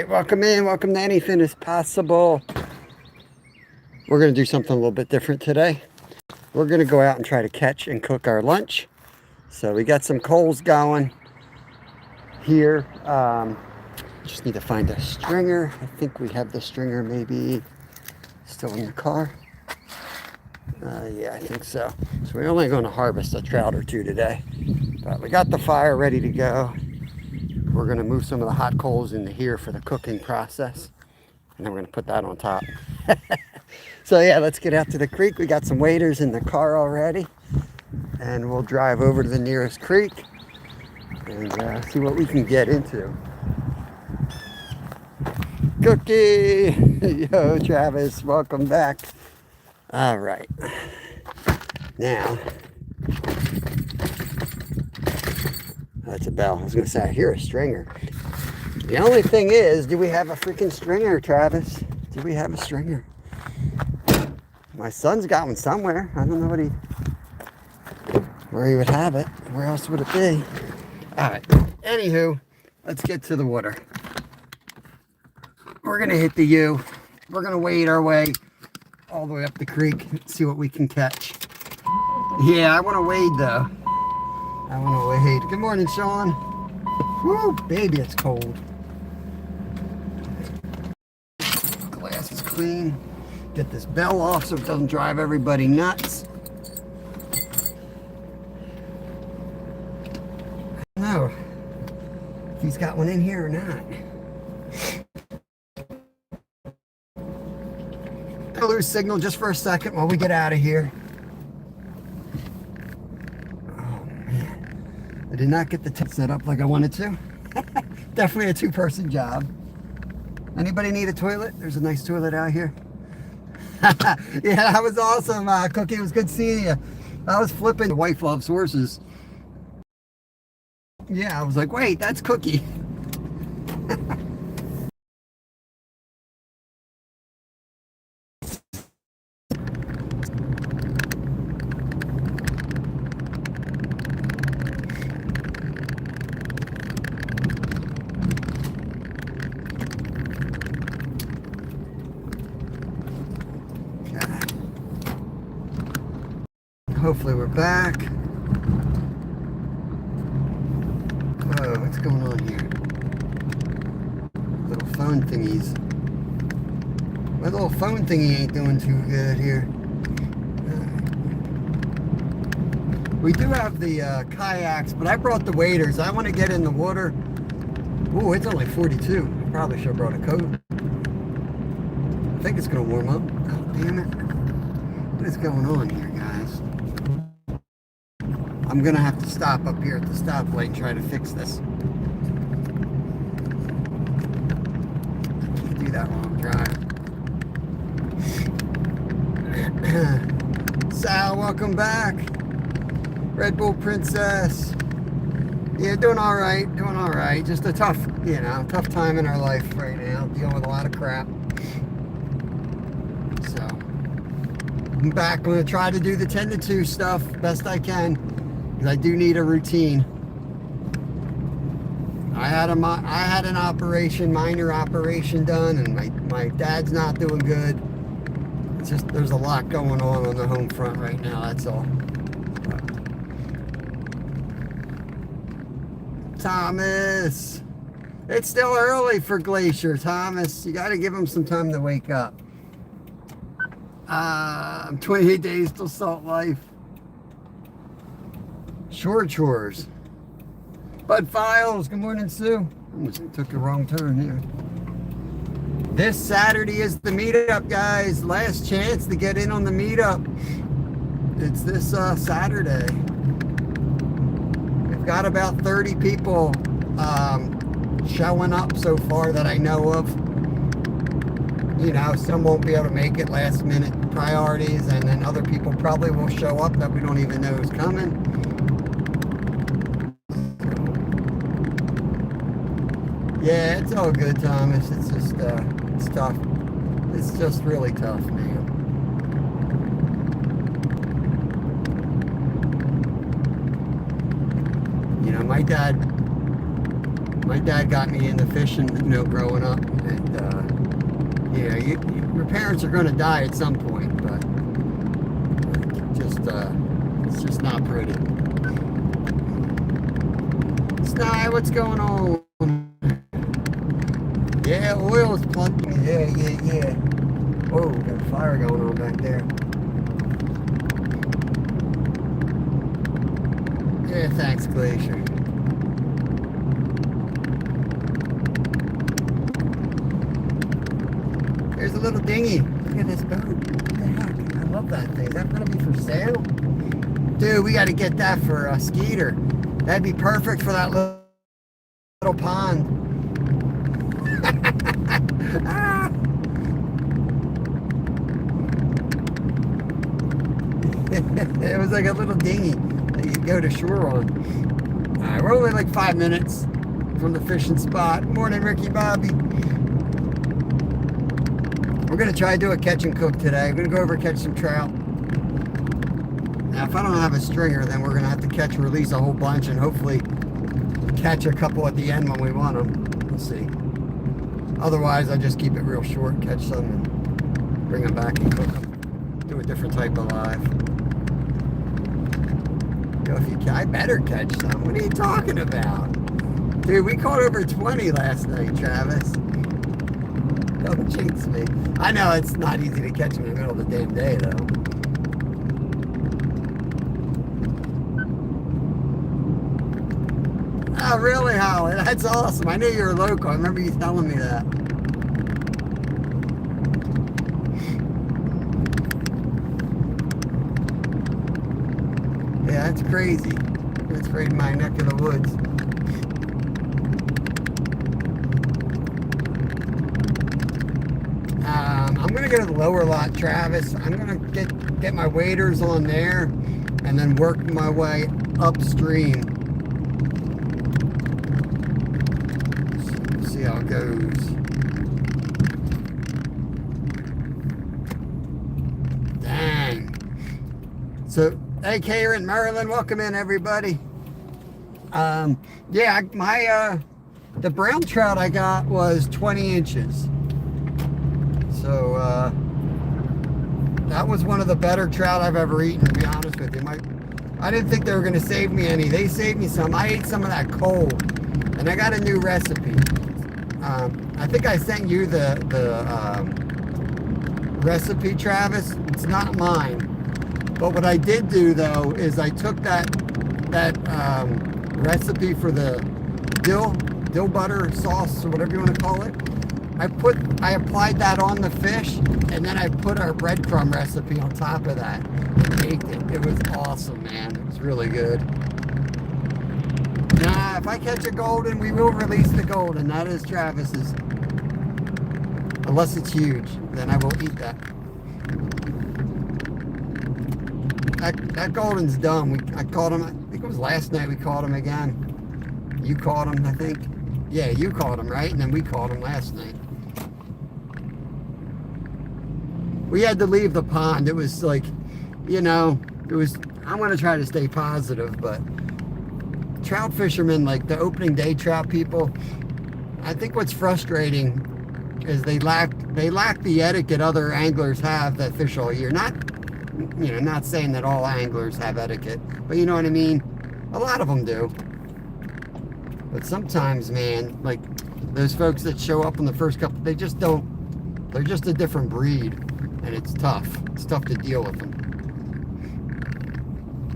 Welcome in, welcome to Anything is Possible. We're going to do something a little bit different today. We're going to go out and try to catch and cook our lunch. So we got some coals going here. Just need to find a stringer. I think we have the stringer maybe still in the car. Yeah, I think so. So we're only going to harvest a trout or two today. But we got the fire ready to go. We're going to move some of the hot coals into here for the cooking process. And then we're going to put that on top. So yeah, let's get out to the creek. We got some waders in the car already. And we'll drive over to the nearest creek and see what we can get into. Cookie! Yo, Travis, welcome back. All right. Now, that's a bell. I was going to say, I hear a stringer. The only thing is, do we have a freaking stringer, Travis? Do we have a stringer? My son's got one somewhere. I don't know where he would have it. Where else would it be? All right. Anywho, let's get to the water. We're going to hit the U. We're going to wade our way all the way up the creek and see what we can catch. Yeah, I want to wade, though. I want to wade. Good morning, Sean. Woo, baby, it's cold. Glass is clean. Get this bell off so it doesn't drive everybody nuts. I don't know if he's got one in here or not. I'll lose signal just for a second while we get out of here. Oh man, I did not get the tent set up like I wanted to. Definitely a two-person job. Anybody need a toilet? There's a nice toilet out here. Yeah, that was awesome, Cookie. It was good seeing you. I was flipping. The wife loves horses. Yeah, I was like, wait, that's Cookie. Hopefully we're back. Oh, what's going on here? Little phone thingies. My little phone thingy ain't doing too good here. We do have the kayaks, but I brought the waders. I want to get in the water. Ooh, it's only 42. Probably should have brought a coat. I think it's going to warm up. Oh, damn it. What is going on here, guys? I'm going to have to stop up here at the stoplight and try to fix this. Can't do that while I'm driving. Sal, welcome back. Red Bull Princess. Yeah, doing all right. Doing all right. Just a tough time in our life right now. Dealing with a lot of crap. So, I'm back. I'm going to try to do the 10 to 2 stuff best I can. I do need a routine. I had an operation, minor operation done, and my dad's not doing good. It's just there's a lot going on the home front right now. That's all. Thomas, it's still early for Glacier. Thomas, you got to give him some time to wake up. I'm 28 days till Salt Life. Shore chores. Bud Files, good morning, Sue. Almost took a wrong turn here. This Saturday is the meetup, guys. Last chance to get in on the meetup. It's this Saturday. We've got about 30 people showing up so far that I know of. You know, some won't be able to make it, last minute priorities, and then other people probably will show up that we don't even know is coming. Yeah, it's all good, Thomas. It's just, it's tough. It's just really tough, man. You know, my dad My dad got me into fishing, growing up. And, yeah, your parents are going to die at some point, but it's just not pretty. Sny, what's going on? Yeah, oil is plunging. Yeah. Oh, we got a fire going on back there. Yeah, thanks, Glacier. There's a little dinghy. Look at this boat. What the heck? I love that thing. Is that going to be for sale? Dude, we got to get that for Skeeter. That'd be perfect for that little pond. Ah. It was like a little dinghy that you go to shore on. Alright, we're only like 5 minutes from the fishing spot. Morning, Ricky Bobby. We're going to try to do a catch and cook today. We're going to go over and catch some trout. Now, if I don't have a stringer, then we're going to have to catch and release a whole bunch and hopefully catch a couple at the end when we want them. We'll see. Otherwise, I just keep it real short, catch some and bring them back and cook them. Do a different type of live. Yo, if you can, I better catch some. What are you talking about? Dude, we caught over 20 last night, Travis. Don't jinx me. I know it's not easy to catch them in the middle of the damn day, though. Oh, really, Holly? That's awesome. I knew you were local. I remember you telling me that. Yeah, that's crazy. That's right in my neck of the woods. I'm going to go to the lower lot, Travis. I'm going to get my waders on there and then work my way upstream. See how it goes. Dang. So, hey, Karen, Maryland, welcome in, everybody. Yeah, the brown trout I got was 20 inches. So, that was one of the better trout I've ever eaten, to be honest with you. I didn't think they were going to save me any. They saved me some. I ate some of that cold, and I got a new recipe. I think I sent you the recipe, Travis. It's not mine. But what I did do, though, is I took that recipe for the dill butter sauce, or whatever you want to call it. I applied that on the fish, and then I put our breadcrumb recipe on top of that and baked it. It was awesome, man. It was really good. Nah, if I catch a golden, we will release the golden. That is Travis's. Unless it's huge, then I will eat that. That golden's dumb. I caught him, I think it was last night we caught him again. You caught him, I think. Yeah, you caught him, right? And then we caught him last night. We had to leave the pond. It was like, I'm going to try to stay positive, but trout fishermen, like the opening day trout people, I think what's frustrating is they lack the etiquette other anglers have that fish all year. Not saying that all anglers have etiquette, but you know what I mean? A lot of them do. But sometimes, man, like those folks that show up on the first couple, they just don't, they're just a different breed, and it's tough. It's tough to deal with them.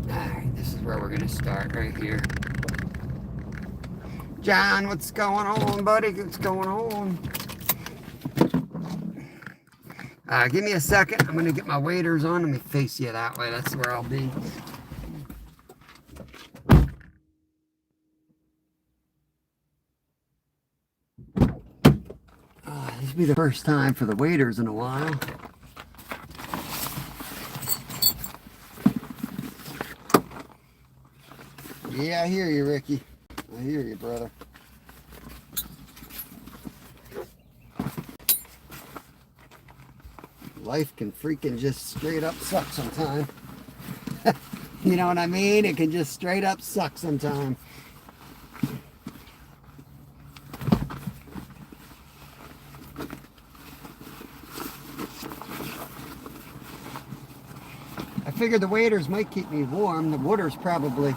Alright, this is where we're going to start, right here. John, what's going on, buddy? What's going on? Give me a second. I'm going to get my waders on. Let me face you that way. That's where I'll be. This will be the first time for the waders in a while. Yeah, I hear you, Ricky. I hear you, brother. Life can freaking just straight up suck sometimes. You know what I mean? It can just straight up suck sometimes. figured the waders might keep me warm. The water's probably,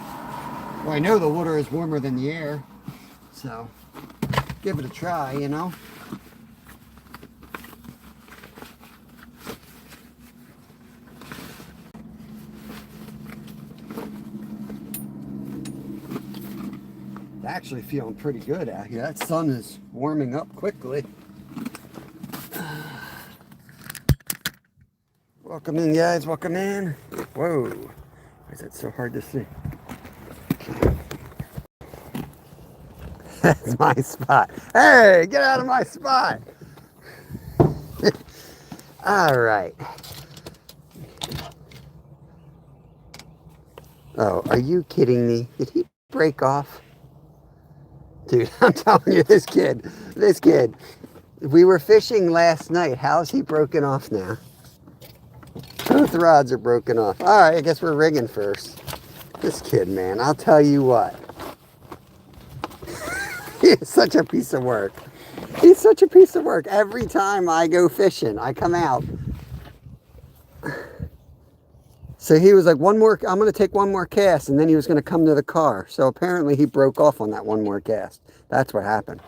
well, I know the water is warmer than the air. So, give it a try, you know. Actually feeling pretty good out here. That sun is warming up quickly. Welcome in, guys. Welcome in. Whoa. Why is it so hard to see? That's my spot. Hey, get out of my spot. All right. Oh, are you kidding me? Did he break off? Dude, I'm telling you, this kid, we were fishing last night. How's he broken off now? Both rods are broken off. All right, I guess we're rigging first. This kid, man, I'll tell you what. He's such a piece of work. He's such a piece of work. Every time I go fishing, I come out. So he was like, I'm going to take one more cast, and then he was going to come to the car. So apparently he broke off on that one more cast. That's what happened.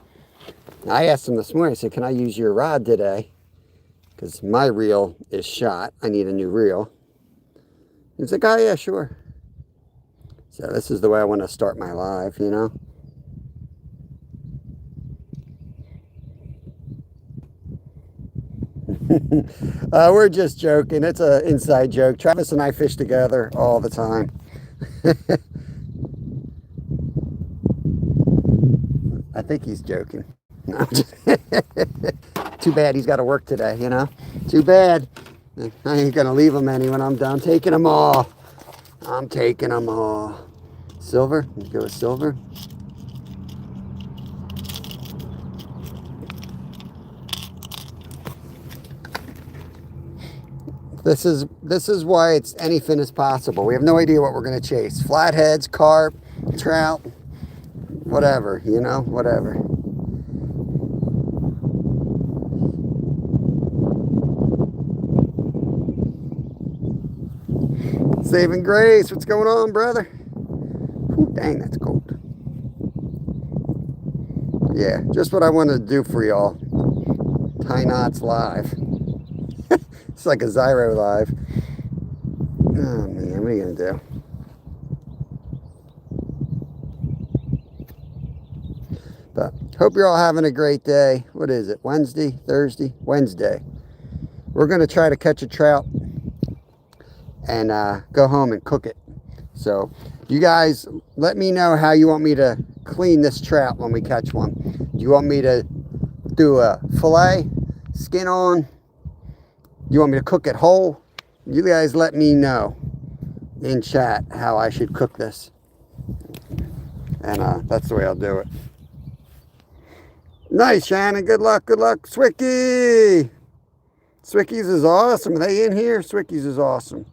I asked him this morning, I said, can I use your rod today? Because my reel is shot. I need a new reel. He's like, oh yeah, sure. So this is the way I want to start my live, you know. We're just joking. It's an inside joke. Travis and I fish together all the time. I think he's joking. No, too bad he's got to work today, you know. Too bad. I ain't gonna leave him any when I'm done. Taking them all. I'm taking them all. Silver. Let's go with silver. This is why it's anything is possible. We have no idea what we're going to chase. Flatheads, carp, trout, whatever, you know, whatever. Saving grace, what's going on, brother? Ooh, dang, that's cold. Yeah, just what I wanted to do for y'all. Tie knots live. It's like a Zyro live. Oh man, what are you gonna do? But hope you're all having a great day. What is it? Wednesday, Thursday, Wednesday. We're gonna try to catch a trout and go home and cook it. So you guys let me know how you want me to clean this trout when we catch one. Do you want me to do a fillet, skin on? You want me to cook it whole? You guys let me know in chat how I should cook this. And that's the way I'll do it. Nice, Shannon. Good luck. Good luck. Swicky. Swickies is awesome. Are they in here? Swickies is awesome.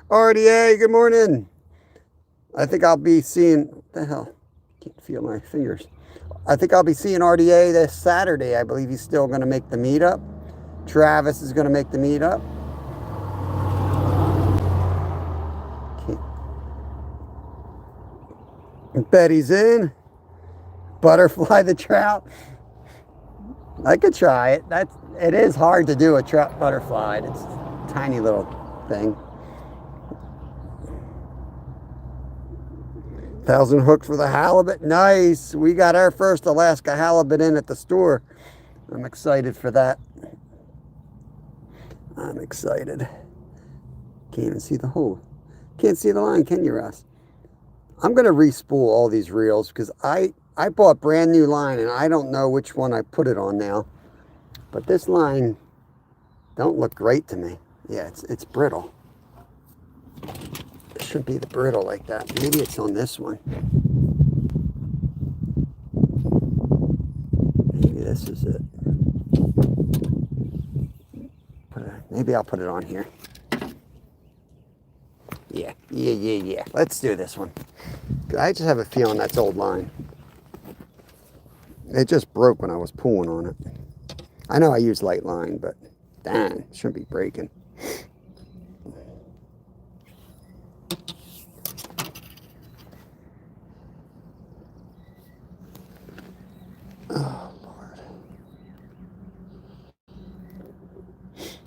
RDA, good morning. I think I'll be seeing... What the hell? Can't feel my fingers. I think I'll be seeing RDA this Saturday. I believe he's still going to make the meetup. Travis is going to make the meetup. Betty's in. Butterfly the trout. I could try it. It is hard to do a trout butterfly. It's a tiny little thing. 1,000 hooks for the halibut. Nice. We got our first Alaska halibut in at the store. I'm excited for that. I'm excited. Can't even see the hole. Can't see the line, can you, Russ? I'm going to re-spool all these reels because I bought brand new line and I don't know which one I put it on now. But this line don't look great to me. Yeah, it's brittle. It shouldn't be the brittle like that. Maybe it's on this one. Maybe this is it. Maybe I'll put it on here. Yeah. Let's do this one. I just have a feeling that's old line. It just broke when I was pulling on it. I know I use light line, but dang, it shouldn't be breaking.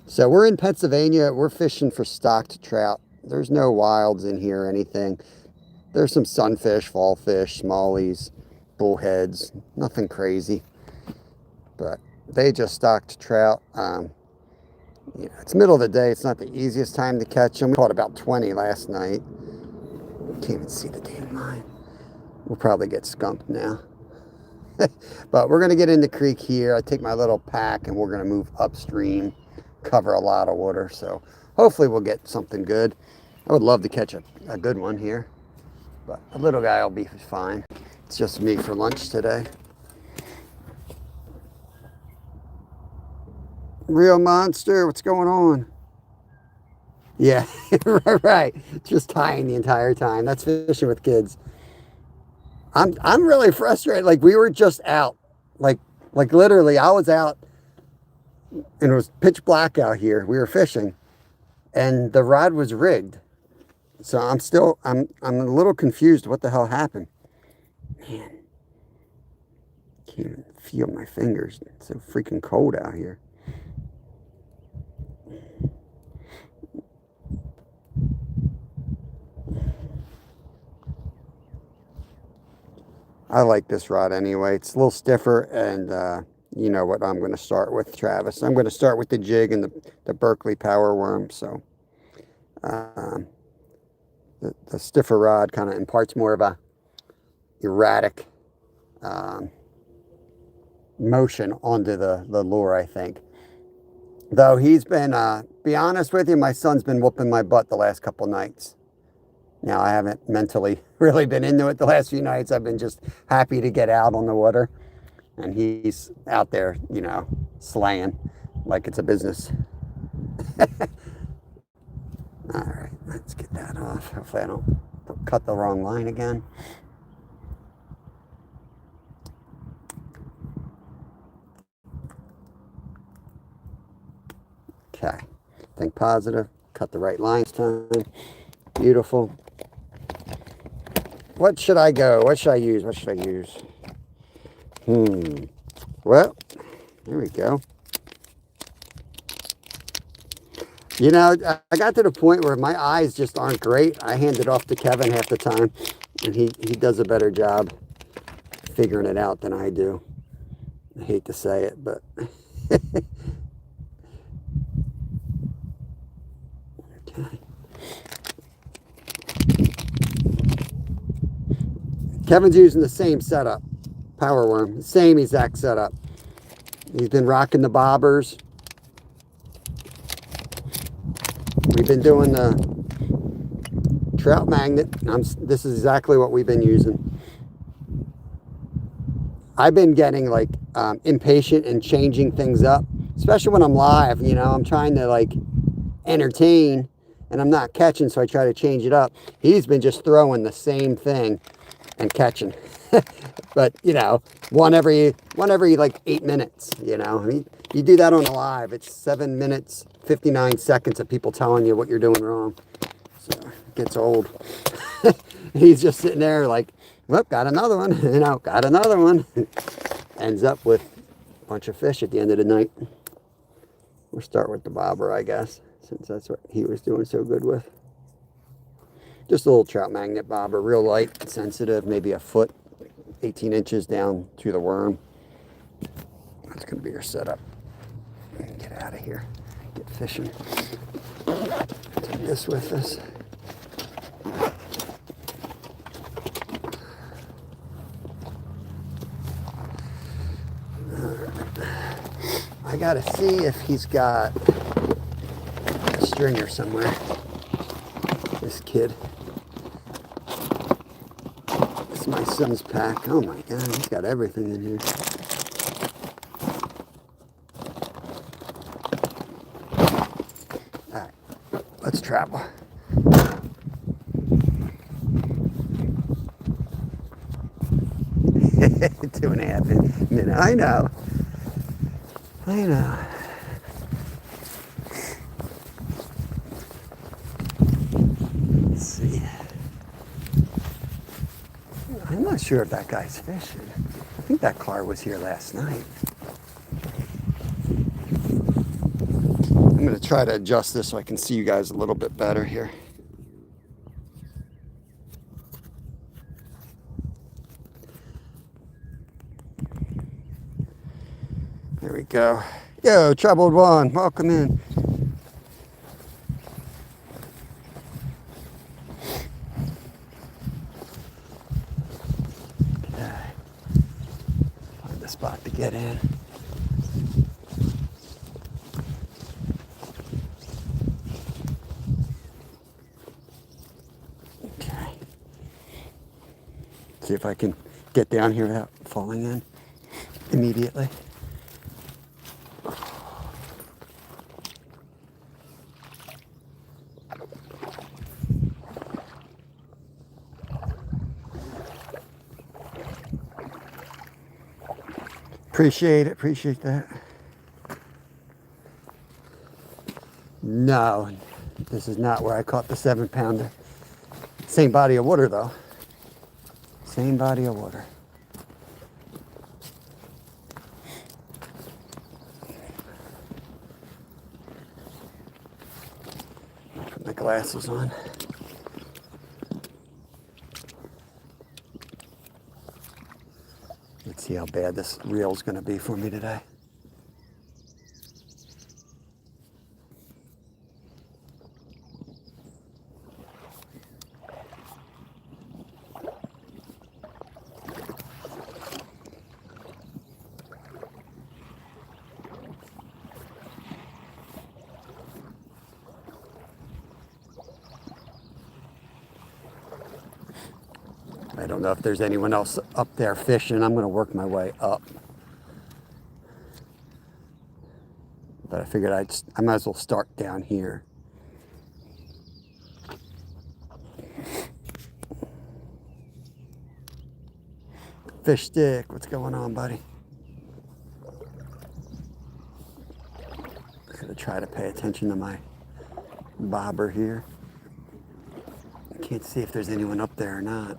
So we're in Pennsylvania. We're fishing for stocked trout. There's no wilds in here or anything. There's some sunfish, fall fish, smallies, bullheads, nothing crazy. But they just stocked trout. You know, it's middle of the day. It's not the easiest time to catch them. We caught about 20 last night. Can't even see the damn line. We'll probably get skunked now. But we're going to get in the creek here. I take my little pack and we're going to move upstream, cover a lot of water. So hopefully we'll get something good. I would love to catch a good one here, but a little guy will be fine. It's just me for lunch today. Real monster, what's going on? Yeah, right. Just tying the entire time. That's fishing with kids. I'm really frustrated. Like we were just out. Like literally I was out and it was pitch black out here. We were fishing and the rod was rigged. So I'm a little confused what the hell happened. Man. Can't even feel my fingers. It's so freaking cold out here. I like this rod anyway. It's a little stiffer, and you know what I'm going to start with, Travis. I'm going to start with the jig and the Berkeley power worm. So the stiffer rod kind of imparts more of a erratic motion onto the lure, I think. Though he's been, be honest with you, my son's been whooping my butt the last couple nights. Now, I haven't mentally really been into it the last few nights. I've been just happy to get out on the water. And he's out there, you know, slaying like it's a business. All right, let's get that off. Hopefully I don't cut the wrong line again. Okay, think positive. Cut the right lines time. Beautiful. What should I go? What should I use? What should I use? Well, there we go. You know, I got to the point where my eyes just aren't great. I hand it off to Kevin half the time, and he does a better job figuring it out than I do. I hate to say it, but... Okay. Kevin's using the same setup, power worm, same exact setup. He's been rocking the bobbers. We've been doing the trout magnet. This is exactly what we've been using. I've been getting like impatient and changing things up, especially when I'm live. You know, I'm trying to like entertain and I'm not catching, so I try to change it up. He's been just throwing the same thing and catching. But, you know, one every like 8 minutes, you know. I mean, you do that on a live, it's 7 minutes, 59 seconds of people telling you what you're doing wrong. So it gets old. He's just sitting there like, well, got another one, you know, got another one. Ends up with a bunch of fish at the end of the night. We'll start with the bobber, I guess, since that's what he was doing so good with. Just a little trout magnet bobber, real light, sensitive, maybe a foot, 18 inches down to the worm. That's going to be your setup. Get out of here. Get fishing. Take this with us. I got to see if he's got a stringer somewhere. This kid. This is my son's pack. Oh my God, he's got everything in here. All right, let's travel. Two and a half minutes. I know. I know. Let's see. I'm not sure if that guy's fishing. I think that car was here last night. I'm going going to try to adjust this so I can see you guys a little bit better here. There we go. Yo, Troubled One, welcome in. Okay. Find a spot to get in. Okay. See if I can get down here without falling in immediately. Appreciate it, appreciate that. No, this is not where I caught the 7-pounder. Same body of water though. Same body of water. Put my glasses on. Let's see how bad this reel is going to be for me today. I don't know if there's anyone else up there fishing. I'm going to work my way up. But I figured I might as well start down here. Fish stick, what's going on, buddy? I'm going to try to pay attention to my bobber here. I can't see if there's anyone up there or not.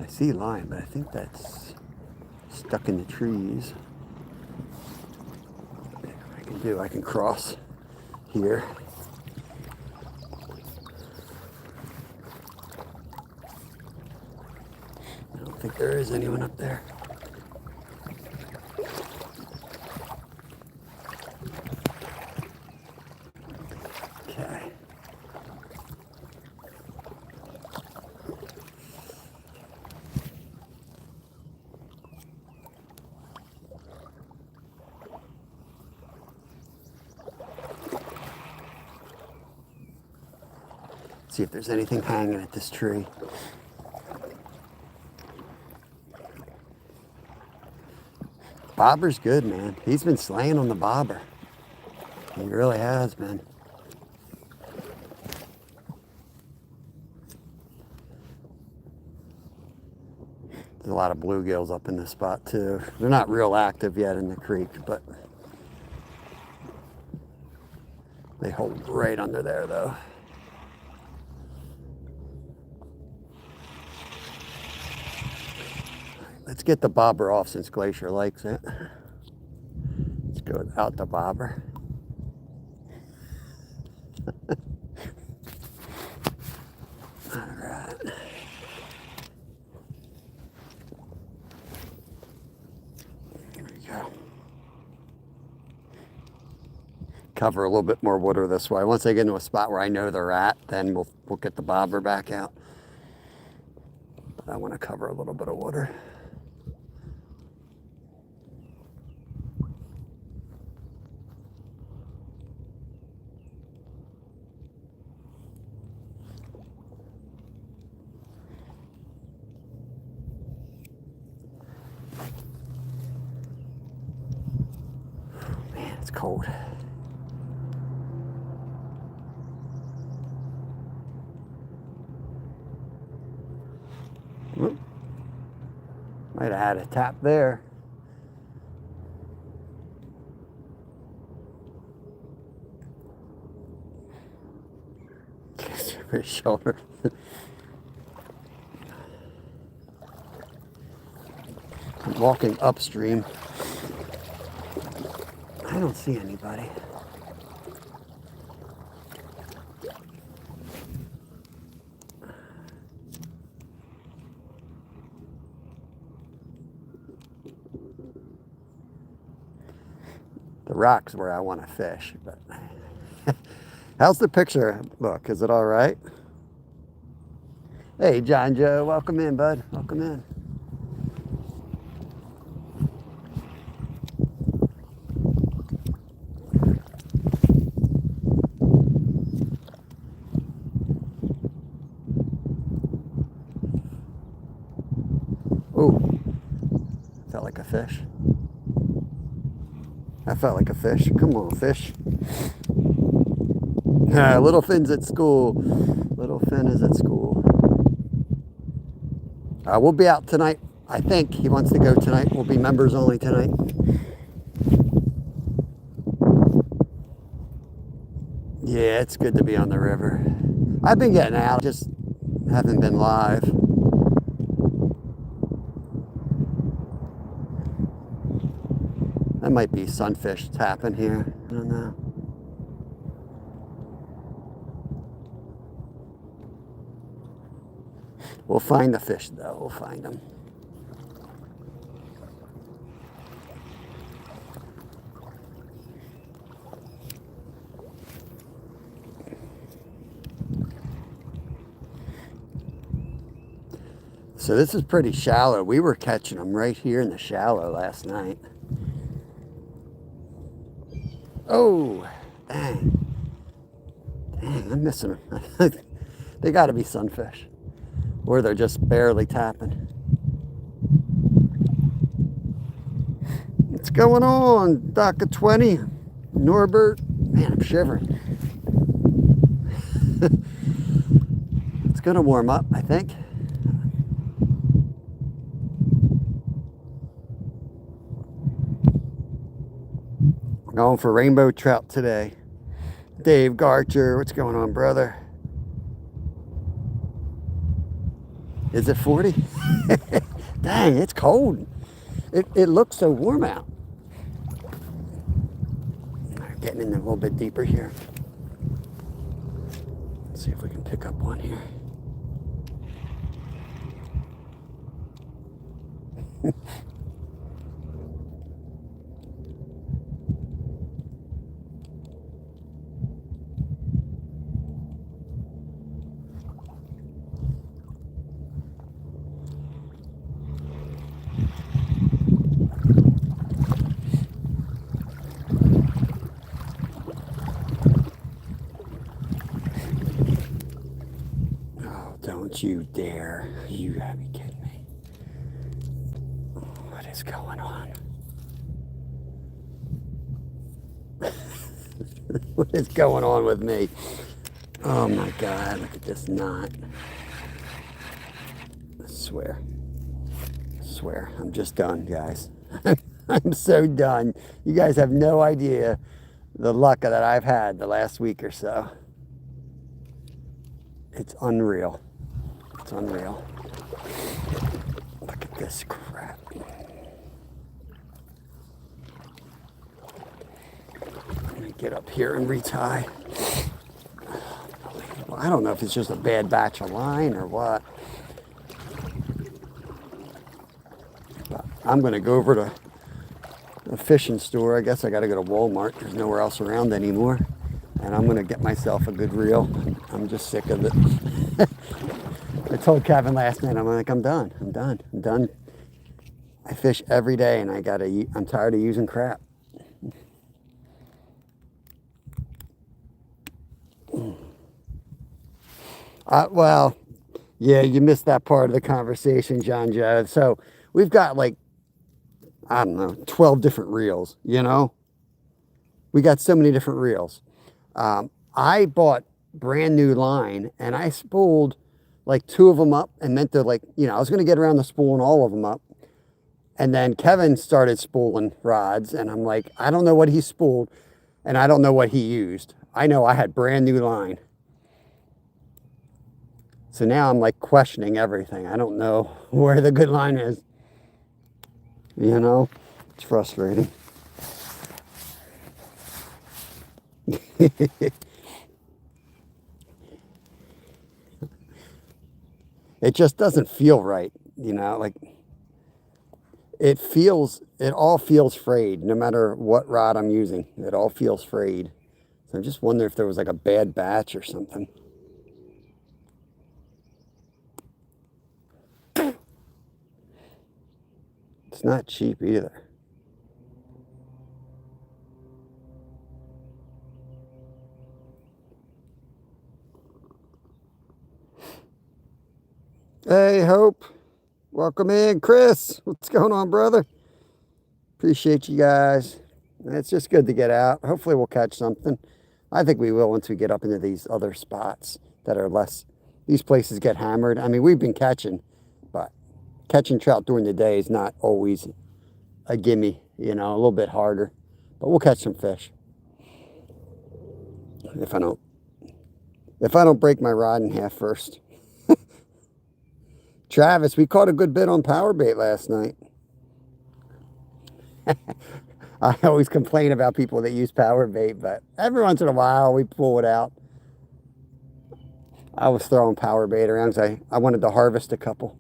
I see line, but I think that's stuck in the trees. What I can cross here. I don't think there is anyone up there. Okay. See if there's anything hanging at this tree. Bobber's good, man. He's been slaying on the bobber. He really has been. There's a lot of bluegills up in this spot too. They're not real active yet in the creek, but they hold right under there though. Let's get the bobber off since Glacier likes it. Let's go without the bobber. All right. Here we go. Cover a little bit more water this way. Once I get into a spot where I know they're at, then we'll get the bobber back out. But I want to cover a little bit of water. Man, it's cold. Whoop. Might have had a tap there. His shoulder. I'm walking upstream. I don't see anybody. The rock's where I want to fish, but how's the picture look? Is it all right? Hey, John Joe, welcome in, bud. Welcome in. Ooh, felt like a fish. That felt like a fish. Come on, fish. Little Finn's at school. Little Finn is at school. We'll be out tonight. I think he wants to go tonight. We'll be members only tonight. Yeah, it's good to be on the river. I've been getting out, just haven't been live. That might be sunfish tapping here. I don't know. We'll find the fish though. We'll find them. So this is pretty shallow. We were catching them right here in the shallow last night. Oh, dang. Dang, I'm missing them. They got to be sunfish. Or they're just barely tapping. What's going on, DACA 20? Norbert? Man, I'm shivering. It's going to warm up, I think. Going for rainbow trout today. Dave Garcher, what's going on, brother? Is it 40? Dang, it's cold. It looks so warm out. Getting in a little bit deeper here. Let's see if we can pick up one here. Don't you dare. You gotta be kidding me. What is going on? What is going on with me? Oh my God, look at this knot. I swear, I'm just done, guys. I'm so done. You guys have no idea the luck that I've had the last week or so. It's unreal. It's unreal. Look at this crap. Let me get up here and retie. Unbelievable. I don't know if it's just a bad batch of line or what. But I'm going to go over to a fishing store. I guess I got to go to Walmart. There's nowhere else around anymore. And I'm going to get myself a good reel. I'm just sick of it. I told Kevin last night, I'm like, I'm done. I fish every day and I'm tired of using crap. Well, yeah, you missed that part of the conversation, John Joe. So we've got like, I don't know, 12 different reels, you know? We got so many different reels. I bought brand new line and I spooled like 2 of them up and meant to, like, you know, I was going to get around to spooling all of them up. And then Kevin started spooling rods and I'm like, I don't know what he spooled and I don't know what he used. I know I had brand new line. So now I'm like questioning everything. I don't know where the good line is. You know, it's frustrating. It just doesn't feel right, you know, like it all feels frayed, no matter what rod I'm using. It all feels frayed. So I'm just wondering if there was like a bad batch or something. It's not cheap either. Hey, Hope. Welcome in. Chris, what's going on, brother? Appreciate you guys. It's just good to get out. Hopefully we'll catch something. I think we will once we get up into these other spots that are less, these places get hammered. I mean, we've been catching, but catching trout during the day is not always a gimme, you know, a little bit harder. But we'll catch some fish. If I don't break my rod in half first. Travis, we caught a good bit on power bait last night. I always complain about people that use power bait, but every once in a while we pull it out. I was throwing power bait around because I wanted to harvest a couple.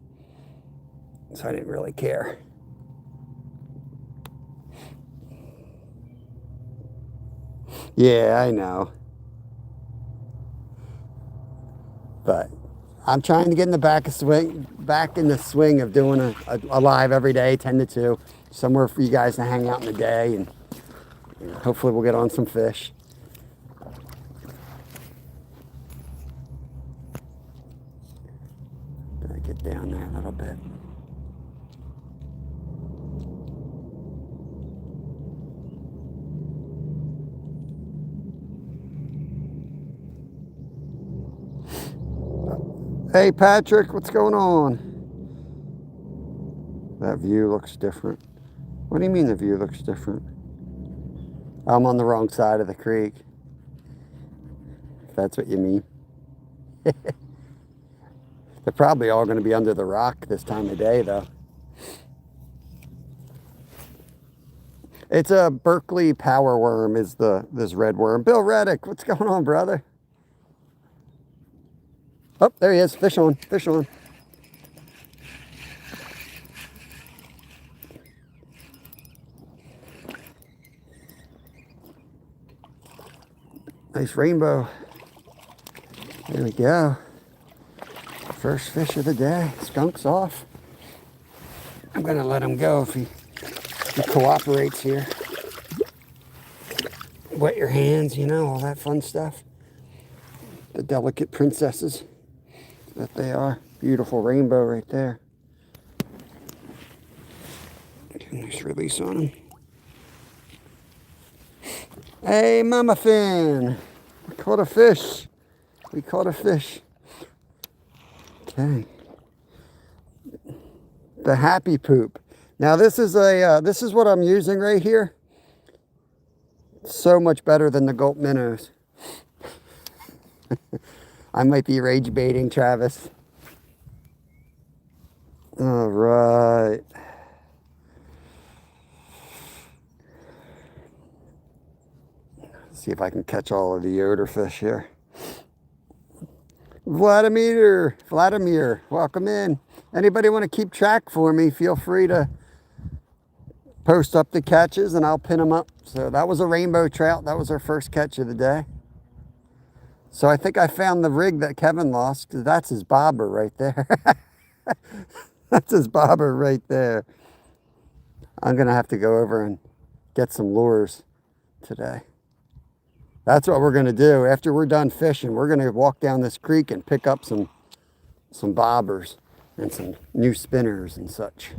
So I didn't really care. Yeah, I know. But I'm trying to get in the back in the swing of doing a live every day, 10 to 2. Somewhere for you guys to hang out in the day, and you know, hopefully we'll get on some fish. Gotta get down there a little bit. Hey Patrick, what's going on? That view looks different. What do you mean the view looks different? I'm on the wrong side of the creek. If that's what you mean. They're probably all going to be under the rock this time of day, though. It's a Berkeley power worm is this red worm. Bill Reddick, what's going on, brother? Oh, there he is. Fish on, fish on. Nice rainbow. There we go. First fish of the day. Skunk's off. I'm going to let him go if he cooperates here. Wet your hands, you know, all that fun stuff. The delicate princesses that they are. Beautiful rainbow right there. Nice release on him. Hey, Mama Fin. We caught a fish. We caught a fish. Okay. The happy poop. Now this is what I'm using right here. So much better than the gulp minnows. I might be rage baiting Travis. All right. See if I can catch all of the yoder fish here. Vladimir, welcome in. Anybody want to keep track for me, feel free to post up the catches and I'll pin them up. So that was a rainbow trout. That was our first catch of the day. So I think I found the rig that Kevin lost. That's his bobber right there. That's his bobber right there. I'm going to have to go over and get some lures today. That's what we're going to do. After we're done fishing, we're going to walk down this creek and pick up some bobbers and some new spinners and such.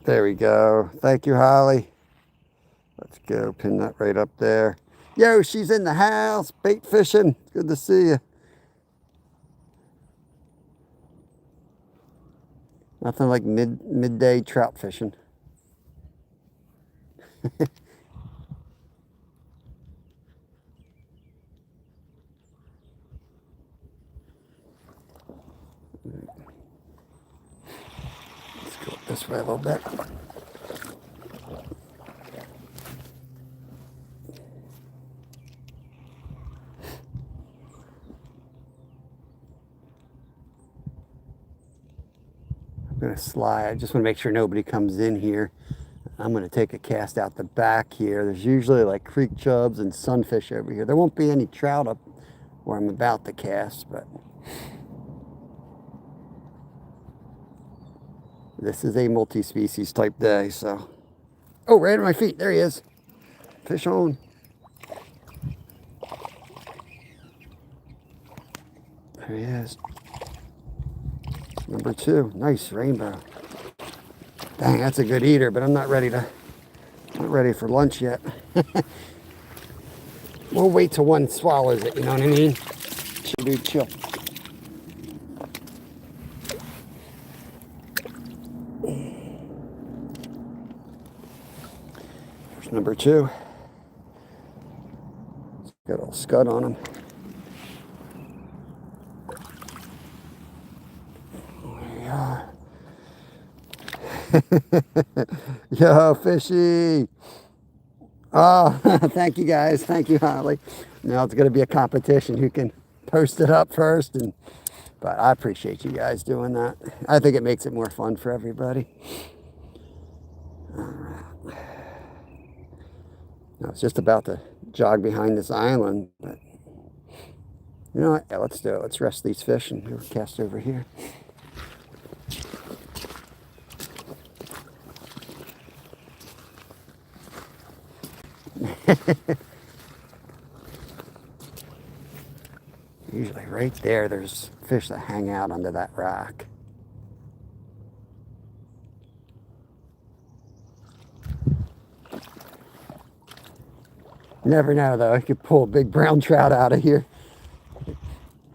There we go. Thank you, Holly. Let's go. Pin that right up there. Yo, she's in the house, bait fishing. Good to see you. Nothing like midday trout fishing. Let's go this way a little bit. slide. I just want to make sure nobody comes in here. I'm going to take a cast out the back here. There's usually like creek chubs and sunfish over here. There won't be any trout up where I'm about to cast, but this is a multi-species type day, so. Oh, right at my feet. There he is. Fish on. There he is. Number 2. Nice rainbow. Dang, that's a good eater, but I'm not ready for lunch yet. We'll wait till one swallows it, you know what I mean? Chill, dude, chill. There's number 2. Got a little scud on him. Yo, fishy. Oh, thank you guys. Thank you, Holly. Now it's going to be a competition who can post it up first. But I appreciate you guys doing that. I think it makes it more fun for everybody. All right. I was just about to jog behind this island, but you know what? Yeah, let's do it. Let's rest these fish and we'll cast over here. Usually right there, there's fish that hang out under that rock. Never know though, I could pull a big brown trout out of here.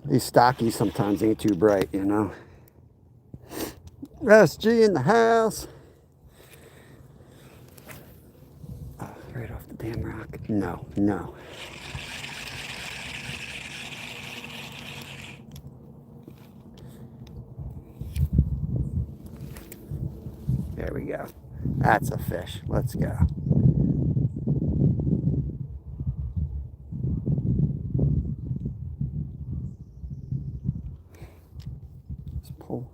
These stockies sometimes ain't too bright, you know. SG in the house. Oh, right off the damn rock. No, no. There we go. That's a fish. Let's go. Let's pull.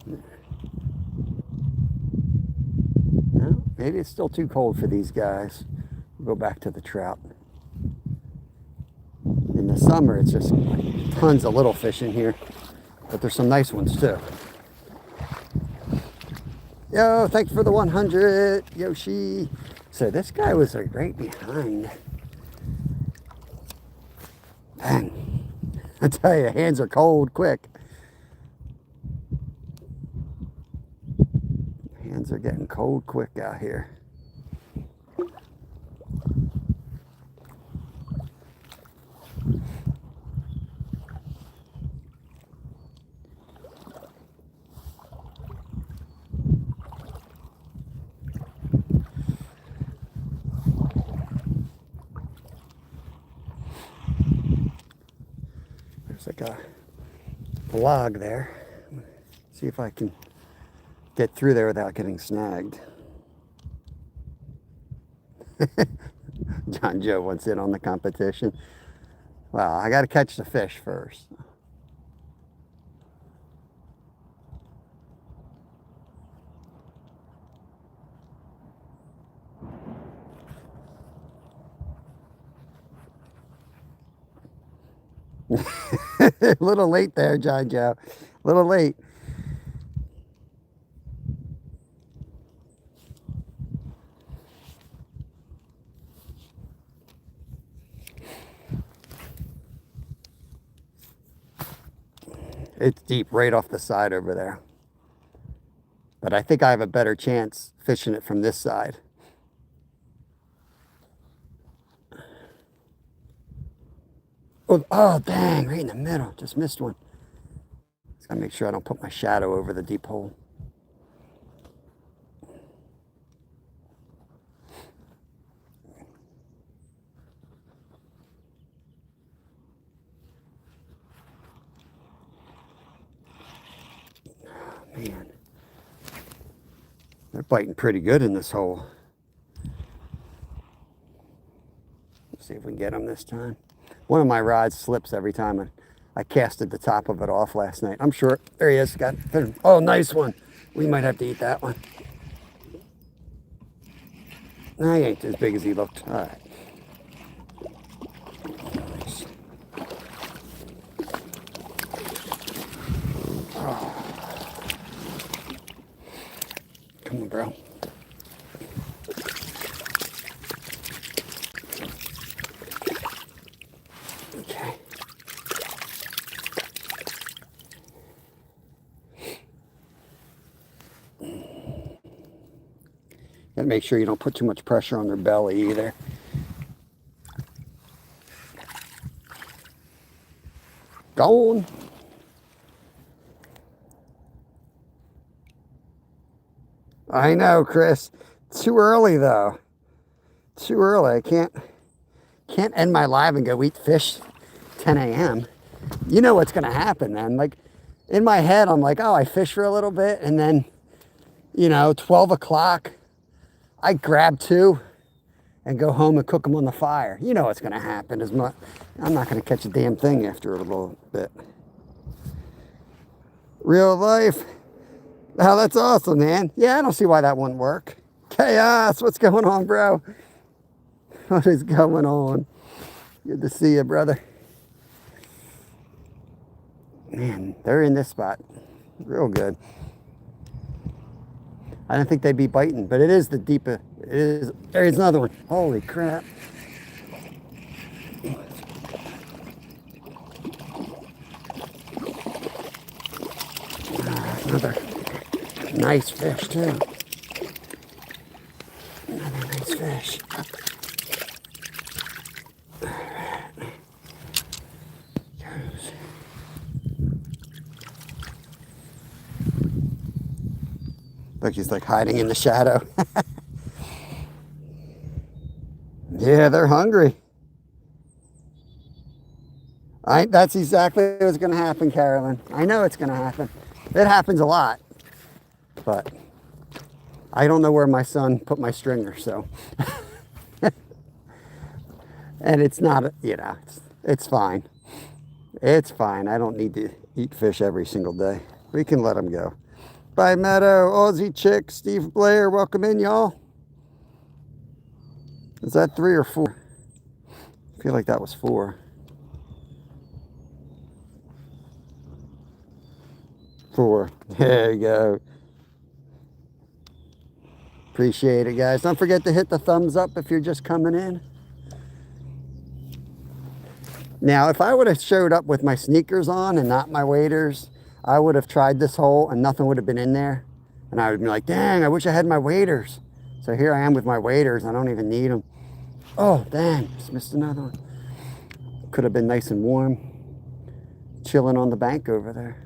No, maybe it's still too cold for these guys. We'll go back to the trout. In the summer, it's just tons of little fish in here, but there's some nice ones too. Yo, thanks for the 100, Yoshi. So this guy was like right behind. Dang. I tell you, hands are cold quick. Hands are getting cold quick out here. There's like a log there. See if I can get through there without getting snagged. John Joe wants in on the competition. Well, I got to catch the fish first. A little late there, John Joe. A little late. It's deep right off the side over there. But I think I have a better chance fishing it from this side. Oh, dang, right in the middle. Just missed one. Just gotta make sure I don't put my shadow over the deep hole. Man, they're biting pretty good in this hole. Let's see if we can get them this time. One of my rods slips every time. I casted the top of it off last night. I'm sure. There he is. Oh, nice one. We might have to eat that one. No, he ain't as big as he looked. All right. Nice. Oh. Come on, bro. Okay. Gotta make sure you don't put too much pressure on their belly either. Gone. I know, Chris. Too early though. Too early. I can't end my live and go eat fish 10 a.m. You know what's gonna happen then. Like in my head, I'm like, oh, I fish for a little bit, and then 12 o'clock, I grab two and go home and cook them on the fire. You know what's gonna happen. I'm not gonna catch a damn thing after a little bit. Real life. Oh, that's awesome, man. Yeah, I don't see why that wouldn't work. Chaos, what's going on, bro? What is going on? Good to see you, brother. Man, they're in this spot. Real good. I didn't think they'd be biting, but it is the deeper. It is. There's another one. Holy crap. Another nice fish, too. Another nice fish. All right. Goes. Look, he's like hiding in the shadow. Yeah, they're hungry. That's exactly what's going to happen, Carolyn. I know it's going to happen. It happens a lot. But I don't know where my son put my stringer, so. And it's not, it's fine. It's fine. I don't need to eat fish every single day. We can let them go. Bye, Meadow, Aussie Chick, Steve Blair, welcome in, y'all. Is that 3 or 4? I feel like that was 4. 4. There you go. Appreciate it, guys. Don't forget to hit the thumbs up if you're just coming in. Now, if I would have showed up with my sneakers on and not my waders, I would have tried this hole and nothing would have been in there. And I would be like, dang, I wish I had my waders. So here I am with my waders. I don't even need them. Oh, dang, just missed another one. Could have been nice and warm, chilling on the bank over there.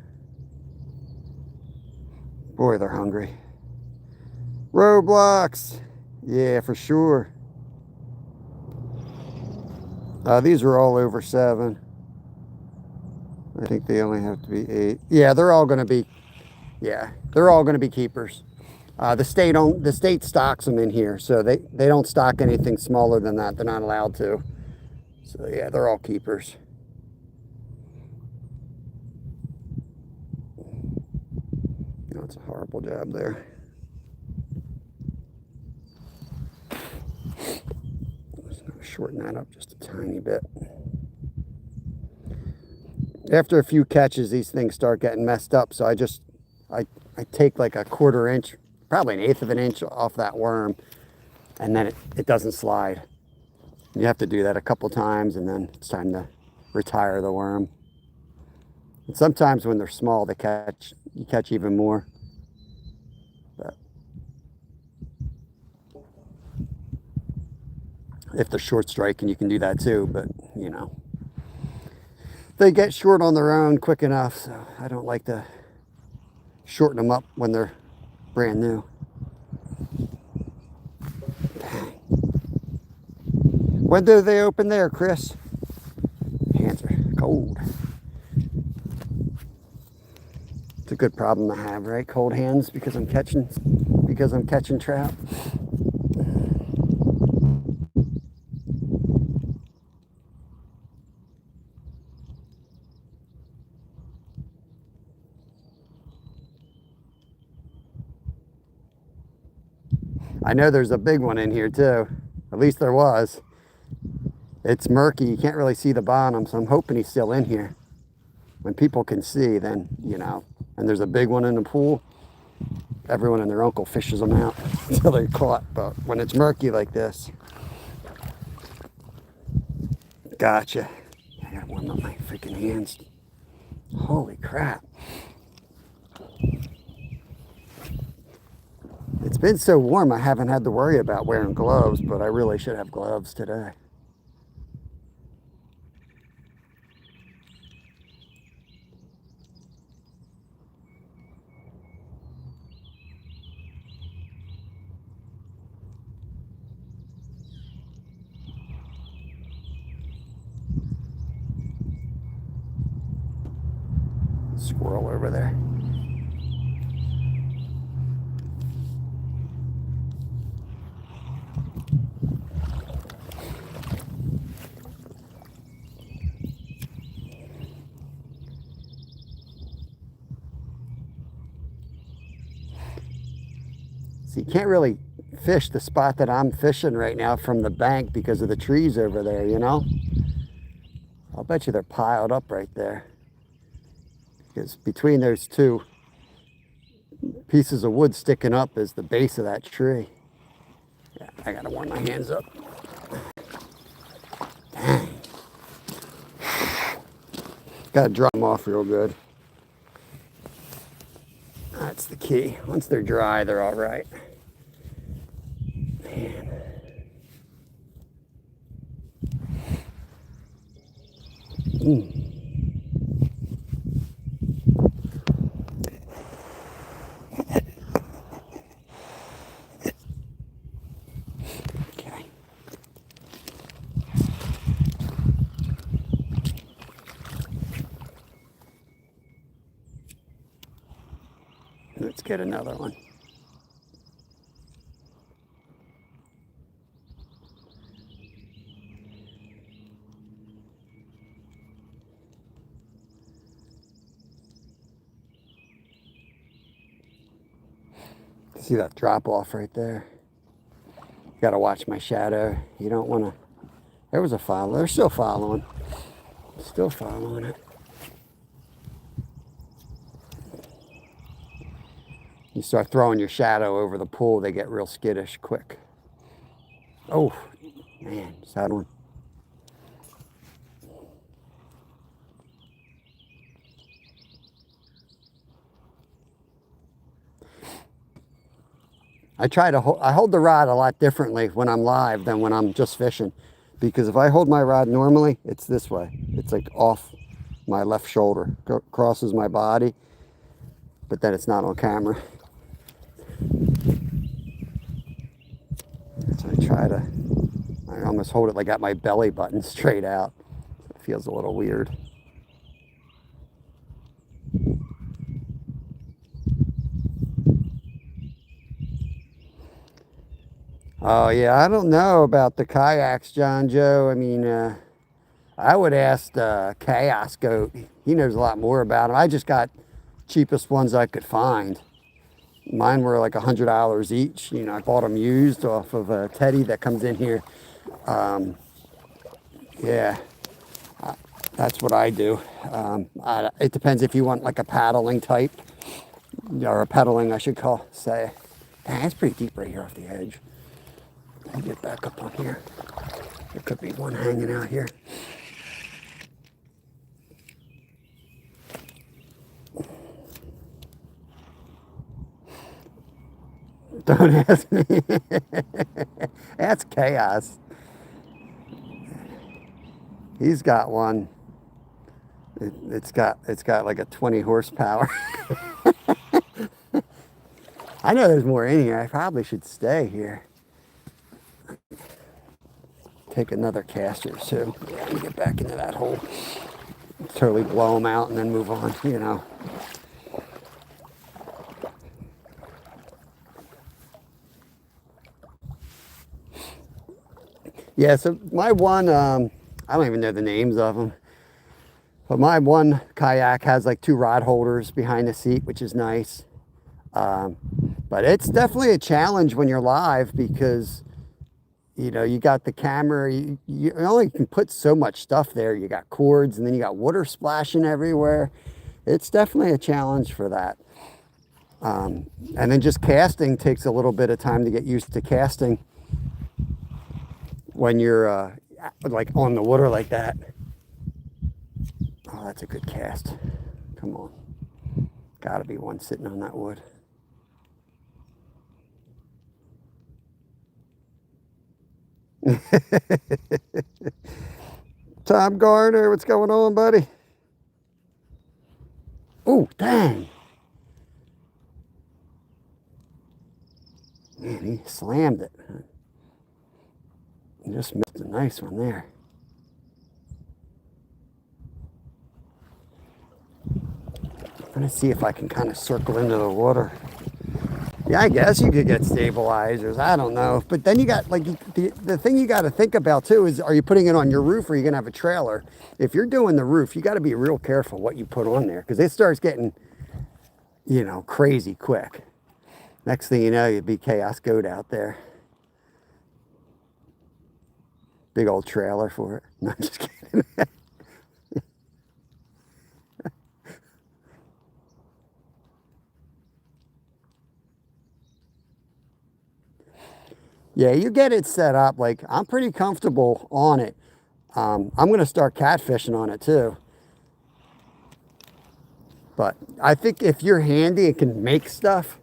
Boy, they're hungry. Roadblocks. Yeah, for sure. These are all over 7. I think they only have to be 8. Yeah, they're all going to be. Yeah, they're all going to be keepers. The state stocks them in here, so they don't stock anything smaller than that. They're not allowed to. So yeah, they're all keepers. It's a horrible job there. Just gonna shorten that up just a tiny bit. After a few catches, these things start getting messed up, so I take like a 1/4 inch, probably 1/8 of an inch off that worm, and then it doesn't slide. You have to do that a couple times, and then it's time to retire the worm. And sometimes when they're small, you catch even more. But if they're short striking, you can do that too, but they get short on their own quick enough, so I don't like to shorten them up when they're brand new. Dang. When do they open there, Chris? Hands are cold. It's a good problem to have, right? Cold hands because I'm catching trout. I know there's a big one in here too. At least there was. It's murky. You can't really see the bottom, so I'm hoping he's still in here. When people can see, then, you know, and there's a big one in the pool, everyone and their uncle fishes them out until they're caught. But when it's murky like this, gotcha. I got one on my freaking hands. Holy crap. It's been so warm, I haven't had to worry about wearing gloves, but I really should have gloves today. Squirrel over there. So you can't really fish the spot that I'm fishing right now from the bank because of the trees over there, you know? I'll bet you they're piled up right there. Because between those two pieces of wood sticking up is the base of that tree. Yeah, I gotta warm my hands up. Dang. Gotta dry them off real good. That's the key. Once they're dry, they're all right. Man. Okay. Let's get another one. See that drop off right there? Got to watch my shadow. You don't want to. There was a follow. They're still following. Still following it. You start throwing your shadow over the pool, they get real skittish quick. Oh, man, sad one. I hold the rod a lot differently when I'm live than when I'm just fishing. Because if I hold my rod normally, it's this way. It's like off my left shoulder, crosses my body, but then it's not on camera. So I almost hold it like at my belly button straight out. It feels a little weird. Oh, yeah, I don't know about the kayaks, John Joe. I mean, I would ask the Chaos Goat. He knows a lot more about them. I just got cheapest ones I could find. Mine were like $100 each. You know, I bought them used off of Teddy that comes in here. Yeah, that's what I do. It depends if you want like a paddling type, or a pedaling, I should say. Dang, it's pretty deep right here off the edge. Let me get back up on here. There could be one hanging out here. Don't ask me. That's Chaos. He's got one. It's got like a 20 horsepower. I know there's more in here. I probably should stay here. Take another cast or two. Yeah, and get back into that hole. Totally blow them out and then move on, you know. Yeah, so my one, I don't even know the names of them. But my one kayak has like 2 rod holders behind the seat, which is nice. But But it's definitely a challenge when you're live because, you know, you got the camera, you only can put so much stuff there. You got cords and then you got water splashing everywhere. It's definitely a challenge for that. And then just casting takes a little bit of time to get used to casting when you're like on the water like that. Oh, that's a good cast. Come on. Gotta be one sitting on that wood. Tom Garner, what's going on, buddy? Oh, dang. Man, he slammed it. He just missed a nice one there. I'm gonna see if I can kind of circle into the water. Yeah, I guess you could get stabilizers. I don't know. But then you got, like, the thing you got to think about, too, is are you putting it on your roof or are you going to have a trailer? If you're doing the roof, you got to be real careful what you put on there because it starts getting, you know, crazy quick. Next thing you know, you'd be chaos goat out there. Big old trailer for it. No, I'm just kidding. Yeah, you get it set up. Like, I'm pretty comfortable on it. I'm going to start catfishing on it too. But I think if you're handy and can make stuff,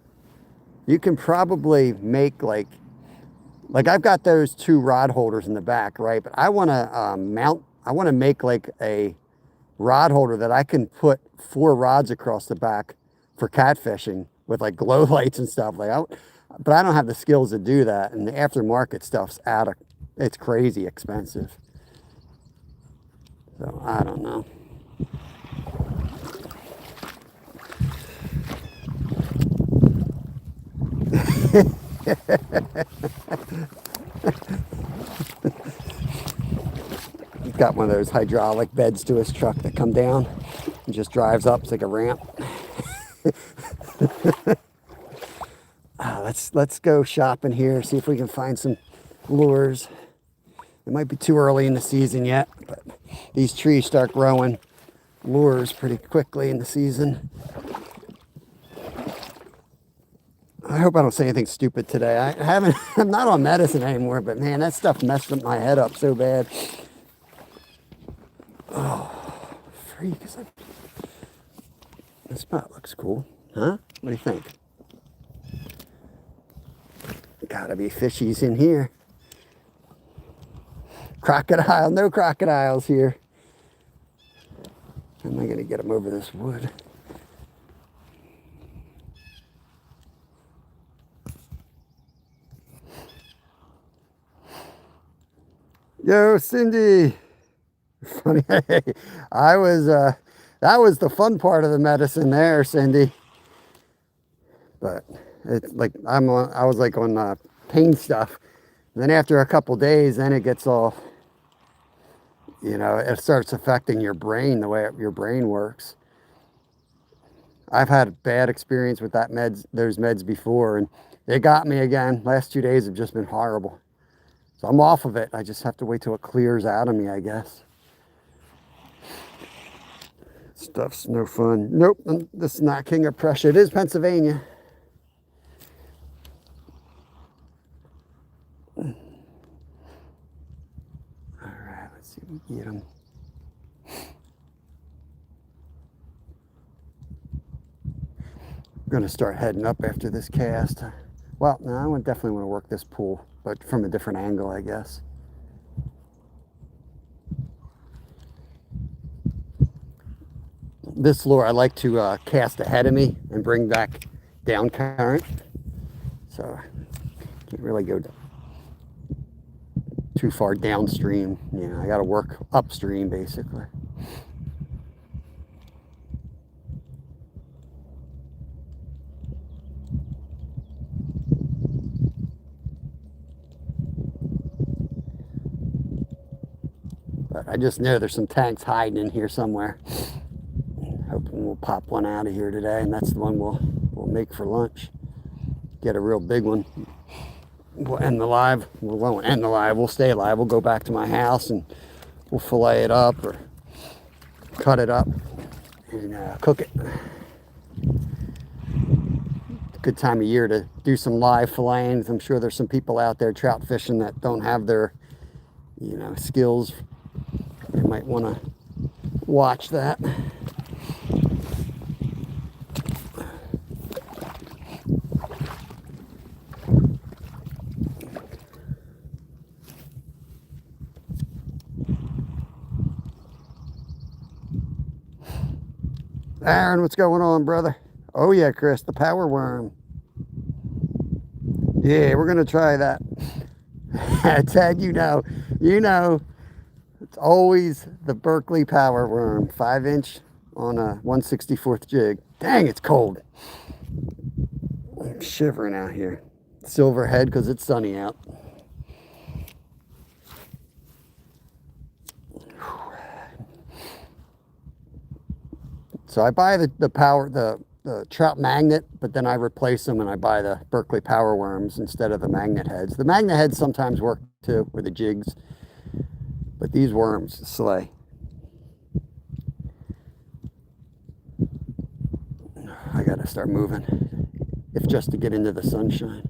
you can probably make like I've got those 2 rod holders in the back, right? But I want to I want to make like a rod holder that I can put 4 rods across the back for catfishing with like glow lights and stuff. But I don't have the skills to do that. And the aftermarket stuff's it's crazy expensive. So I don't know. He's got one of those hydraulic beds to his truck that come down and just drives up. It's like a ramp. Let's go shopping here, see if we can find some lures. It might be too early in the season yet, but these trees start growing lures pretty quickly in the season. I hope I don't say anything stupid today. I'm not on medicine anymore, but man, that stuff messed up my head up so bad. Oh, freak. This spot looks cool. Huh? What do you think? Gotta be fishies in here. Crocodile, no crocodiles here. How am I gonna get them over this wood? Yo, Cindy. Funny. I was that was the fun part of the medicine there, Cindy. But it's like I was like on pain stuff. And then after a couple days, then it gets all, you know, it starts affecting your brain, the way your brain works. I've had a bad experience with those meds before, and they got me again. Last 2 days have just been horrible. So I'm off of it. I just have to wait till it clears out of me, I guess. Stuff's no fun. Nope, this is not King of Prussia. It is Pennsylvania. All right, let's see if we can get them. I'm going to start heading up after this cast. Well, no, I definitely want to work this pool, but from a different angle, I guess. This lure I like to cast ahead of me and bring back down current. So can't really go too far downstream. You know, I got to work upstream basically. But I just know there's some tanks hiding in here somewhere. Hoping we'll pop one out of here today, and that's the one we'll make for lunch. get a real big one. We'll end the live. We won't end the live. We'll stay live. We'll go back to my house and we'll fillet it up or cut it up and cook it. Good time of year to do some live filleting. I'm sure there's some people out there trout fishing that don't have their, skills. They might want to watch that. Aaron, what's going on, brother? Oh yeah, Chris, the power worm. Yeah, we're gonna try that. Ted, it's always the Berkeley power worm, 5-inch on a 1/64 jig. Dang, it's cold. I'm shivering out here. Silver head because it's sunny out. So I buy the trout magnet, but then I replace them and I buy the Berkeley power worms instead of the magnet heads. The magnet heads sometimes work too with the jigs, but these worms slay. I gotta start moving, if just to get into the sunshine.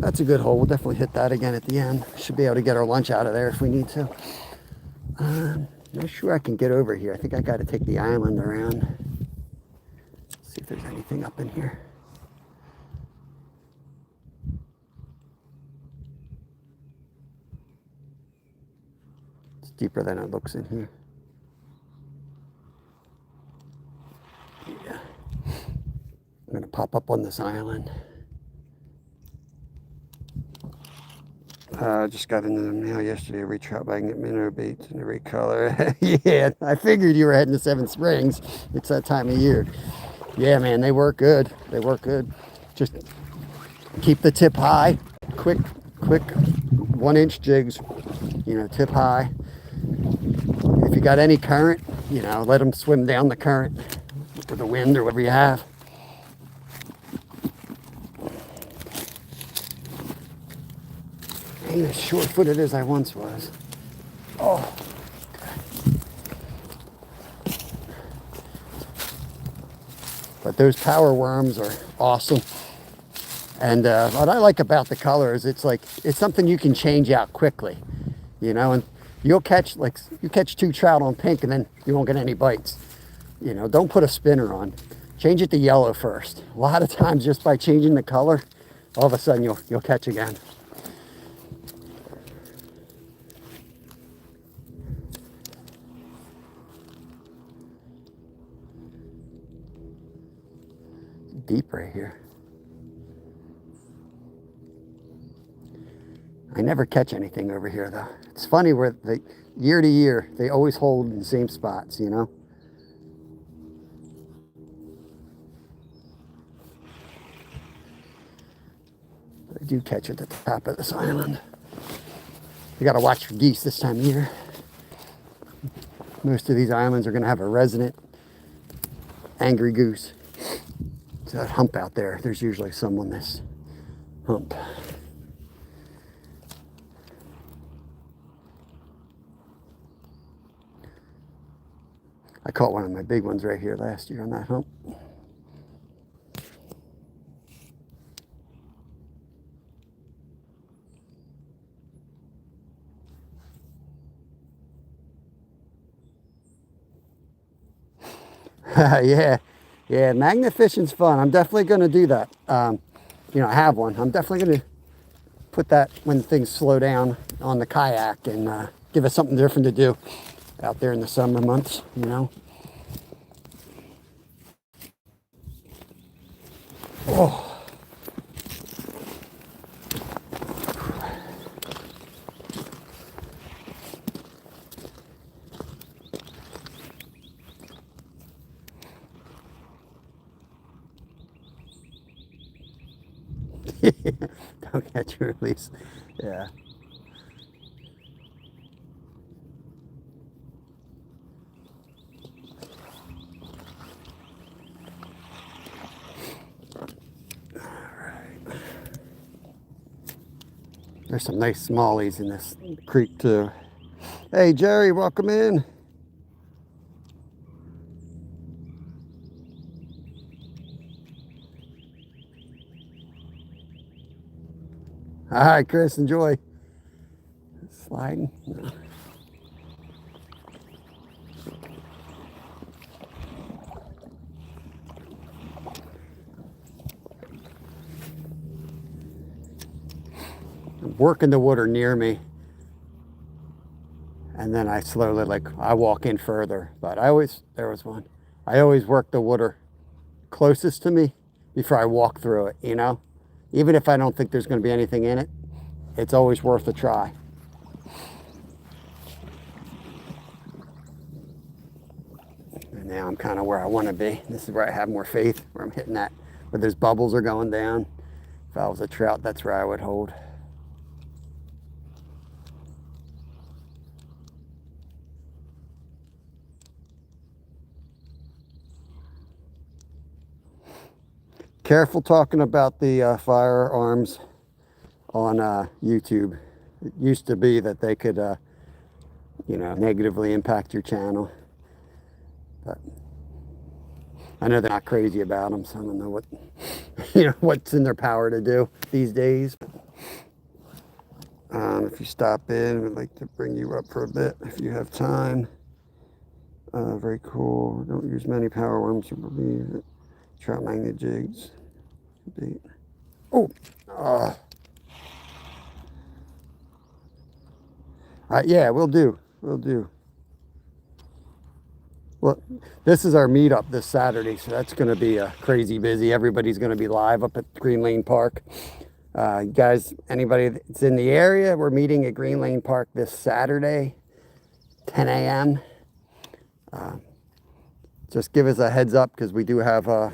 That's a good hole. We'll definitely hit that again at the end. Should be able to get our lunch out of there if we need to. Not sure I can get over here. I think I got to take the island around. See if there's anything up in here. It's deeper than it looks in here. Yeah. I'm going to pop up on this island. Just got into the mail yesterday. Every trout magnet minnow baits in every color. Yeah, I figured you were heading to Seven Springs. It's that time of year. Yeah, man, they work good. They work good. Just keep the tip high. Quick 1-inch jigs. Tip high. If you got any current, let them swim down the current with the wind or whatever you have. I ain't as short-footed as I once was. Oh. But those power worms are awesome. And what I like about the color is it's something you can change out quickly, and you'll catch, you catch 2 trout on pink and then you won't get any bites. Don't put a spinner on. Change it to yellow first. A lot of times just by changing the color, all of a sudden you'll catch again. Deep right here. I never catch anything over here though. It's funny where year to year they always hold in the same spots, I do catch at the top of this island. You gotta watch for geese this time of year. Most of these islands are gonna have a resident angry goose. That hump out there, there's usually some on this hump. I caught one of my big ones right here last year on that hump. Yeah, magnet fishing's fun. I'm definitely going to do that. I have one. I'm definitely going to put that when things slow down on the kayak and give us something different to do out there in the summer months, Oh. Don't catch and release. Yeah. There's some nice smallies in this creek too. Hey Jerry, welcome in. All right, Chris, enjoy. Sliding. No. I'm working the water near me, and then I slowly, like, I walk in further. But there was one. I always work the water closest to me before I walk through it, you know? Even if I don't think there's going to be anything in it, it's always worth a try. And now I'm kind of where I want to be. This is where I have more faith, where I'm hitting that, where those bubbles are going down. If I was a trout, that's where I would hold. Careful talking about the firearms on YouTube. It used to be that they could, you know, negatively impact your channel. But I know they're not crazy about them, so I don't know what, you know, what's in their power to do these days. If you stop in, we'd like to bring you up for a bit if you have time. Very cool. Don't use many power worms to believe it. Trout magnet jigs. Bait. Oh! All right, yeah, we'll do. We'll do. Well, this is our meetup this Saturday, so that's going to be crazy busy. Everybody's going to be live up at Green Lane Park. Guys, anybody that's in the area, we're meeting at Green Lane Park this Saturday, 10 a.m. Just give us a heads up because we do have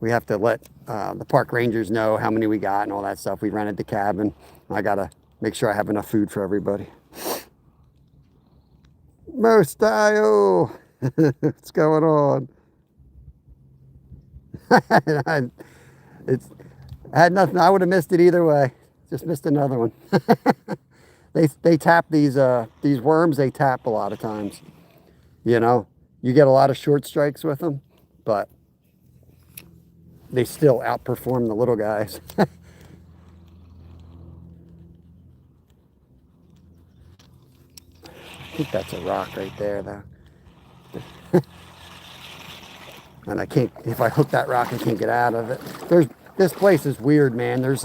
we have to let the park rangers know how many we got and all that stuff. We rented the cabin. I got to make sure I have enough food for everybody. Mo style. What's going on? I had nothing. I would have missed it either way. Just missed another one. They tap these worms. They tap a lot of times. You know, you get a lot of short strikes with them, but they still outperform the little guys. I think that's a rock right there, though. And I can't, if I hook that rock, I can't get out of it. This place is weird, man. There's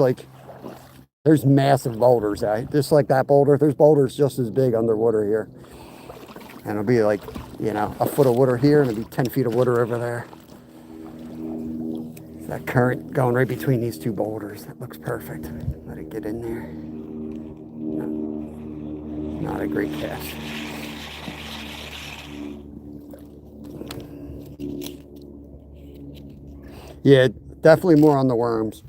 massive boulders out. Just like that boulder, there's boulders just as big underwater here. And it'll be like, you know, a foot of water here, and it'll be 10 feet of water over there. That current going right between these two boulders. That looks perfect. Let it get in there. No, not a great cast. Yeah, definitely more on the worms.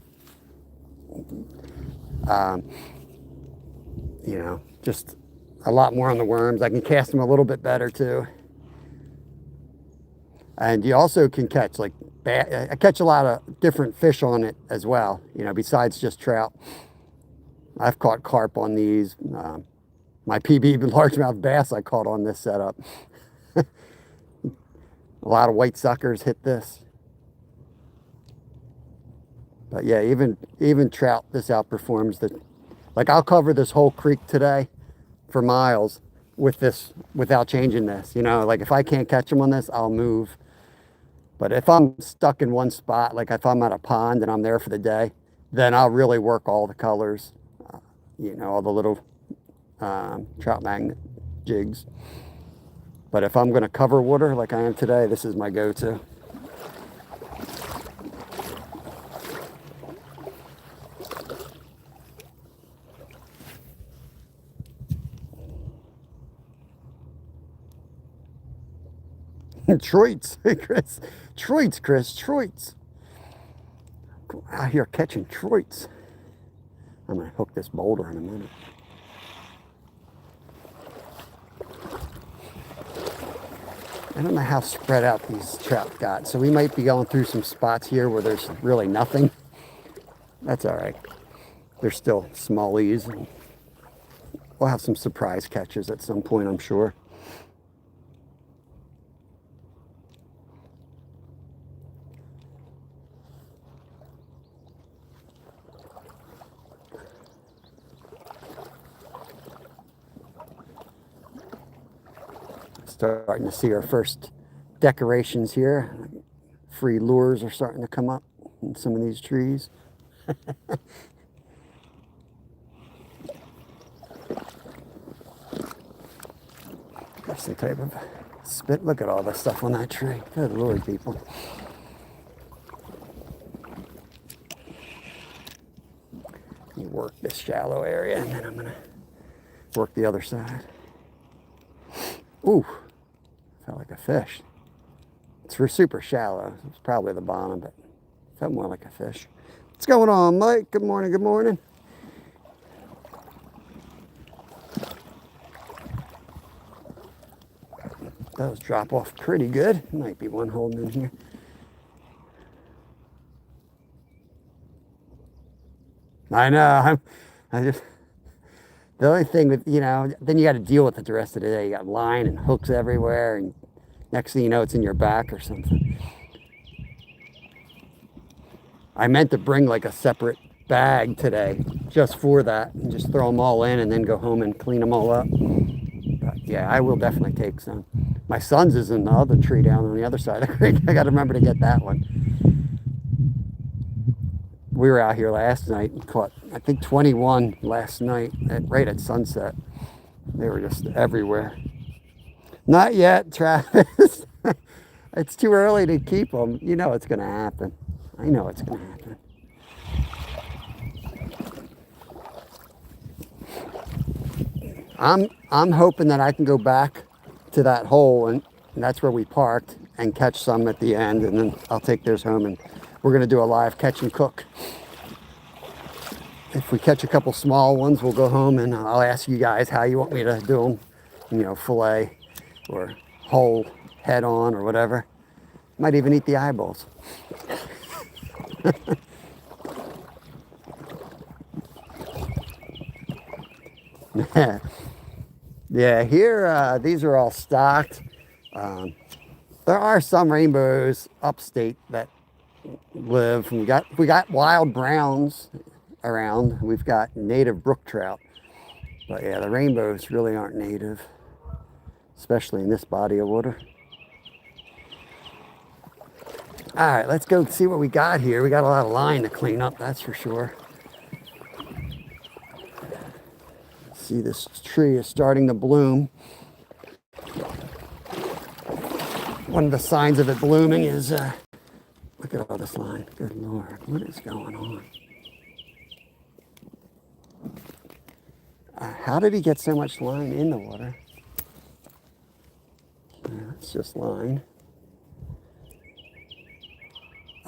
You know, just a lot more on the worms. I can cast them a little bit better too. And you also can catch, like, I catch a lot of different fish on it as well, you know, besides just trout. I've caught carp on these. My PB largemouth bass I caught on this setup. A lot of white suckers hit this. But yeah, even trout, this outperforms the, like, I'll cover this whole creek today for miles with this without changing this. You know, like, if I can't catch them on this, I'll move. But if I'm stuck in one spot, like if I'm at a pond and I'm there for the day, then I'll really work all the colors, you know, all the little trout magnet jigs. But if I'm going to cover water like I am today, this is my go-to. Troits, Chris. Troits, Chris. Troits. Out here catching troits. I'm going to hook this boulder in a minute. I don't know how spread out these trout got, so we might be going through some spots here where there's really nothing. That's all right. They're still smallies. And we'll have some surprise catches at some point, I'm sure. Starting to see our first decorations here. Free lures are starting to come up in some of these trees. There's some type of spit. Look at all the stuff on that tree. Good Lord, people. You work this shallow area, and then I'm gonna work the other side. Ooh, felt like a fish. It's for super shallow. It's probably the bottom, but felt more like a fish. What's going on, Mike? Good morning, good morning. Those drop off pretty good. Might be one holding in here. I know. The only thing with, then you got to deal with it the rest of the day. You got line and hooks everywhere, and next thing you know, it's in your back or something. I meant to bring like a separate bag today just for that and just throw them all in and then go home and clean them all up. But yeah, I will definitely take some. My son's is in the other tree down on the other side of the creek. I got to remember to get that one. We were out here last night and caught, I think, 21 last night right at sunset. They were just everywhere. Not yet, Travis. It's too early to keep them. You know it's going to happen. I know it's going to happen. I'm hoping that I can go back to that hole, and that's where we parked, and catch some at the end, and then I'll take theirs home, and we're going to do a live catch and cook. If we catch a couple small ones, we'll go home, and I'll ask you guys how you want me to do them. Fillet or whole, head on, or whatever. Might even eat the eyeballs. Yeah, here these are all stocked. There are some rainbows upstate that live. We got wild browns around. We've got native brook trout. But yeah, the rainbows really aren't native, especially in this body of water. All right, let's go see what we got here. We got a lot of line to clean up, that's for sure. See, this tree is starting to bloom. One of the signs of it blooming is, look at all this line. Good Lord, what is going on? How did he get so much line in the water? It's just line.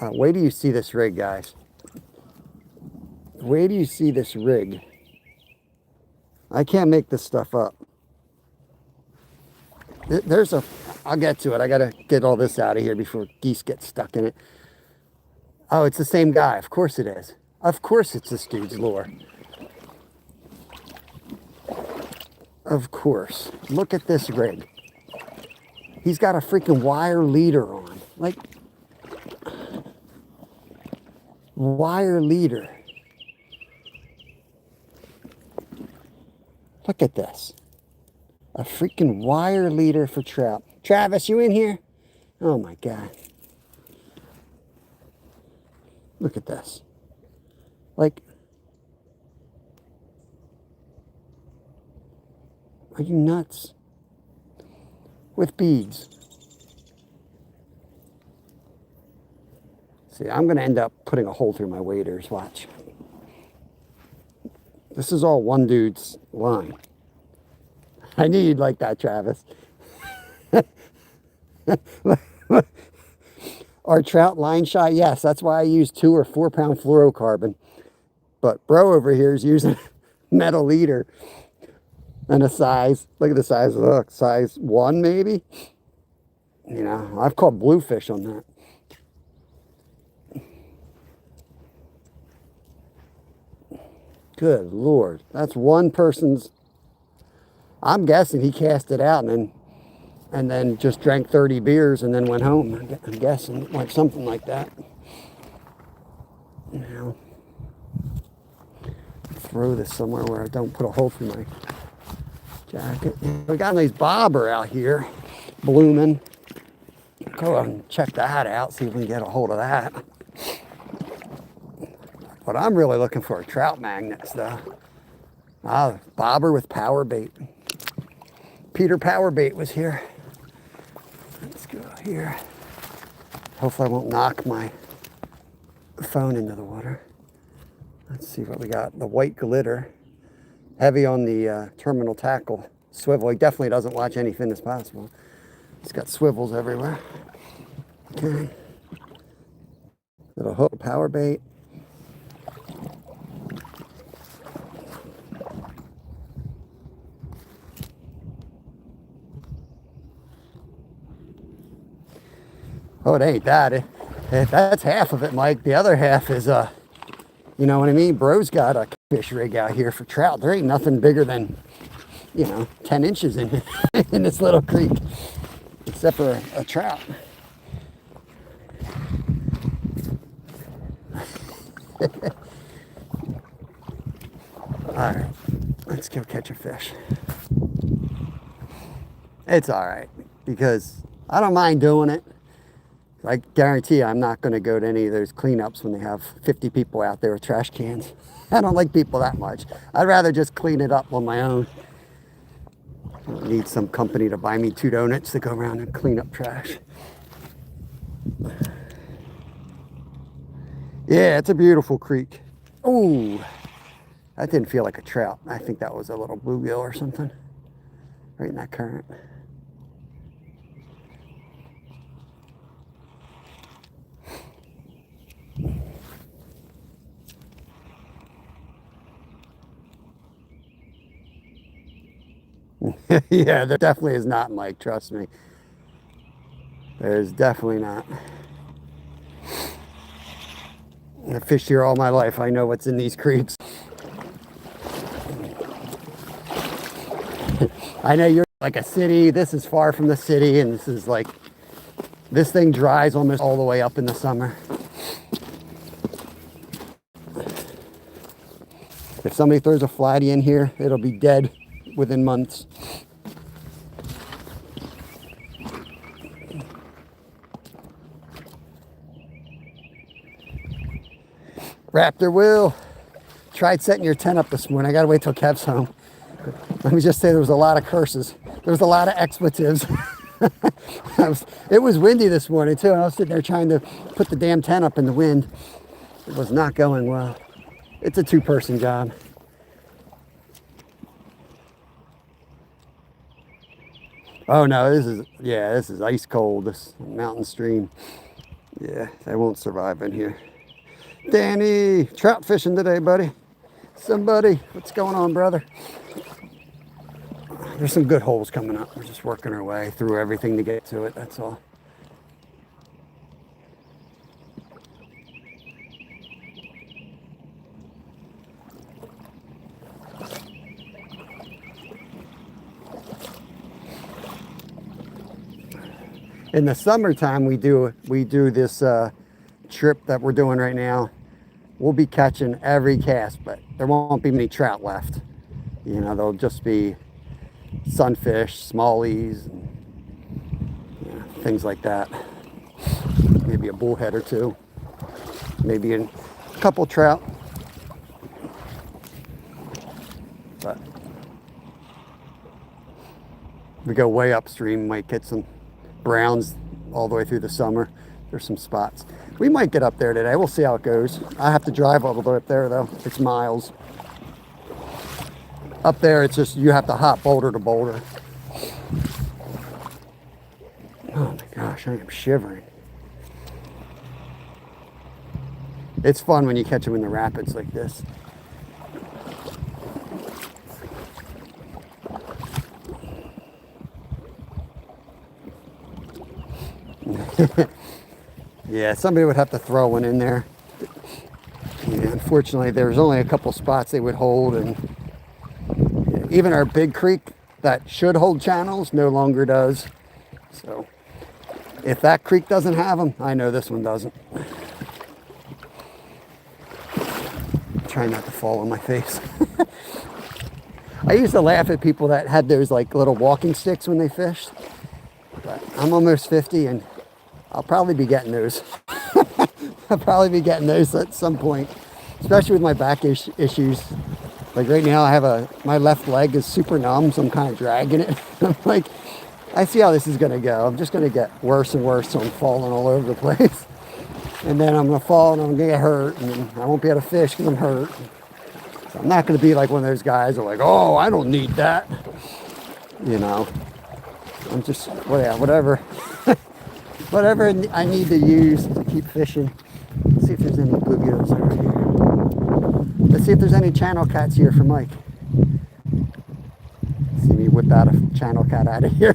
Wait till you see this rig, guys. Wait till you see this rig. I can't make this stuff up. I'll get to it. I gotta get all this out of here before geese get stuck in it. Oh, it's the same guy. Of course it is. Of course it's this dude's lure. Of course. Look at this rig. He's got a freaking wire leader on. Like, wire leader. Look at this. A freaking wire leader for trout. Travis, you in here? Oh my God. Look at this. Like, are you nuts? With beads. See, I'm going to end up putting a hole through my waders. Watch. This is all one dude's line. I knew you'd like that, Travis. Our trout line shot, yes, that's why I use 2 or 4 pound fluorocarbon. But bro over here is using metal leader and a size. Look at the size of the hook. Size 1 maybe. I've caught bluefish on that. Good Lord. That's one person's. I'm guessing he cast it out and then just drank 30 beers and then went home. I'm guessing like something like that. Now, throw this somewhere where I don't put a hole through my jacket. We got a nice bobber out here blooming. Go out and check that out, see if we can get a hold of that. But I'm really looking for a trout magnets though. Bobber with power bait. Peter Power Bait was here. Let's go here. Hopefully I won't knock my phone into the water. Let's see what we got. The white glitter. Heavy on the terminal tackle swivel. He definitely doesn't watch anything as possible. It's got swivels everywhere. Okay. Little hook power bait. Oh, it ain't that. That's half of it, Mike. The other half is, you know what I mean? Bro's got a fish rig out here for trout. There ain't nothing bigger than, 10 inches in in this little creek, except for a trout. All right, let's go catch a fish. It's all right because I don't mind doing it. I guarantee you I'm not going to go to any of those cleanups when they have 50 people out there with trash cans. I don't like people that much. I'd rather just clean it up on my own. I don't need some company to buy me 2 donuts to go around and clean up trash. Yeah, it's a beautiful creek. Ooh, that didn't feel like a trout. I think that was a little bluegill or something right in that current. Yeah, there definitely is not, Mike. Trust me. There's definitely not. I've fished here all my life. I know what's in these creeks. I know you're like a city. This is far from the city, and this is like, this thing dries almost all the way up in the summer. If somebody throws a flatty in here, it'll be dead within months. Raptor Will, tried setting your tent up this morning. I gotta wait till Kev's home. Let me just say there was a lot of curses. There was a lot of expletives. It was windy this morning too. I was sitting there trying to put the damn tent up in the wind. It was not going well. It's a 2-person job. Oh no, this is ice cold, this mountain stream. Yeah, they won't survive in here. Danny, trout fishing today, buddy. Somebody, what's going on, brother? There's some good holes coming up. We're just working our way through everything to get to it, that's all. In the summertime, we do this trip that we're doing right now. We'll be catching every cast, but there won't be many trout left. There'll just be sunfish, smallies, and, things like that. Maybe a bullhead or 2. Maybe a couple trout. But we go way upstream, might get some browns all the way through the summer. There's some spots. We might get up there today. We'll see how it goes. I have to drive all the way up there though. It's miles. Up there, it's just, you have to hop boulder to boulder. Oh my gosh, I am shivering. It's fun when you catch them in the rapids like this. Yeah, somebody would have to throw one in there. Yeah. unfortunately, there's only a couple spots they would hold, and even our big creek that should hold channels no longer does. So if that creek doesn't have them, I know this one doesn't. Try not to fall on my face. I used to laugh at people that had those like little walking sticks when they fished, but I'm almost 50 and I'll probably be getting those. I'll probably be getting those at some point, especially with my back issues. Like right now I have my left leg is super numb, so I'm kind of dragging it. I'm like, I see how this is gonna go. I'm just gonna get worse and worse, so I'm falling all over the place. And then I'm gonna fall and I'm gonna get hurt, and then I won't be able to fish because I'm hurt. So I'm not gonna be like one of those guys who are like, oh, I don't need that. You know, I'm just, well, yeah, whatever. Whatever I need to use to keep fishing. Let's see if there's any bluegills over here. Let's see if there's any channel cats here for Mike. See me whip out a channel cat out of here.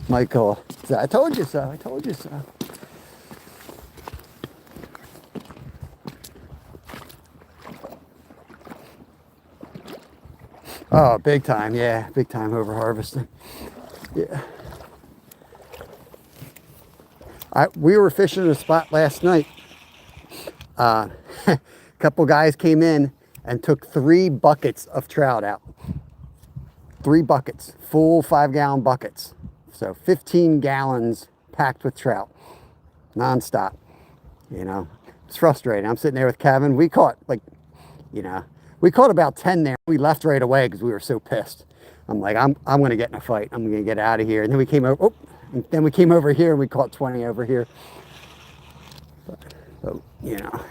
Michael, I told you so. I told you so. Oh, big time. Yeah, big time over harvesting. Yeah. We were fishing in a spot last night. A couple guys came in and took 3 buckets of trout out. 3 buckets, full 5-gallon buckets. So 15 gallons packed with trout, nonstop. You know, it's frustrating. I'm sitting there with Kevin. We caught we caught about 10 there. We left right away because we were so pissed. I'm like, I'm going to get in a fight. I'm going to get out of here. And then we came over. And then we came over here and we caught 20 over here. But you know,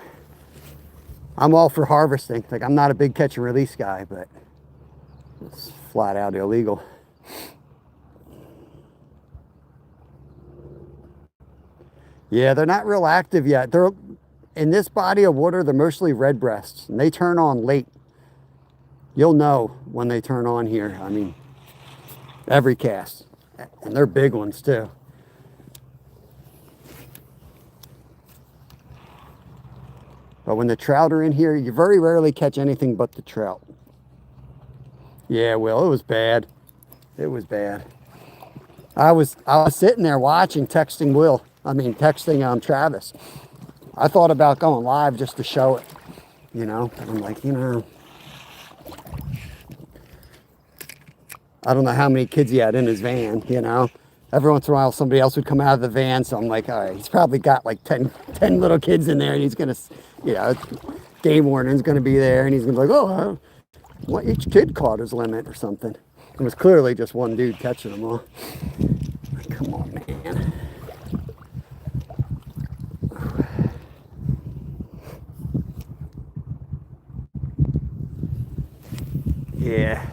I'm all for harvesting. Like, I'm not a big catch and release guy, but it's flat out illegal. Yeah, they're not real active yet. They're in this body of water. They're mostly red breasts, and they turn on late. You'll know when they turn on here. I mean, every cast, and they're big ones too. But when the trout are in here, you very rarely catch anything but the trout. Yeah, Will, it was bad. It was bad. I was sitting there watching, texting Travis. I thought about going live just to show it, you know. I'm like, you know, I don't know how many kids he had in his van, you know. Every once in a while, somebody else would come out of the van, so I'm like, all right, he's probably got like 10 little kids in there, and he's going to, you know, game warden's going to be there, and he's going to be like, oh, well, each kid caught his limit or something. It was clearly just one dude catching them all. Like, come on, man. Yeah.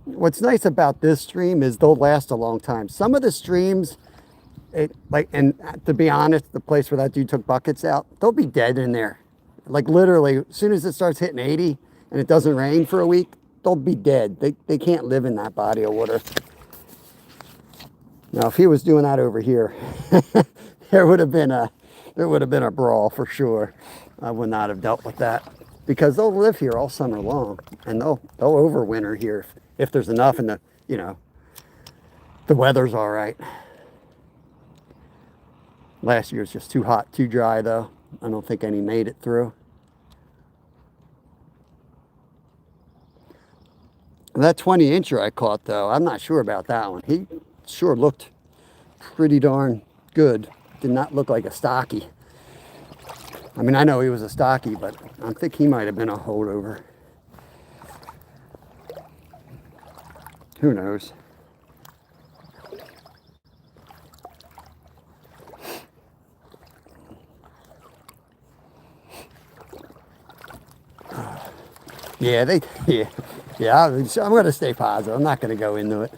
What's nice about this stream is they'll last a long time. Some of the streams, and to be honest, the place where that dude took buckets out, they'll be dead in there. Like literally, as soon as it starts hitting 80 and it doesn't rain for a week, they'll be dead. They can't live in that body of water. Now, if he was doing that over here, there would have been a brawl for sure. I would not have dealt with that because they'll live here all summer long, and they'll overwinter here if there's enough, and the weather's all right. Last year was just too hot, too dry though. I don't think any made it through. That 20-incher I caught though, I'm not sure about that one. He sure looked pretty darn good. Did not look like a stocky. I mean, I know he was a stocky, but I think he might have been a holdover. Who knows? Yeah, I'm going to stay positive. I'm not going to go into it.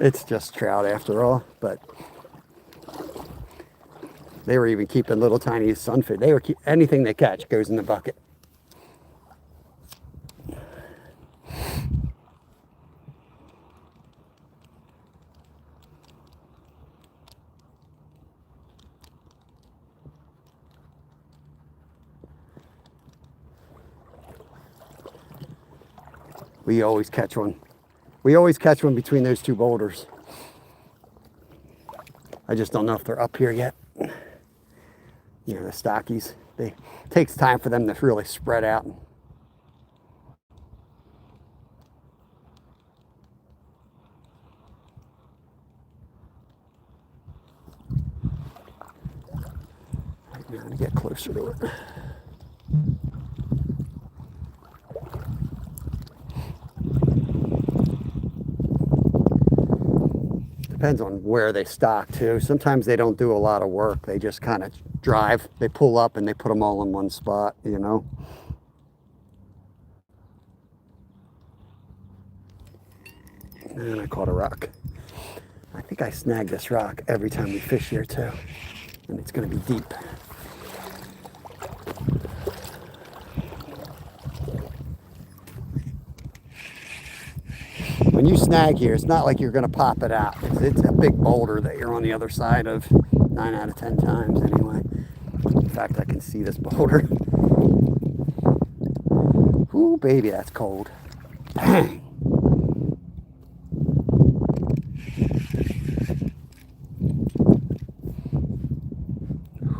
It's just trout after all, but they were even keeping little tiny sunfish. They were anything they catch goes in the bucket. We always catch one. We always catch one between those two boulders. I just don't know if they're up here yet. You know, the stockies. It takes time for them to really spread out. Right now, to get closer to it. Depends on where they stock too. Sometimes they don't do a lot of work. They just kind of drive. They pull up and they put them all in one spot, you know. And I caught a rock. I think I snag this rock every time we fish here too. And it's going to be deep. When you snag here, it's not like you're going to pop it out. It's a big boulder that you're on the other side of 9 out of 10 times anyway. In fact, I can see this boulder. Ooh, baby, that's cold. Dang.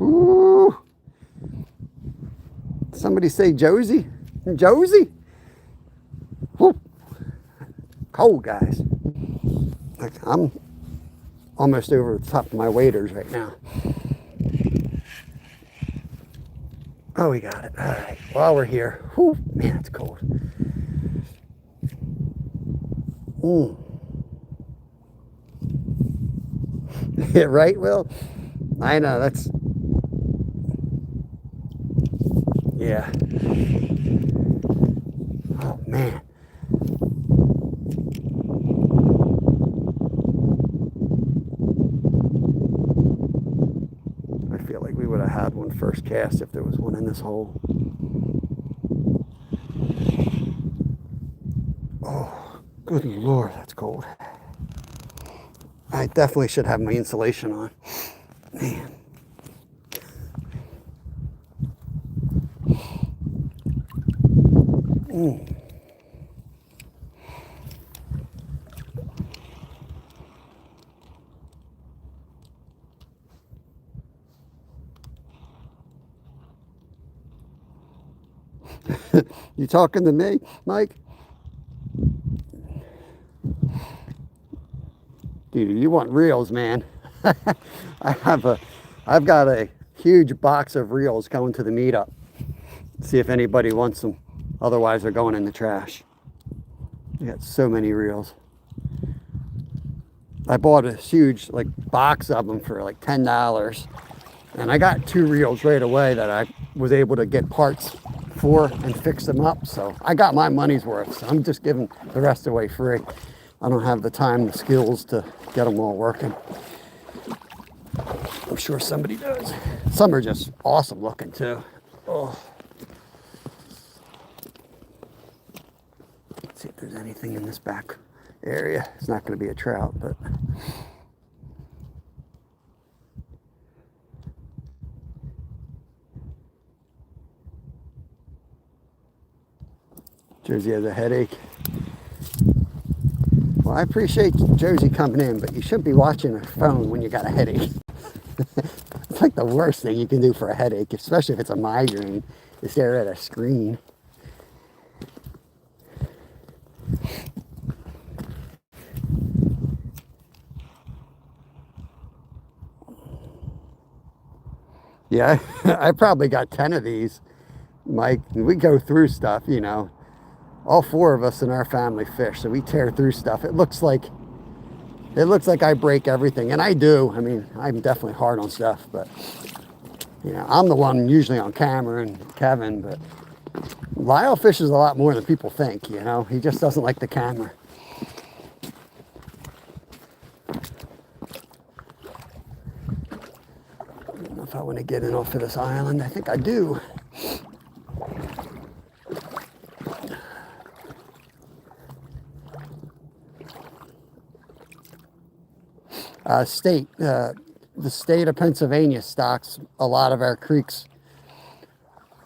Ooh. Somebody say Josie? Josie? Woo. Cold, guys. Like, I'm almost over the top of my waders right now. Oh, we got it. All right. While we're here. Whew, man, it's cold. Yeah, right, Will? I know, that's... Yeah. Oh, man. I feel like we would have had one first cast if there was one in this hole. Oh, good Lord, that's cold. I definitely should have my insulation on. Man. You talking to me, Mike? Dude, you want reels, man. I've got a huge box of reels going to the meetup. See if anybody wants them. Otherwise, they're going in the trash. I got so many reels. I bought a huge box of them for like $10. And I got 2 reels right away that I was able to get parts for and fix them up. So I got my money's worth. So I'm just giving the rest away free. I don't have the time, the skills to get them all working. I'm sure somebody does. Some are just awesome looking too. Oh. Let's see if there's anything in this back area. It's not going to be a trout, but... Josie has a headache. Well, I appreciate Josie coming in, but you shouldn't be watching her phone when you got a headache. It's like the worst thing you can do for a headache, especially if it's a migraine, is stare at a screen. Yeah, I probably got 10 of these, Mike. We go through stuff, you know. All 4 of us in our family fish, so we tear through stuff. It looks like I break everything, and I do. I mean, I'm definitely hard on stuff, but you know, I'm the one usually on camera and Kevin, but Lyle fishes a lot more than people think, you know. He just doesn't like the camera. I don't know if I want to get in off of this island. I think I do. The state of Pennsylvania stocks a lot of our creeks.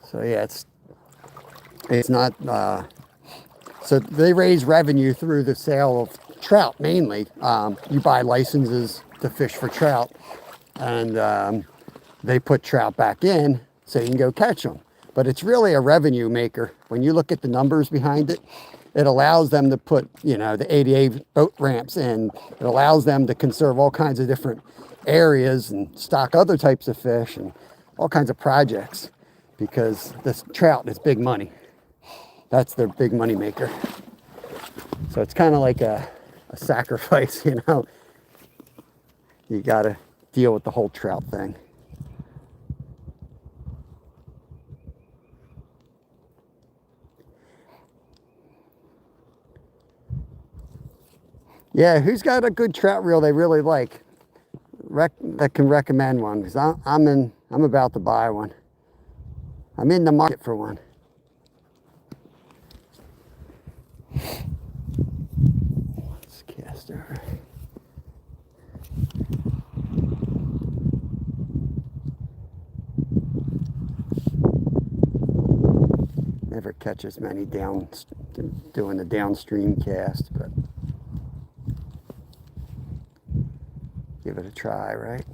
So yeah, it's not So they raise revenue through the sale of trout mainly. You buy licenses to fish for trout, and they put trout back in so you can go catch them. But it's really a revenue maker. When you look at the numbers behind it, it allows them to put, the ADA boat ramps in. It allows them to conserve all kinds of different areas and stock other types of fish and all kinds of projects, because this trout is big money. That's their big money maker. So it's kind of like a sacrifice, You got to deal with the whole trout thing. Yeah, who's got a good trout reel they really like? That can recommend one, because I'm about to buy one. I'm in the market for one. Let's cast over. Never catch as many doing the downstream cast, but give it a try, right?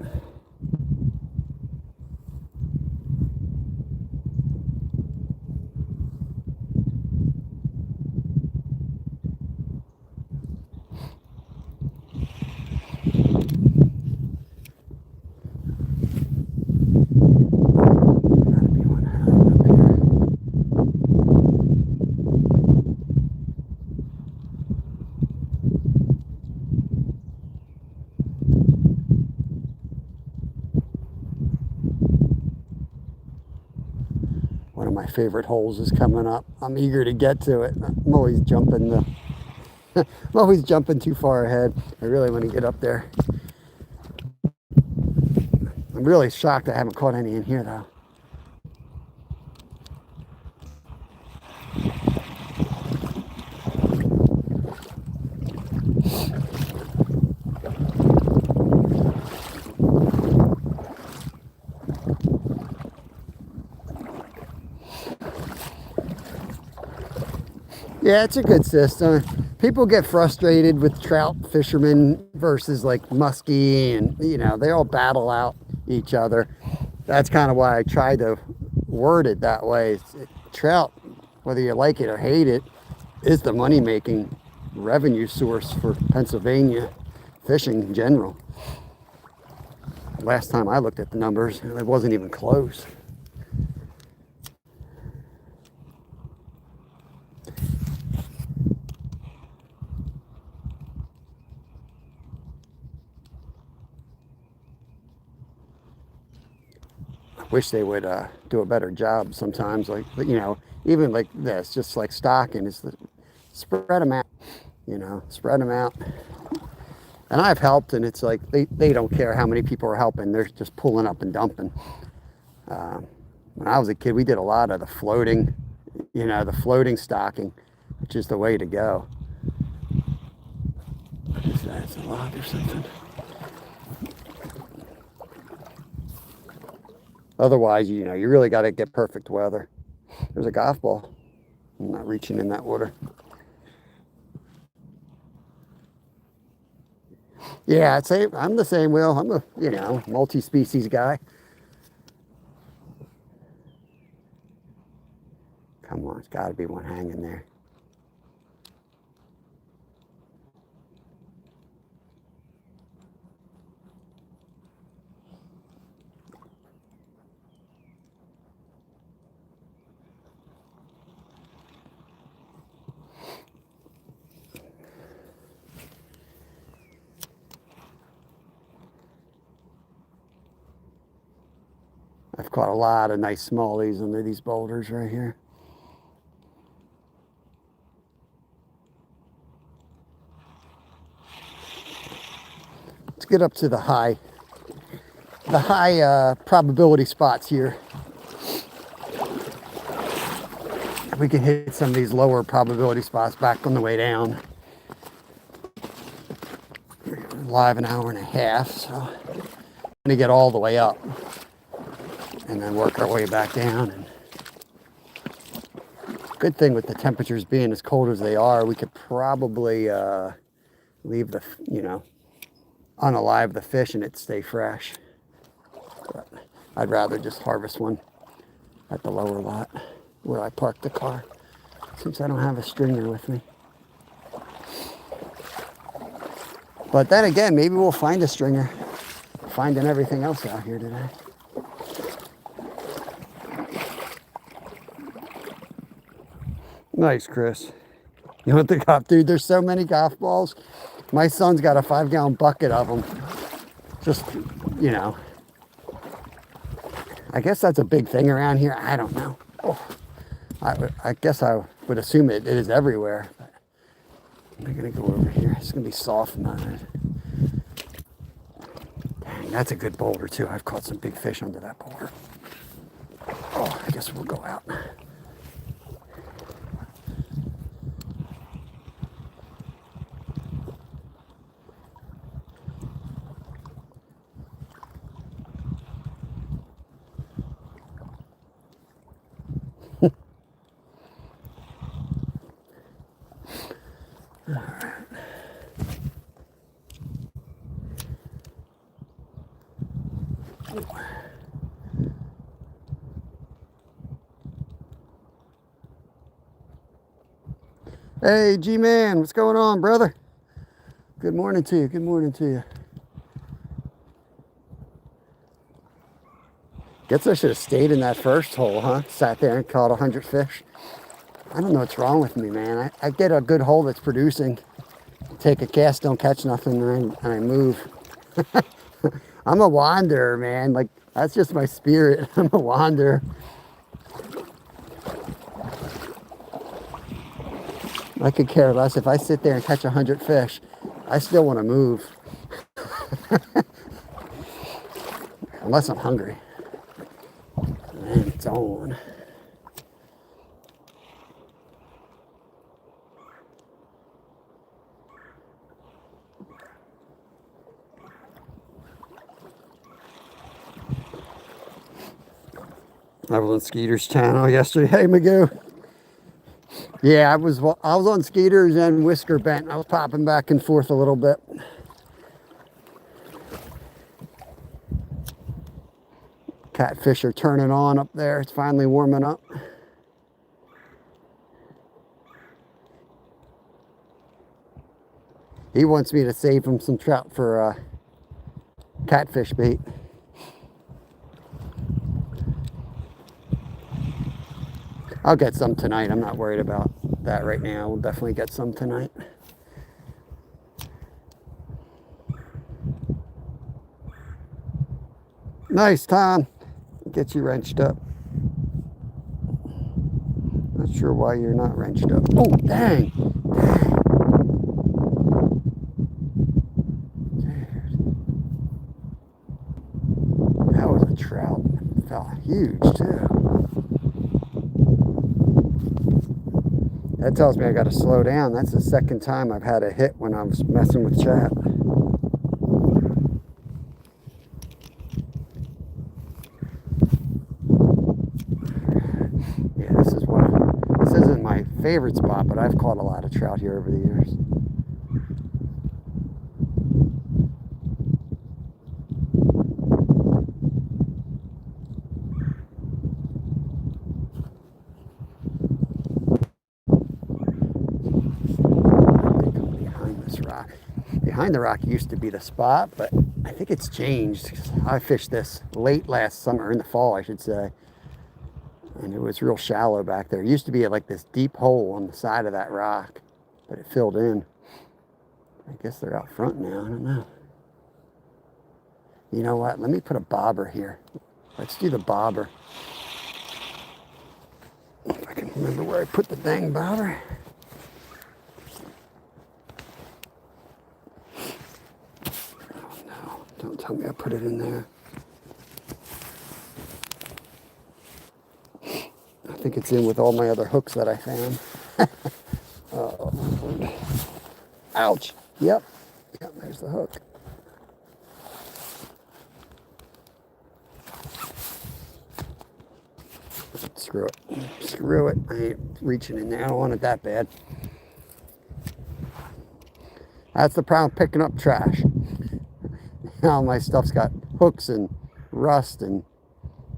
One of my favorite holes is coming up. I'm eager to get to it. I'm always jumping I'm always jumping too far ahead. I really want to get up there. I'm really shocked I haven't caught any in here though. Yeah, it's a good system. People get frustrated with trout fishermen versus like muskie, and they all battle out each other. That's kind of why I try to word it that way. Trout, whether you like it or hate it, is the money-making revenue source for Pennsylvania fishing in general. Last time I looked at the numbers, it wasn't even close. Wish they would do a better job sometimes, like, even like this, just like stocking, is spread them out, spread them out. And I've helped, and it's like they don't care how many people are helping. They're just pulling up and dumping. When I was a kid, we did a lot of the floating stocking, which is the way to go. That's a log or something. Otherwise, you really got to get perfect weather. There's a golf ball. I'm not reaching in that water. Yeah, I'm the same, Will. I'm a, multi-species guy. Come on, it's got to be one hanging there. I've caught a lot of nice smallies under these boulders right here. Let's get up to the high probability spots here. We can hit some of these lower probability spots back on the way down. We're live an hour and a half, so I'm gonna get all the way up and then work our way back down and Good thing with the temperatures being as cold as they are, we could probably leave the, unalive the fish and it stay fresh. But I'd rather just harvest one at the lower lot where I parked the car, since I don't have a stringer with me. But then again, maybe we'll find a stringer. Finding everything else out here today. Nice, Chris. You want the golf? Dude, there's so many golf balls. My son's got a 5-gallon bucket of them. Just, I guess that's a big thing around here. I don't know. Oh, I guess I would assume it is everywhere. But I'm going to go over here. It's going to be soft mud. Dang, that's a good boulder, too. I've caught some big fish under that boulder. Oh, I guess we'll go out. Hey, G-Man, what's going on, brother? Good morning to you. Good morning to you. Guess I should have stayed in that first hole, huh? Sat there and caught 100 fish. I don't know what's wrong with me, man. I get a good hole that's producing. Take a cast, don't catch nothing, and I move. I'm a wanderer, man. Like, that's just my spirit. I'm a wanderer. I could care less. If I sit there and catch 100 fish, I still want to move. Unless I'm hungry. Man, it's on. I was on Skeeter's channel yesterday. Hey, Magoo. Yeah, I was on Skeeter's and Whisker Bent. I was popping back and forth a little bit. Catfish are turning on up there. It's finally warming up. He wants me to save him some trout for catfish bait. I'll get some tonight. I'm not worried about that right now. We'll definitely get some tonight. Nice, Tom. Get you wrenched up. Not sure why you're not wrenched up. Oh, dang. That was a trout. It felt huge, too. That tells me I got to slow down. That's the second time I've had a hit when I was messing with chat. Yeah, this isn't my favorite spot, but I've caught a lot of trout here over the years. Behind the rock used to be the spot, but I think it's changed. I fished this late last summer, in the fall I should say, and it was real shallow back there. It used to be like this deep hole on the side of that rock, but it filled in. I guess they're out front now. I don't know. You know what? Let me put a bobber here. Let's do the bobber. If I can remember where I put the dang bobber. Don't tell me I put it in there. I think it's in with all my other hooks that I found. Oh, Lord. Ouch. Yep, there's the hook. Screw it. Screw it. I ain't reaching in there. I don't want it that bad. That's the problem with picking up trash. Now my stuff's got hooks and rust and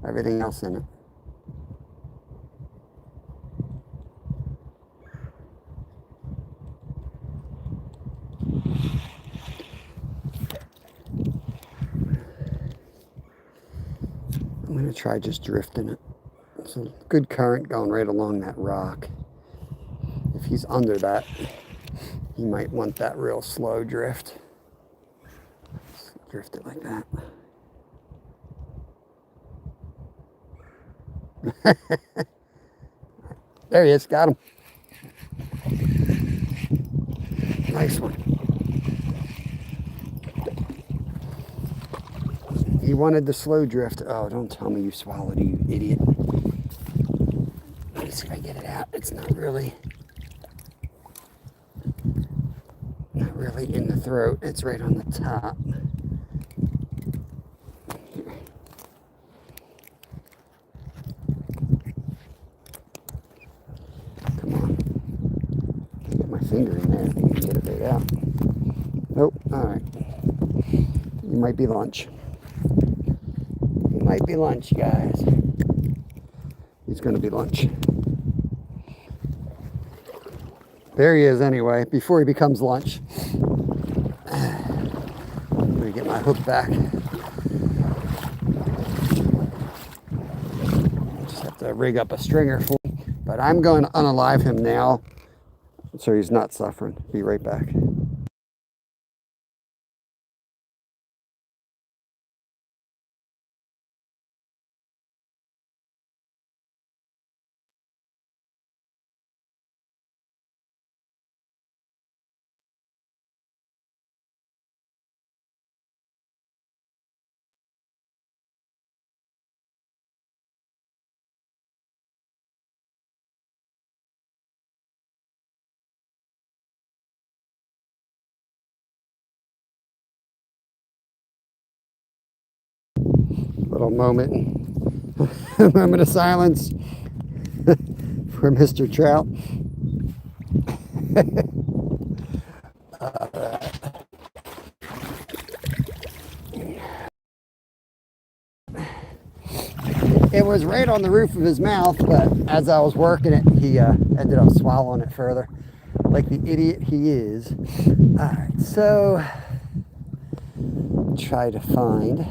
everything else in it. I'm going to try just drifting it. It's a good current going right along that rock. If he's under that, he might want that real slow drift. Just drift it like that. There he is, got him. Nice one. He wanted the slow drift. Oh, don't tell me you swallowed, you idiot. Let me see if I get it out. It's not really in the throat. It's right on the top. Come on. Get my finger in there. I think I can get it right out. Nope. All right. You might be lunch. You might be lunch, guys. He's going to be lunch. There he is anyway, before he becomes lunch. I'm going to get my hook back. Just have to rig up a stringer for him. But I'm going to unalive him now so he's not suffering. Be right back. Little moment, moment of silence for Mr. Trout. It was right on the roof of his mouth, but as I was working it, he ended up swallowing it further, like the idiot he is. All right, so try to find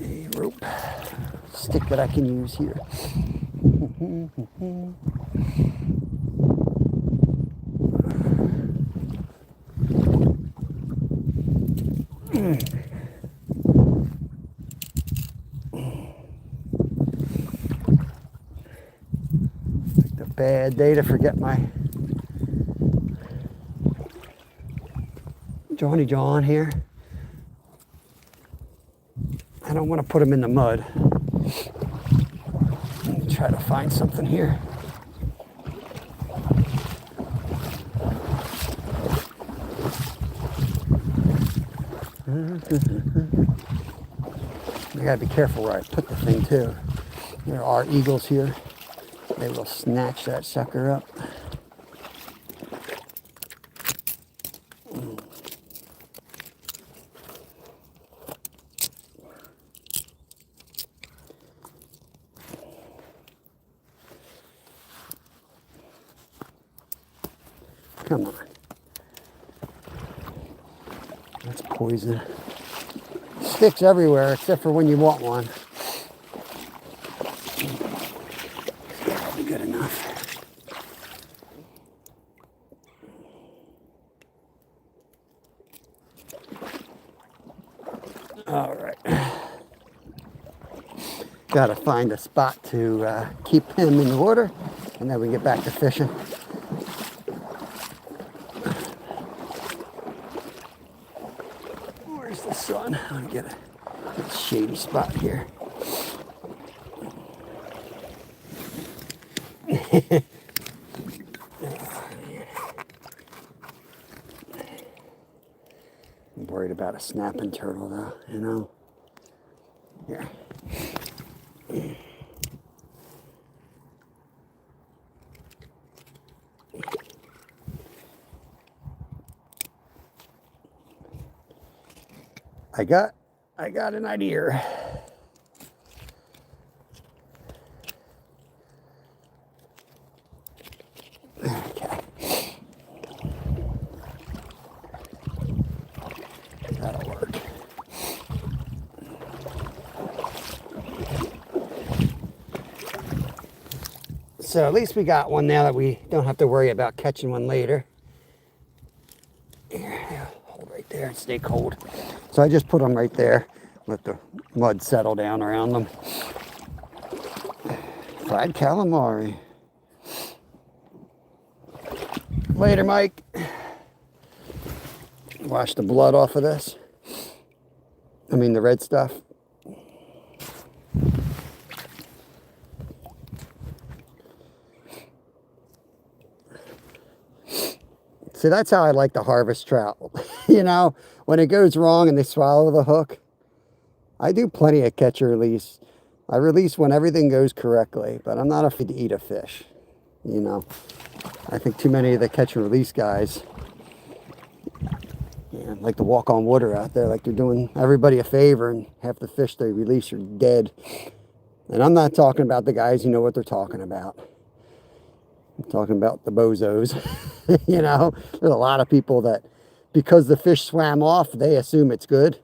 a rope stick that I can use here. It's a bad day to forget my Johnny John here. I don't want to put him in the mud. Let me try to find something here. I gotta be careful where I put the thing too. There are eagles here. They will snatch that sucker up. Come on. That's poison. Sticks everywhere except for when you want one. Good enough. All right. Got to find a spot to keep him in the water, and then we get back to fishing. Where's the sun? I'm gonna get a shady spot here. I'm worried about a snapping turtle though, you know. Here. I got an idea. Okay. That'll work. So at least we got one now that we don't have to worry about catching one later. Here, hold right there and stay cold. So I just put them right there. Let the mud settle down around them. Fried calamari. Later, Mike. Wash the blood off of this. I mean the red stuff. See, that's how I like to harvest trout. You know, when it goes wrong and they swallow the hook, I do plenty of catch and release. I release when everything goes correctly, but I'm not afraid to eat a fish. You know, I think too many of the catch and release guys, yeah, like to walk on water out there like they're doing everybody a favor, and half the fish they release are dead. And I'm not talking about the guys who know what they're talking about. I'm talking about the bozos. You know, there's a lot of people that, because the fish swam off, they assume it's good.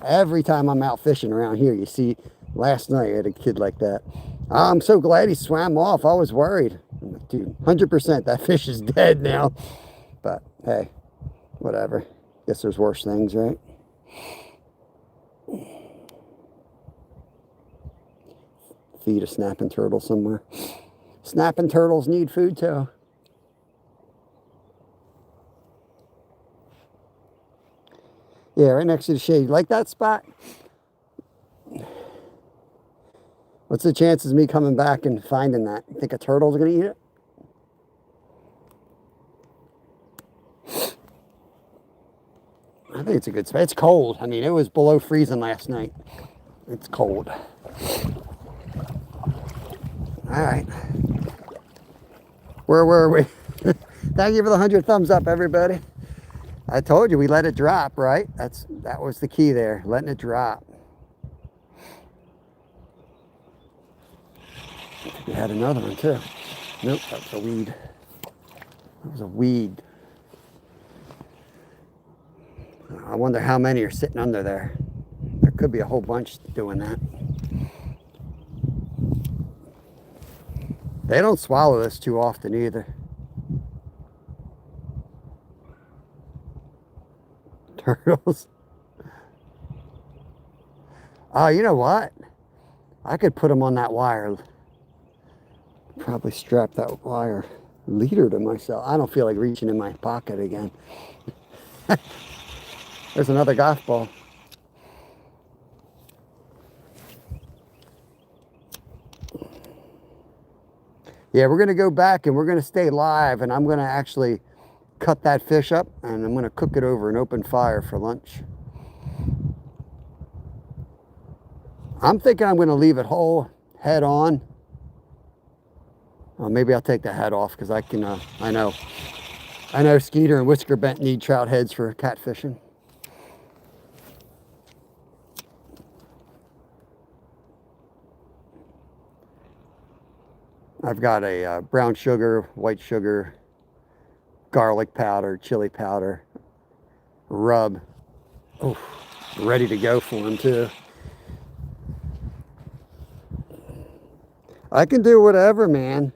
Every time I'm out fishing around here, you see, last night I had a kid like that. I'm so glad he swam off. I was worried. I'm like, dude, 100% that fish is dead now. But hey, whatever. Guess there's worse things, right? Feed a snapping turtle somewhere. Snapping turtles need food too. Yeah, right next to the shade. Like that spot? What's the chances of me coming back and finding that? You think a turtle's gonna eat it? I think it's a good spot. It's cold. I mean, it was below freezing last night. It's cold. All right. Where were we? Thank you for the 100 thumbs up, everybody. I told you we let it drop, right? That was the key there, letting it drop. We had another one too. Nope, that was a weed. That was a weed. I wonder how many are sitting under there. There could be a whole bunch doing that. They don't swallow this too often either. Turtles. Oh, you know what? I could put them on that wire. Probably strap that wire leader to myself. I don't feel like reaching in my pocket again. There's another golf ball. Yeah, we're going to go back and we're going to stay live, and I'm going to actually cut that fish up and I'm going to cook it over an open fire for lunch. I'm thinking I'm going to leave it whole, head on. Well, maybe I'll take the head off because I can, I know Skeeter and Whisker Bent need trout heads for catfishing. I've got a brown sugar, white sugar, garlic powder, chili powder, rub. Oh, ready to go for them too. I can do whatever, man.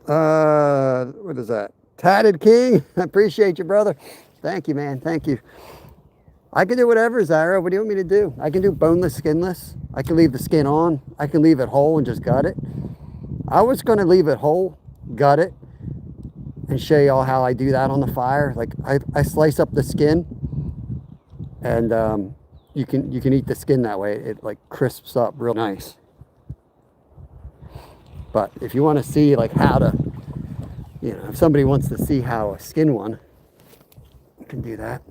What is that? Tatted King? I appreciate you, brother. Thank you, man. Thank you. I can do whatever, Zyra. What do you want me to do? I can do boneless, skinless. I can leave the skin on. I can leave it whole and just gut it. I was going to leave it whole, gut it, and show y'all how I do that on the fire. Like I slice up the skin, and you can eat the skin that way. It like crisps up real nice. But if you want to see like how to, you know, if somebody wants to see how I skin one, you can do that.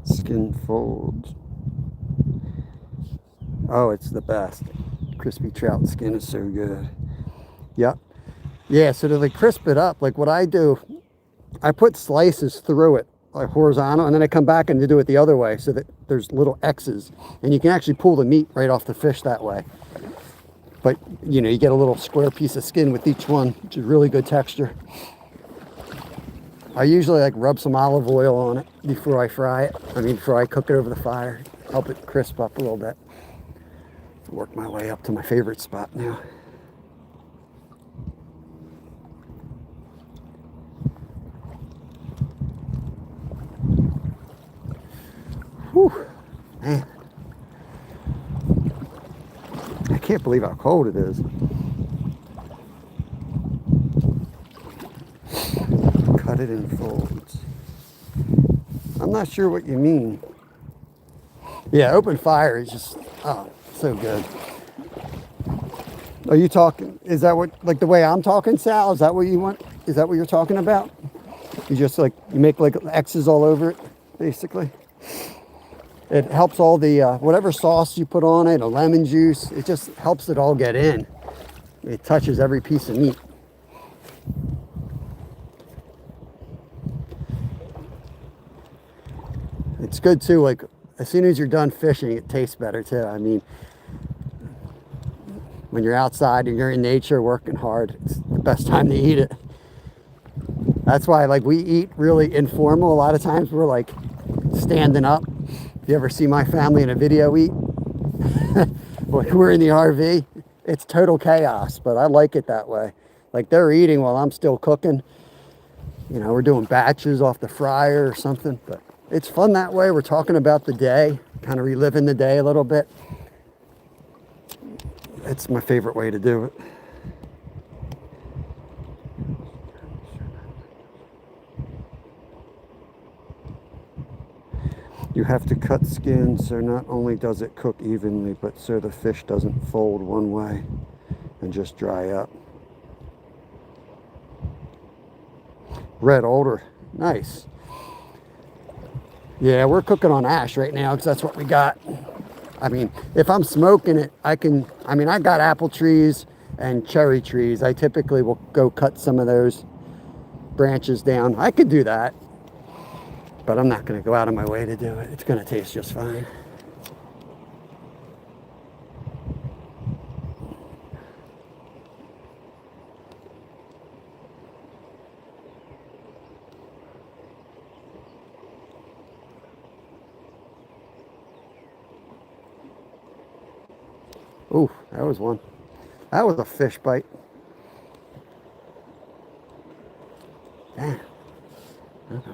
Skin folds. Oh, it's the best. Crispy trout skin is so good. Yep. Yeah, so to like crisp it up, like what I do, I put slices through it, like horizontal, and then I come back and do it the other way so that there's little X's. And you can actually pull the meat right off the fish that way. But, you know, you get a little square piece of skin with each one, which is really good texture. I usually like rub some olive oil on it before I fry it. I mean, before I cook it over the fire. Help it crisp up a little bit. Work my way up to my favorite spot now. Whew, man. I can't believe how cold it is. Cut it in folds. I'm not sure what you mean. Yeah, open fire is just, oh, so good. Are you talking, is that what, like the way I'm talking, Sal? Is that what you want? Is that what you're talking about? You just like, you make like X's all over it, basically. It helps all the, whatever sauce you put on it, or lemon juice, it just helps it all get in. It touches every piece of meat. It's good too, like, as soon as you're done fishing, it tastes better too. I mean, when you're outside and you're in nature working hard, it's the best time to eat it. That's why, like, we eat really informal. A lot of times we're like standing up. If you ever see my family in a video eat, when we're in the RV, it's total chaos, but I like it that way. Like, they're eating while I'm still cooking. You know, we're doing batches off the fryer or something, but it's fun that way. We're talking about the day, kind of reliving the day a little bit. It's my favorite way to do it. You have to cut skin so not only does it cook evenly, but so the fish doesn't fold one way and just dry up. Red alder, nice. Yeah, we're cooking on ash right now because that's what we got. I mean, if I'm smoking it, I got apple trees and cherry trees. I typically will go cut some of those branches down. I could do that, but I'm not going to go out of my way to do it. It's going to taste just fine. Ooh, that was one. That was a fish bite. Damn. Okay.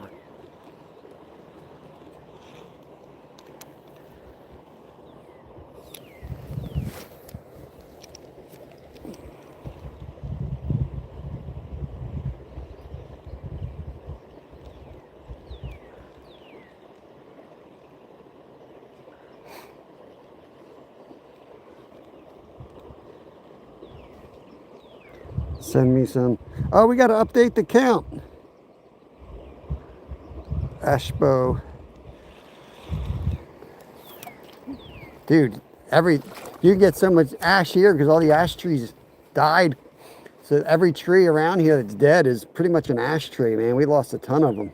Send me some. Oh, we got to update the count. Ashbow. Dude, you get so much ash here because all the ash trees died. So every tree around here that's dead is pretty much an ash tree, man. We lost a ton of them.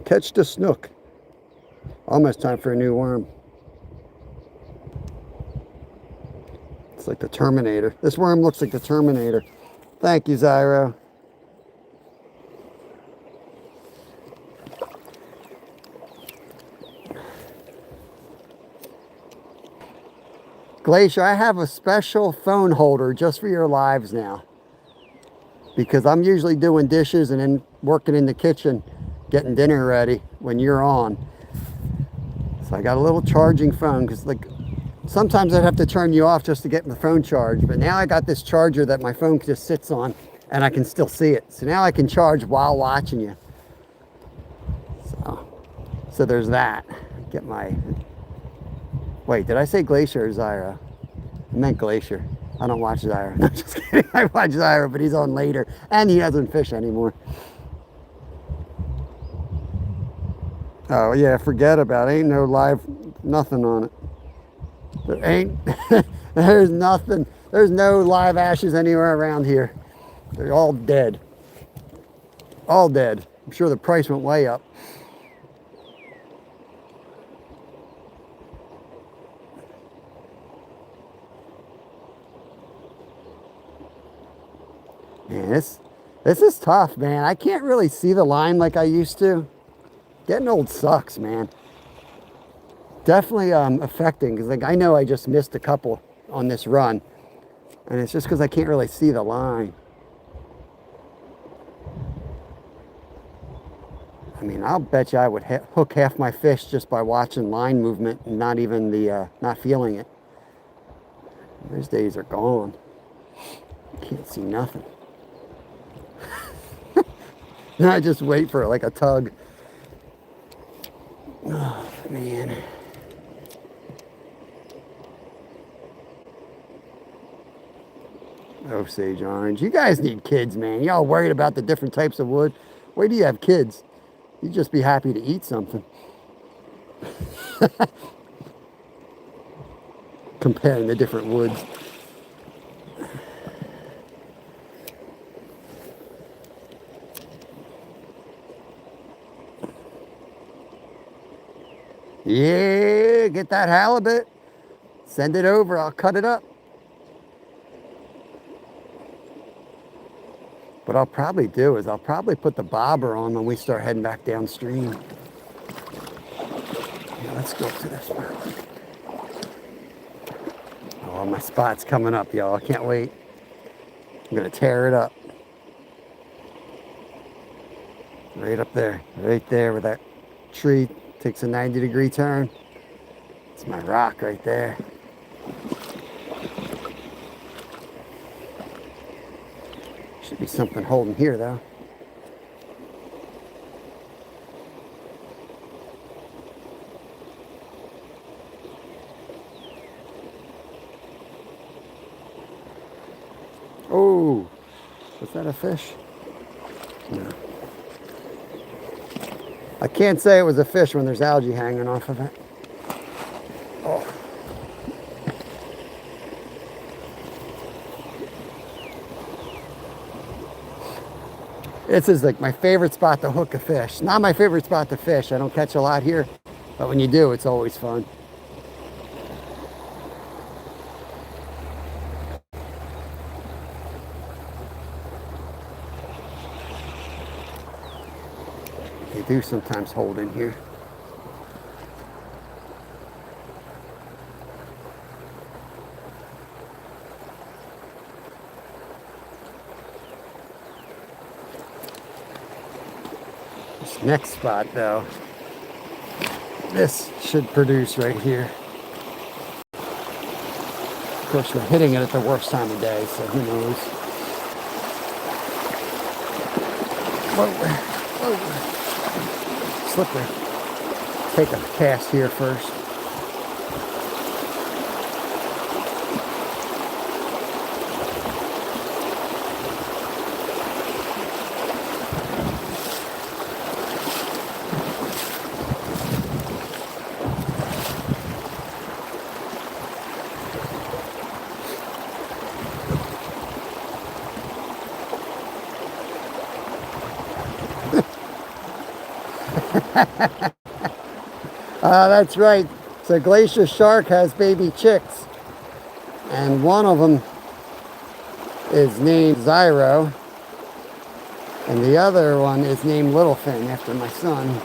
Catch the snook. Almost time for a new worm. It's like the Terminator. This worm looks like the Terminator. Thank you, Zyro. Glacier, I have a special phone holder just for your lives now. Because I'm usually doing dishes and then working in the kitchen, getting dinner ready when you're on. So I got a little charging phone because, like, sometimes I'd have to turn you off just to get my phone charged, but now I got this charger that my phone just sits on and I can still see it. So now I can charge while watching you. So there's that. Get my, wait, did I say Glacier or Zyra? I meant Glacier. I don't watch Zyra. No, just kidding. I watch Zyra, but he's on later and he doesn't fish anymore. Oh yeah, forget about it. Ain't no live nothing on it. There ain't there's nothing. There's no live ashes anywhere around here. They're all dead. All dead. I'm sure the price went way up. Man, this is tough, man. I can't really see the line like I used to. Getting old sucks, man. Definitely affecting, because like I know I just missed a couple on this run, and it's just because I can't really see the line. I mean, I'll bet you I would hook half my fish just by watching line movement and not even not feeling it. Those days are gone. Can't see nothing. Now I just wait for like a tug. Oh man. Osage orange. You guys need kids, man. Y'all worried about the different types of wood. Wait till you have kids. You'd just be happy to eat something. Comparing the different woods. Yeah, get that halibut. Send it over. I'll cut it up. What I'll probably do is I'll probably put the bobber on when we start heading back downstream. Yeah, let's go up to this spot. Oh, my spot's coming up, y'all. I can't wait. I'm going to tear it up. Right up there. Right there where that tree takes a 90-degree turn. It's my rock right there. Should be something holding here, though. Oh, was that a fish? No. I can't say it was a fish when there's algae hanging off of it. Oh. This is like my favorite spot to hook a fish. Not my favorite spot to fish. I don't catch a lot here, but when you do, it's always fun. They do sometimes hold in here. This next spot, though, this should produce right here. Of course, we're hitting it at the worst time of day, so who knows. Whoa, whoa. Slippery. Take a cast here first. That's right. So glacier shark has baby chicks, and one of them is named Zyro, and the other one is named Littlefin after my son.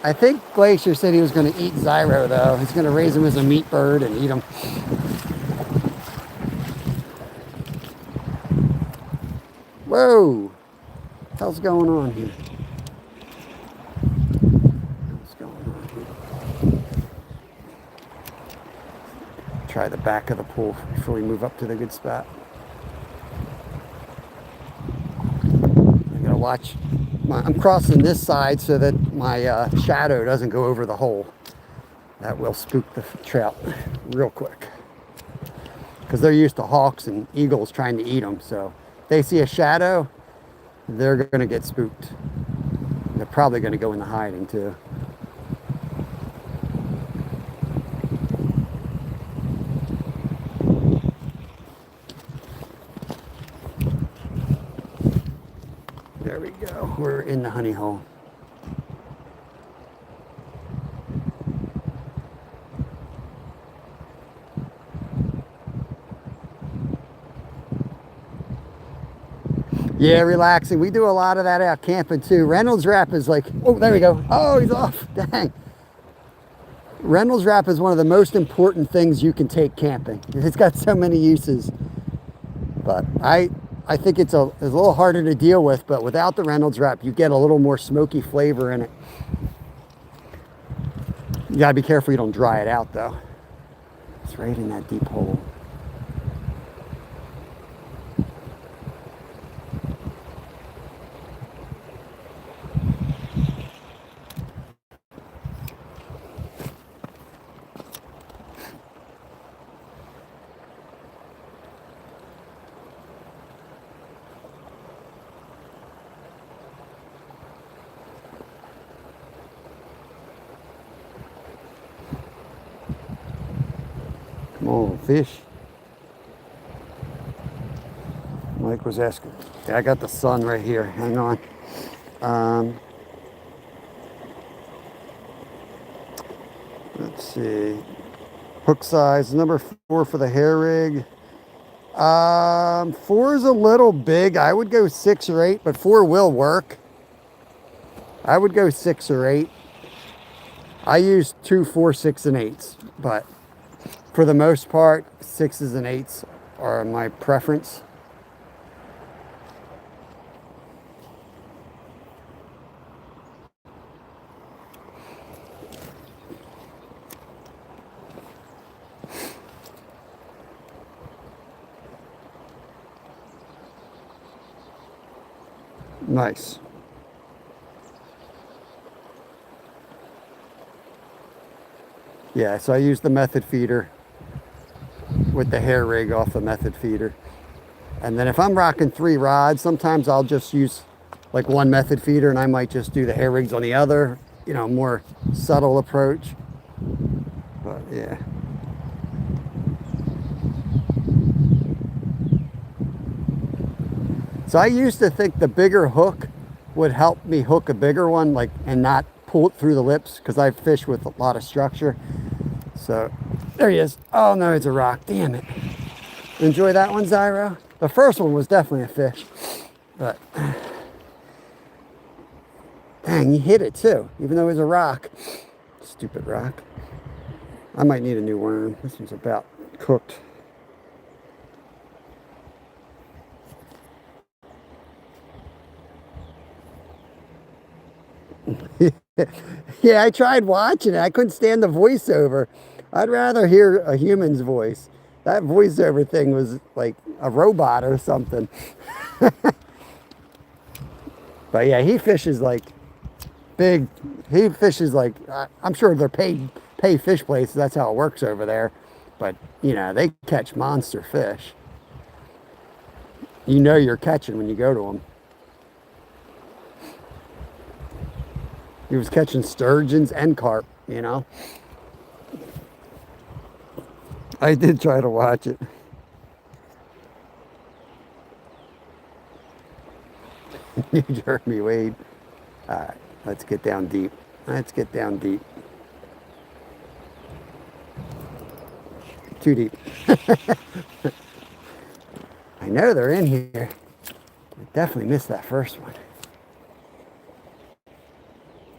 I think Glacier said he was going to eat Zyro, though. He's going to raise him as a meat bird and eat him. Whoa! What the hell's going on here? What's going on here? Try the back of the pool before we move up to the good spot. I gotta watch. I'm crossing this side so that my shadow doesn't go over the hole. That will spook the trout real quick. Because they're used to hawks and eagles trying to eat them, so they see a shadow, they're going to get spooked. They're probably going to go into hiding too. There we go. We're in the honey hole. Yeah, relaxing. We do a lot of that out camping too. Reynolds wrap is like, oh, there we go. Oh, he's off. Dang. Reynolds wrap is one of the most important things you can take camping. It's got so many uses. But I think it's a little harder to deal with, but without the Reynolds wrap, you get a little more smoky flavor in it. You gotta be careful you don't dry it out though. It's right in that deep hole. Come on, fish. Mike was asking. Yeah, I got the sun right here. Hang on. Let's see. Hook size, number 4 for the hair rig. 4 is a little big. I would go 6 or 8, but 4 will work. I would go 6 or 8. I use 2, 4, 6, and 8s, but for the most part, 6s and 8s are my preference. Nice. Yeah, so I use the method feeder with the hair rig off the method feeder. And then if I'm rocking 3 rods, sometimes I'll just use like one method feeder and I might just do the hair rigs on the other, you know, more subtle approach. But yeah. So I used to think the bigger hook would help me hook a bigger one, like, and not pull it through the lips, because I fish with a lot of structure. So there he is. Oh no, it's a rock. Damn it. Enjoy that one, Zyro? The first one was definitely a fish, but dang, he hit it too, even though it was a rock. Stupid rock. I might need a new worm. This one's about cooked. Yeah, I tried watching it. I couldn't stand the voiceover. I'd rather hear a human's voice. That voiceover thing was like a robot or something. But yeah, he fishes like big. He fishes like, I'm sure they're pay fish places. That's how it works over there. But you know, they catch monster fish. You know you're catching when you go to them. He was catching sturgeons and carp, you know. I did try to watch it. You heard me, Wade. All right, let's get down deep. Let's get down deep. Too deep. I know they're in here. I definitely missed that first one.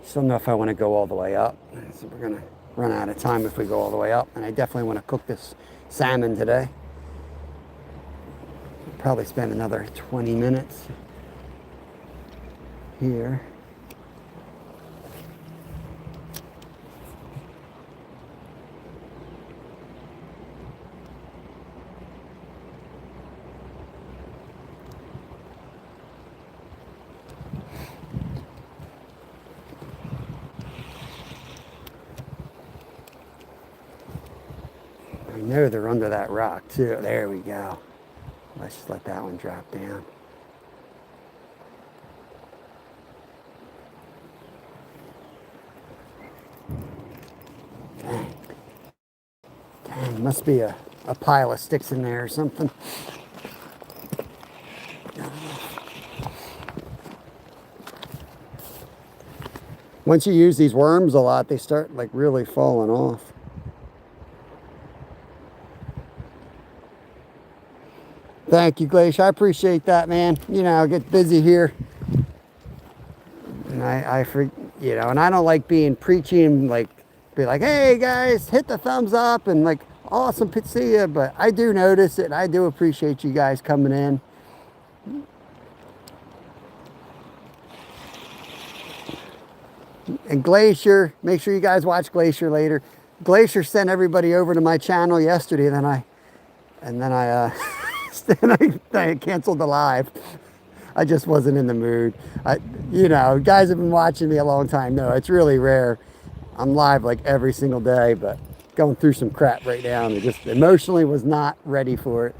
Still don't know if I want to go all the way up. So we're going to run out of time if we go all the way up. And I definitely want to cook this salmon today. I'll probably spend another 20 minutes here. I know they're under that rock too. There we go. Let's just let that one drop down. must be a pile of sticks in there or something. Once you use these worms a lot, they start like really falling off. Thank you, Glacier. I appreciate that, man. You know, I get busy here. And you know, and I don't like being preachy and like, be like, hey guys, hit the thumbs up and like, awesome to see you. But I do notice it. I do appreciate you guys coming in. And Glacier, make sure you guys watch Glacier later. Glacier sent everybody over to my channel yesterday, and then I canceled the live. I just wasn't in the mood. You know, guys have been watching me a long time. No, it's really rare. I'm live like every single day, but going through some crap right now, and just emotionally was not ready for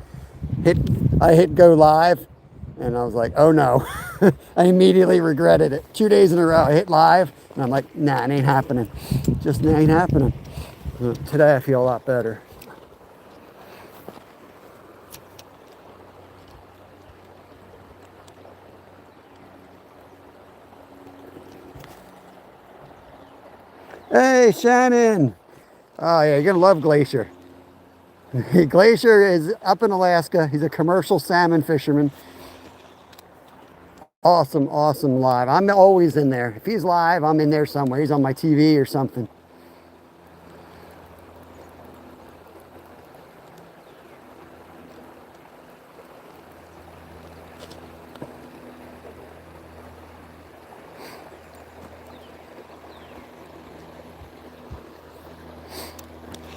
it. I hit go live, and I was like, oh no. I immediately regretted it. 2 days in a row, I hit live, and I'm like, nah, it ain't happening. Just ain't happening. Today I feel a lot better. Hey, Shannon. Oh, yeah, you're going to love Glacier. Glacier is up in Alaska. He's a commercial salmon fisherman. Awesome, awesome live. I'm always in there. If he's live, I'm in there somewhere. He's on my TV or something.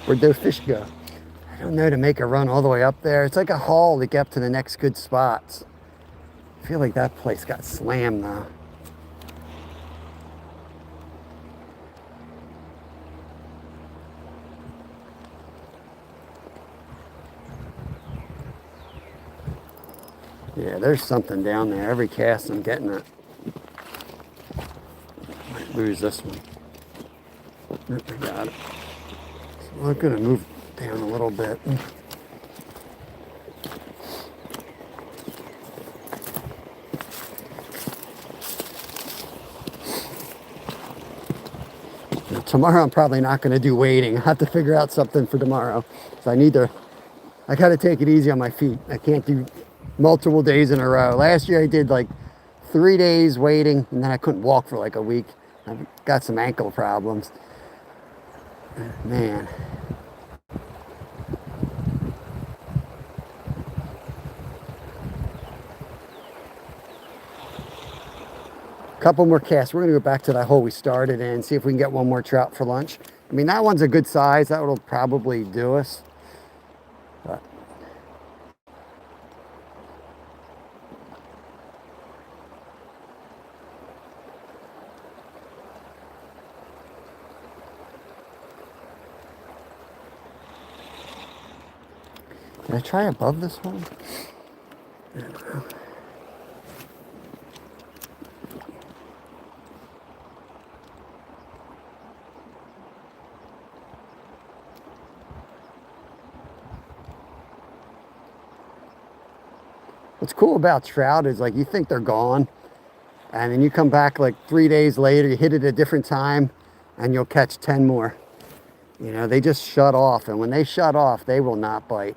Where'd those fish go? I don't know, to make a run all the way up there. It's like a haul to get up to the next good spots. I feel like that place got slammed though. Yeah, there's something down there. Every cast I'm getting it. Might lose this one. I got it. So I'm gonna move down a little bit. Now, tomorrow I'm probably not gonna do wading. I have to figure out something for tomorrow. So I gotta take it easy on my feet. I can't do multiple days in a row. Last year I did like 3 days wading, and then I couldn't walk for like a week. I've got some ankle problems. Man. Couple more casts. We're gonna go back to that hole we started in, see if we can get one more trout for lunch. I mean, that one's a good size. That will probably do us. But did I try above this one? I don't know. What's cool about trout is like you think they're gone, and then you come back like 3 days later, you hit it a different time, and you'll catch 10 more. You know, they just shut off, and when they shut off, they will not bite.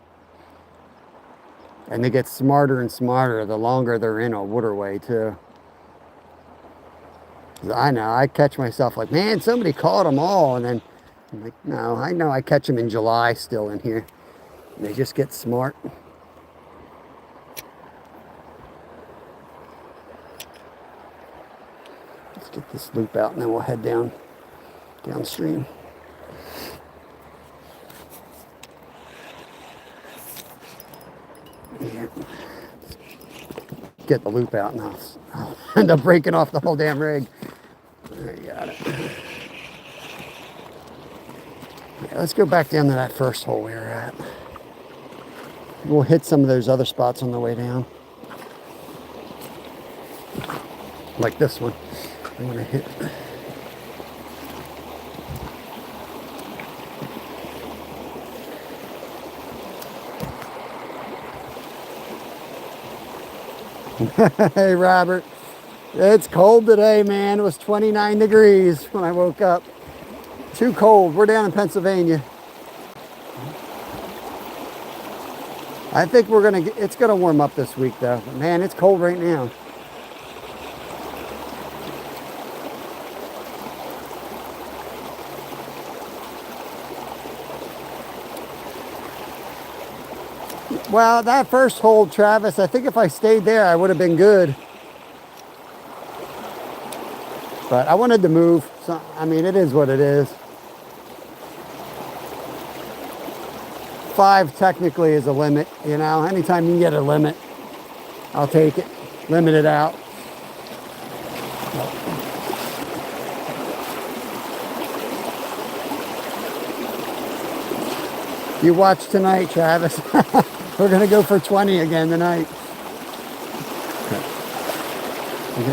And they get smarter and smarter the longer they're in a waterway too. I know, I catch myself like, man, somebody caught them all, and then I'm like, no, I know I catch them in July still in here. And they just get smart. Let's get this loop out and then we'll head downstream. Yeah. Get the loop out and I'll end up breaking off the whole damn rig. There, you got it. Yeah, let's go back down to that first hole we were at. We'll hit some of those other spots on the way down. Like this one. I'm gonna hit. Hey, Robert. It's cold today, man. It was 29 degrees when I woke up. Too cold. We're down in Pennsylvania. I think it's gonna warm up this week though. But man, it's cold right now. Well, that first hole, Travis, I think if I stayed there, I would have been good. But I wanted to move. So, I mean, it is what it is. 5 technically is a limit, you know. Anytime you can get a limit, I'll take it. Limit it out. You watch tonight, Travis. We're going to go for 20 again tonight.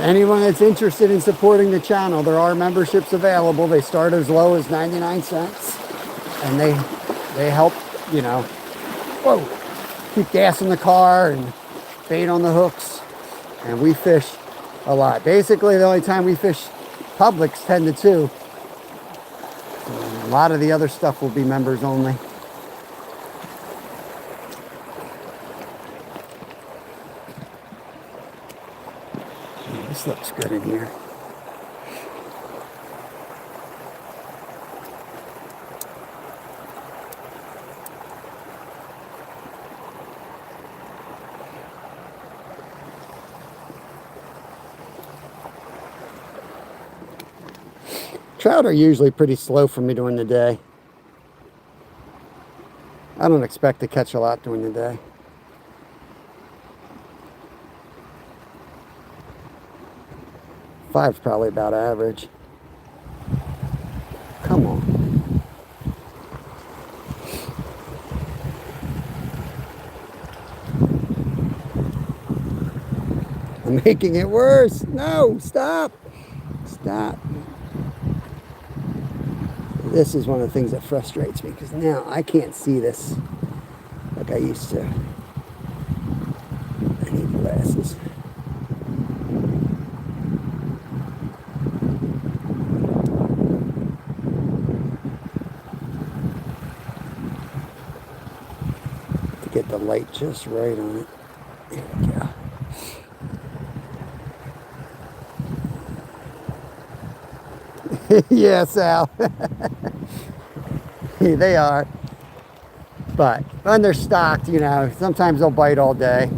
Anyone that's interested in supporting the channel, there are memberships available. They start as low as 99 cents. And they help, you know, whoa, keep gas in the car and bait on the hooks. And we fish a lot. Basically, the only time we fish Publix 10 to 2. A lot of the other stuff will be members only. This looks good in here. Trout are usually pretty slow for me during the day. I don't expect to catch a lot during the day. Five's probably about average. Come on. I'm making it worse. No, stop. Stop. This is one of the things that frustrates me because now I can't see this like I used to. I need glasses. To get the light just right on it. There we go. Yeah, Sal. They are. But when they're stocked, you know, sometimes they'll bite all day.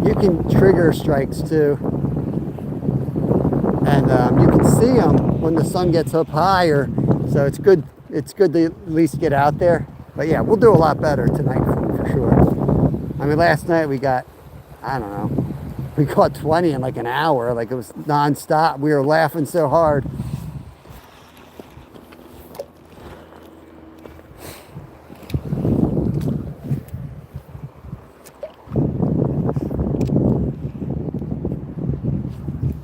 You can trigger strikes too. And you can see them when the sun gets up higher. So it's good to at least get out there. But yeah, we'll do a lot better tonight for sure. I mean, last night we got, I don't know, we caught 20 in like an hour. Like it was non-stop. We were laughing so hard.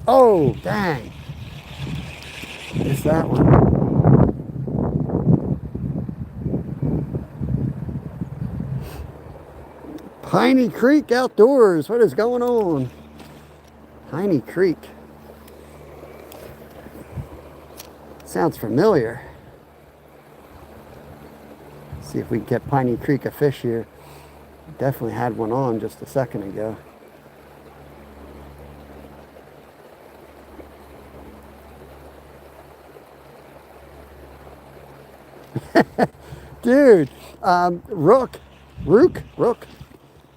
Oh, dang. Missed that one. Piney Creek Outdoors. What is going on? Piney Creek. Sounds familiar. See if we can get Piney Creek a fish here. Definitely had one on just a second ago. Dude, Rook,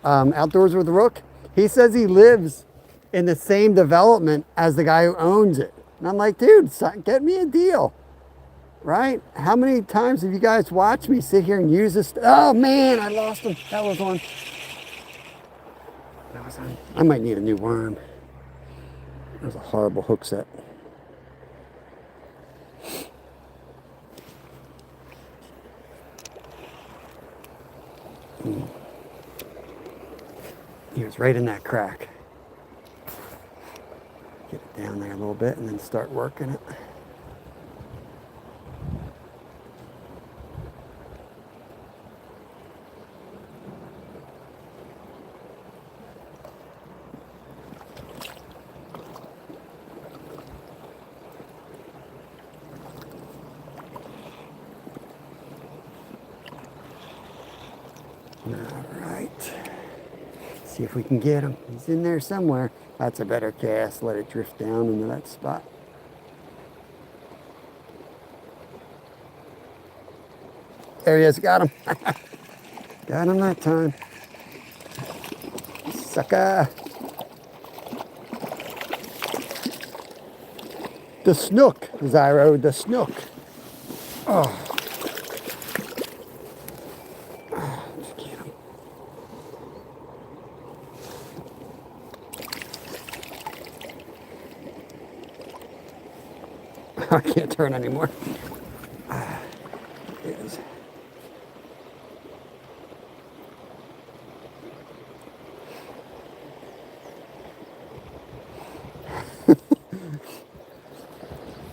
Outdoors with Rook, he says he lives in the same development as the guy who owns it. And I'm like, dude, get me a deal, right? How many times have you guys watched me sit here and use this? Oh man, I lost him. That was on. I might need a new worm. That was a horrible hook set. He was right in that crack. Get it down there a little bit and then start working it. All right. See if we can get him. He's in there somewhere. That's a better cast. Let it drift down into that spot. There he is. Got him. Got him that time. Sucker. The snook, Zyro, the snook. Oh. Let's get him. I can't turn anymore. There it is.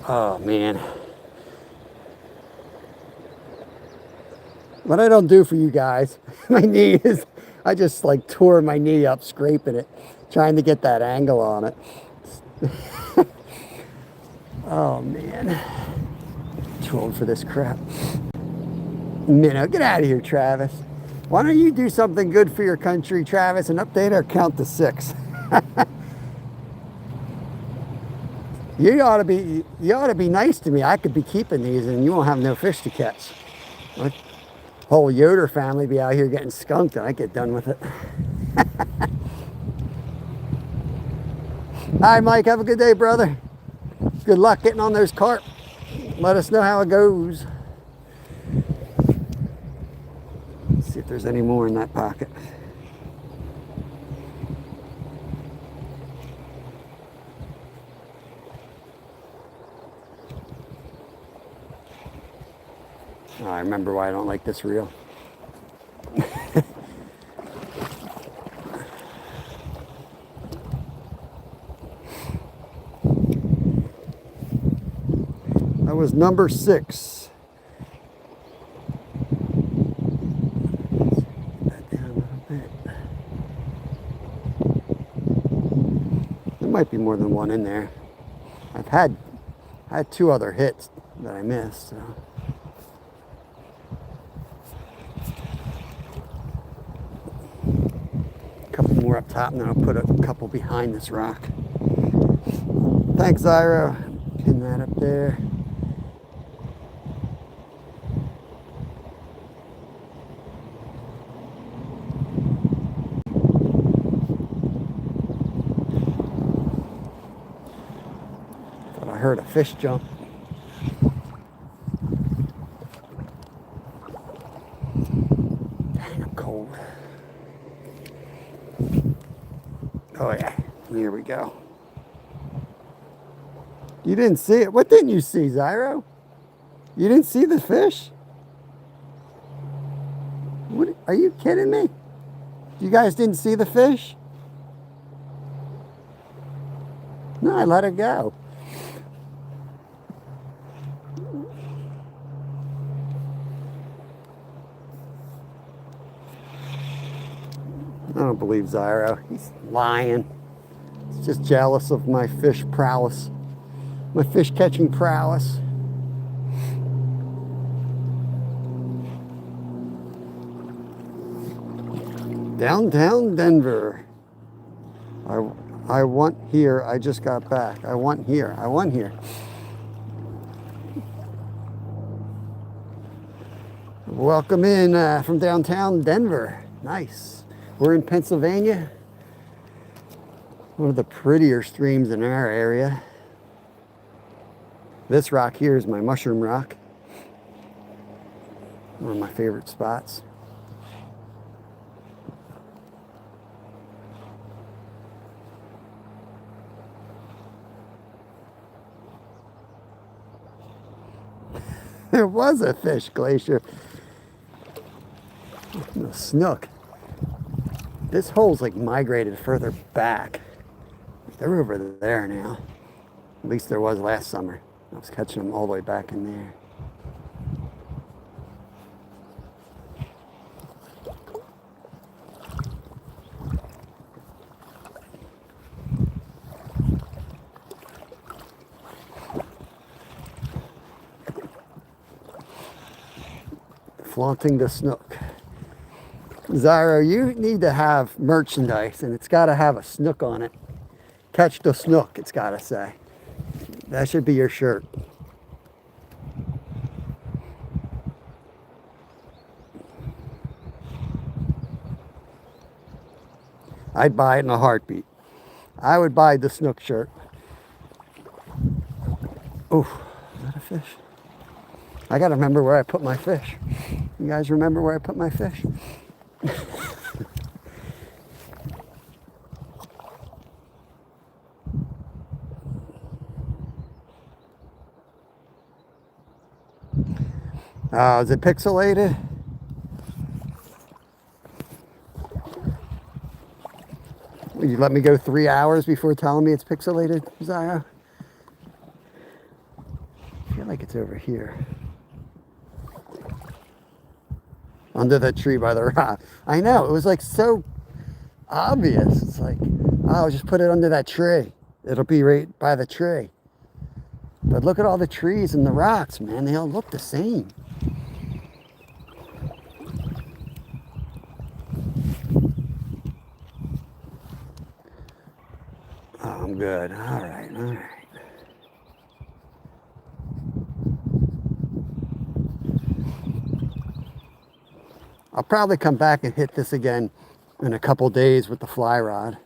Oh man. What I don't do for you guys, my knee is, I just like tore my knee up scraping it, trying to get that angle on it. Oh man. Too old for this crap. Minnow, get out of here, Travis. Why don't you do something good for your country, Travis, and update our count to 6? You ought to be nice to me. I could be keeping these and you won't have no fish to catch. The whole Yoder family be out here getting skunked and I get done with it. All right, Mike, have a good day, brother. Good luck getting on those carp. Let us know how it goes. Let's see if there's any more in that pocket. Oh, I remember why I don't like this reel. That was number 6. That down a little bit. There might be more than one in there. I had 2 other hits that I missed. So. Couple more up top, and then I'll put a couple behind this rock. Thanks, Zyro. Pin that up there. Thought I heard a fish jump. Dang, I'm cold. Oh yeah, here we go. You didn't see it? What didn't you see, Zyro? You didn't see the fish? What, are you kidding me? You guys didn't see the fish? No, I let it go. I don't believe Zyro. He's lying. He's just jealous of my fish prowess. My fish catching prowess. Downtown Denver. I want here. I just got back. I want here. I want here. Welcome in from downtown Denver. Nice. We're in Pennsylvania. One of the prettier streams in our area. This rock here is my mushroom rock. One of my favorite spots. There was a fish, Glacier. A snook. This hole's like migrated further back. They're over there now. At least there was last summer. I was catching them all the way back in there. Flaunting the snook. Zyro, you need to have merchandise, and it's got to have a snook on it. Catch the snook, it's got to say. That should be your shirt. I'd buy it in a heartbeat. I would buy the snook shirt. Oh, is that a fish? I got to remember where I put my fish. You guys remember where I put my fish? Is it pixelated? Will you let me go 3 hours before telling me it's pixelated, Zaya? I feel like it's over here. Under that tree by the rock. I know, it was like so obvious. It's like, oh, just put it under that tree. It'll be right by the tree. But look at all the trees and the rocks, man. They all look the same. Oh, I'm good. All right, all right. I'll probably come back and hit this again in a couple days with the fly rod.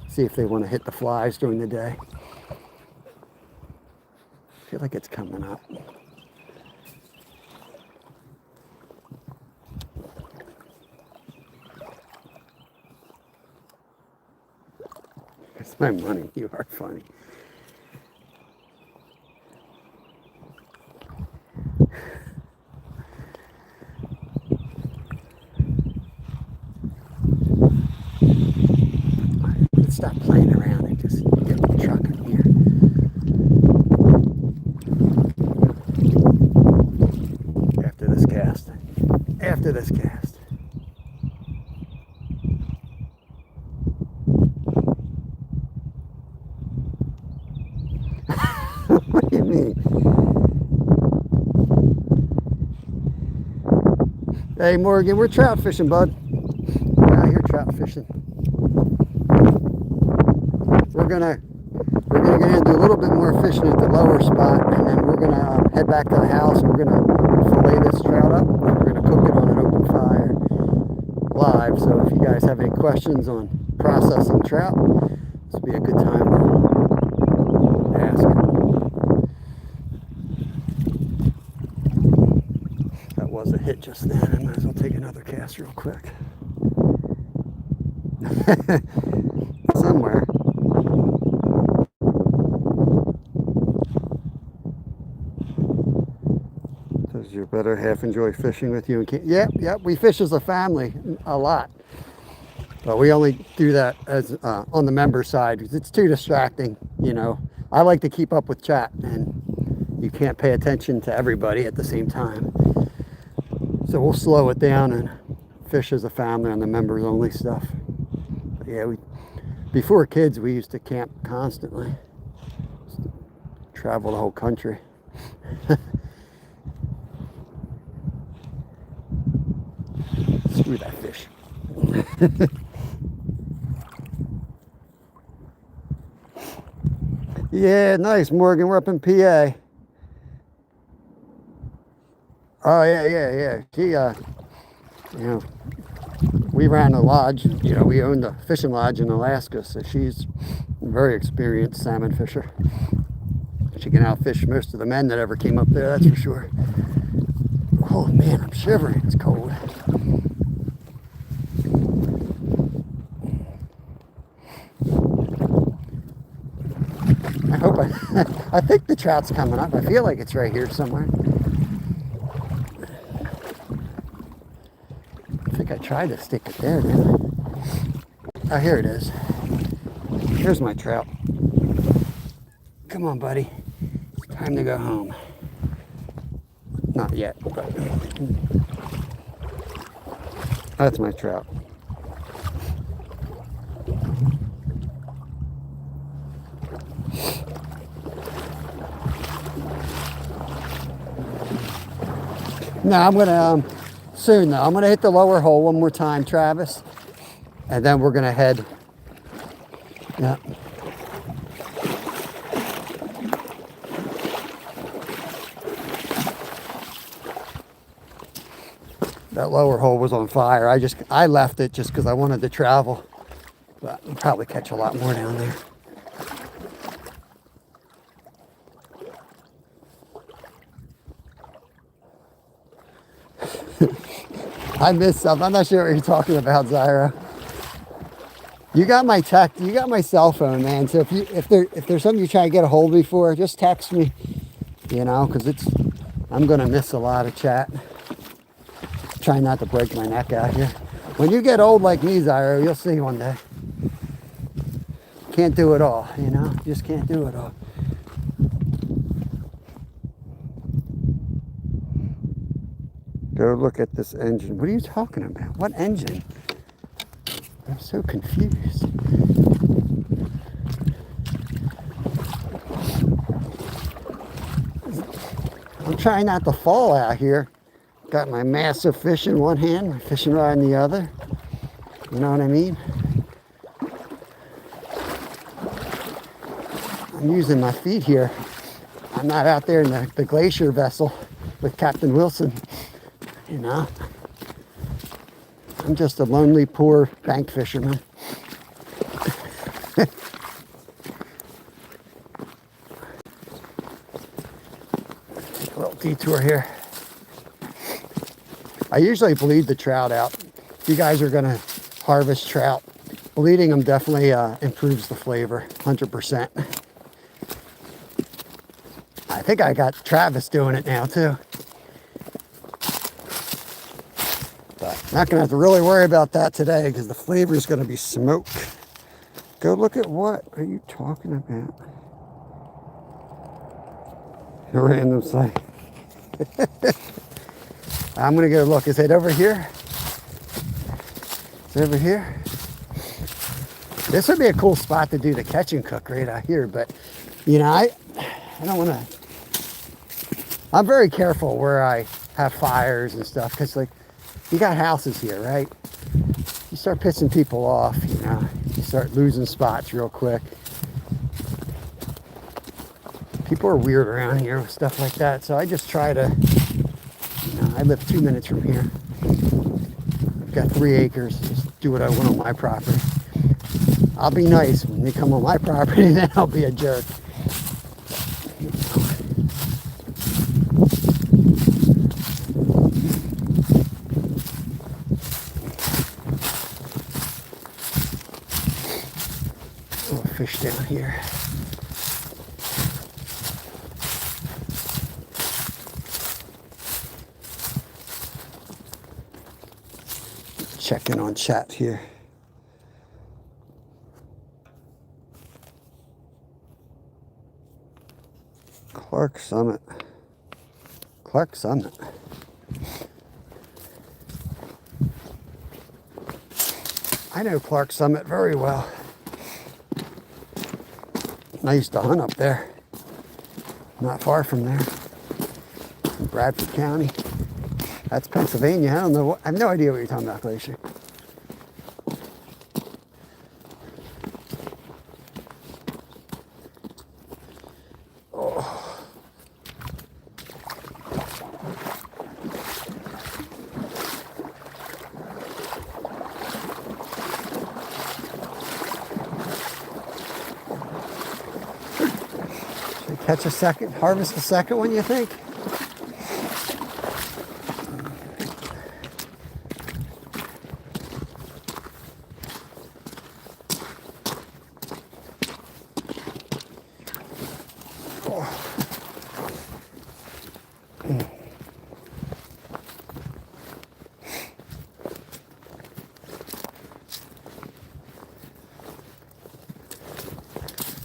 See if they want to hit the flies during the day. I feel like it's coming up. It's my money. You are funny. Let's stop playing around and just get the truck in here. After this cast. After this cast. What do you mean? Hey Morgan, we're trout fishing, bud. We're out here trout fishing. We're gonna get in and do a little bit more fishing at the lower spot, and then we're gonna head back to the house and we're gonna fillet this trout up and we're gonna cook it on an open fire live. So if you guys have any questions on processing trout, this would be a good time to ask. That was a hit just then. I might as well take another cast real quick. Somewhere. Does your better half enjoy fishing with you? And yep, we fish as a family a lot. But we only do that as on the member side because it's too distracting, you know. I like to keep up with chat, and you can't pay attention to everybody at the same time. So we'll slow it down and fish as a family on the members only stuff. But yeah, before kids, we used to camp constantly. Travel the whole country. Screw that fish. Yeah, nice, Morgan. We're up in PA. Oh, yeah. She, you know, we ran a lodge. You know, we owned a fishing lodge in Alaska, so she's a very experienced salmon fisher. She can outfish most of the men that ever came up there, that's for sure. Oh, man, I'm shivering. It's cold. I hope I think the trout's coming up. I feel like it's right here somewhere. I think I tried to stick it there, didn't I? Oh, here it is. Here's my trout. Come on, buddy. It's time to go home. Not yet, but that's my trout. Now I'm gonna soon though. I'm gonna hit the lower hole one more time, Travis, and then we're gonna head. Yeah. That lower hole was on fire. I left it just because I wanted to travel, but I'll probably catch a lot more down there. I missed something. I'm not sure what you're talking about, Zyra. You got my text. You got my cell phone, man. So if there's something you try to get a hold of me for, just text me. You know, because I'm gonna miss a lot of chat. Try not to break my neck out here. When you get old like me, Zyra, you'll see one day. Can't do it all, you know? Just can't do it all. Go look at this engine. What are you talking about? What engine? I'm so confused. I'm trying not to fall out here. Got my massive fish in one hand, my fishing rod in the other. You know what I mean? I'm using my feet here. I'm not out there in the glacier vessel with Captain Wilson. You know? I'm just a lonely, poor bank fisherman. Take a little detour here. I usually bleed the trout out. If you guys are gonna harvest trout, bleeding them definitely improves the flavor, 100%. I think I got Travis doing it now too. But not gonna have to really worry about that today because the flavor is gonna be smoke. Go look at what are you talking about? A random site. I'm gonna go look. Is it over here? Is it over here? This would be a cool spot to do the catch and cook right out here, but you know, I don't want to. I'm very careful where I have fires and stuff because, like, you got houses here, right? You start pissing people off, you know. You start losing spots real quick. People are weird around here with stuff like that, so I just try to. I live 2 minutes from here. I've got 3 acres. Just do what I want on my property. I'll be nice when they come on my property, then I'll be a jerk. Little fish down here. Checking on chat here. Clark Summit. Clark Summit. I know Clark Summit very well. I used to hunt up there. Not far from there. In Bradford County. That's Pennsylvania. I don't know. I have no idea what you're talking about, Glacier. Oh. Should I catch a second, harvest a second one, you think?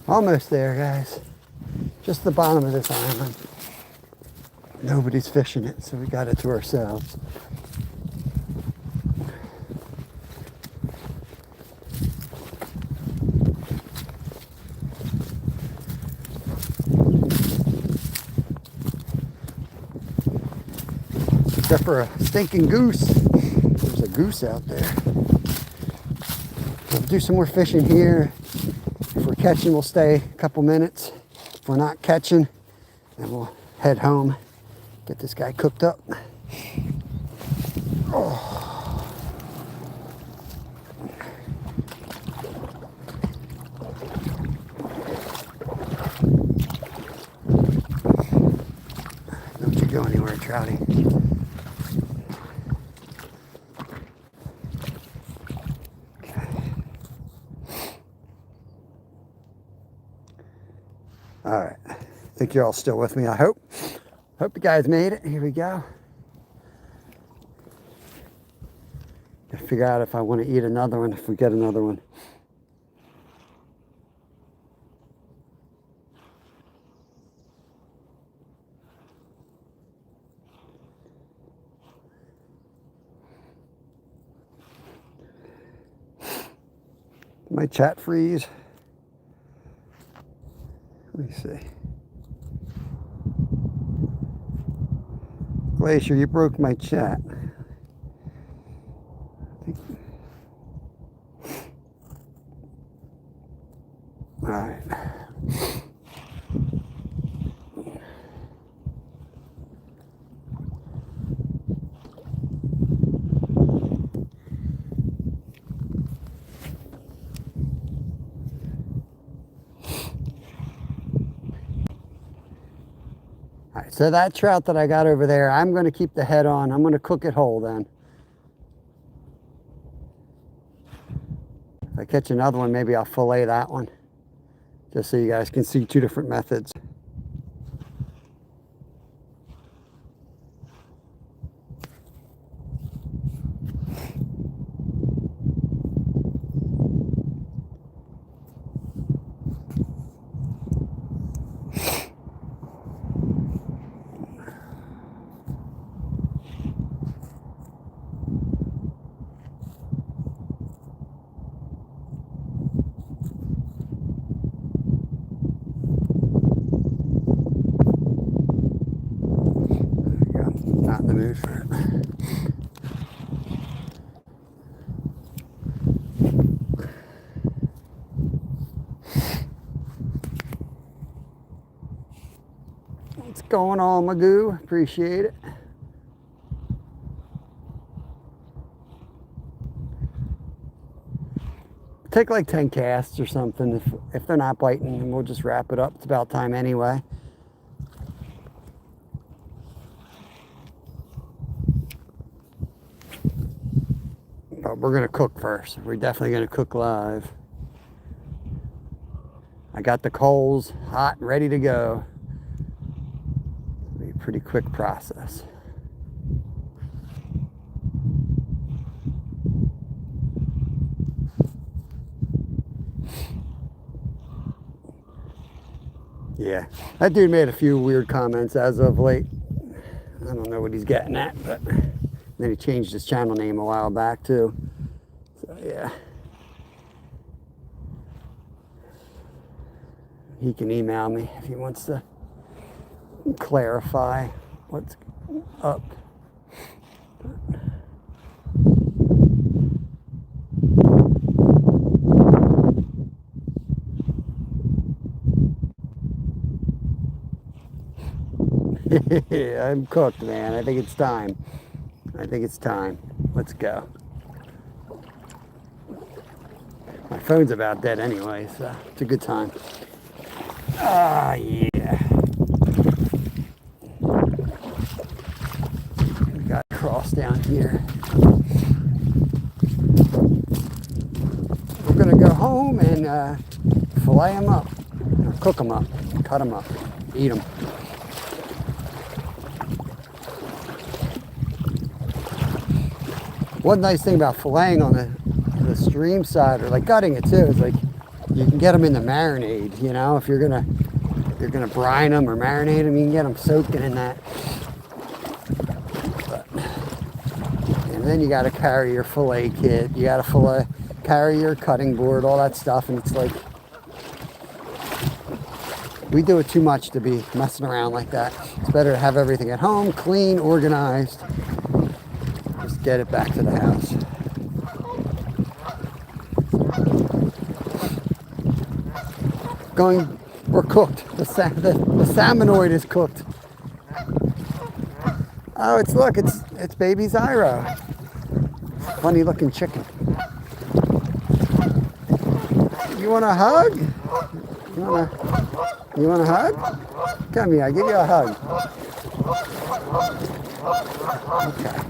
Almost there, guys. Just the bottom of this island. Nobody's fishing it, so we got it to ourselves. except for a stinking goose. There's a goose out there. We'll do some more fishing here. If we're catching, we'll stay a couple minutes. If we're not catching, then we'll head home, get this guy cooked up. Oh. Don't you go anywhere, Trouty. All right, I think you're all still with me, I hope. Hope you guys made it. Here we go. Gotta figure out if I want to eat another one, if we get another one. My chat freeze. Let me see. Glacier, you broke my chat. All right. All right, so that trout that I got over there, I'm going to keep the head on. I'm going to cook it whole then. If I catch another one, maybe I'll fillet that one, just so you guys can see two different methods. Not in the mood for it. What's going on, Magoo? Appreciate it. Take like 10 casts or something. If they're not biting, and we'll just wrap it up. It's about time anyway. But we're gonna cook first. We're definitely gonna cook live. I got the coals hot and ready to go. It'll be a pretty quick process. Yeah, that dude made a few weird comments as of late. I don't know what he's getting at, but then he changed his channel name a while back too. So yeah. He can email me if he wants to clarify what's up. I'm cooked, man. I think it's time. I think it's time. Let's go. My phone's about dead anyway, so it's a good time. Ah, yeah. We got a cross down here. We're gonna go home and fillet them up, cook them up, cut them up, eat them. One nice thing about filleting on the stream side, or like gutting it too, is like you can get them in the marinade. You know, if you're gonna brine them or marinate them, you can get them soaking in that. And then you got to carry your fillet kit. You got to carry your cutting board, all that stuff, and it's like we do it too much to be messing around like that. It's better to have everything at home, clean, organized. get it back to the house. We're cooked. The salmonoid is cooked. Oh, it's baby Zyro. Funny looking chicken. You want a hug? You want a hug? Come here, I'll give you a hug. Okay.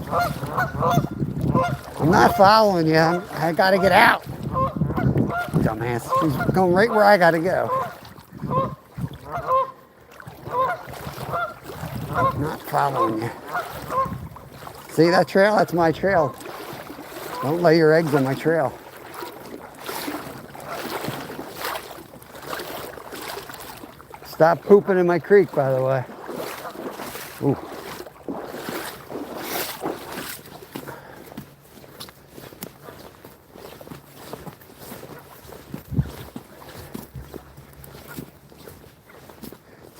I'm not following you. I gotta get out. Dumbass. She's going right where I gotta go. I'm not following you. See that trail? That's my trail. Don't lay your eggs on my trail. Stop pooping in my creek, by the way. Ooh.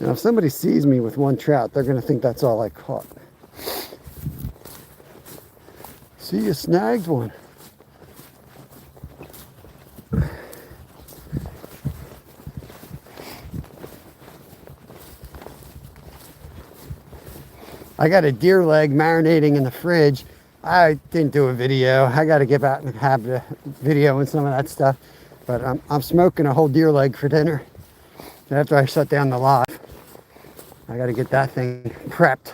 Now, if somebody sees me with one trout, they're going to think that's all I caught. See, you snagged one. I got a deer leg marinating in the fridge. I didn't do a video. I got to get out and have the video and some of that stuff. But I'm smoking a whole deer leg for dinner. After I shut down the live, I got to get that thing prepped.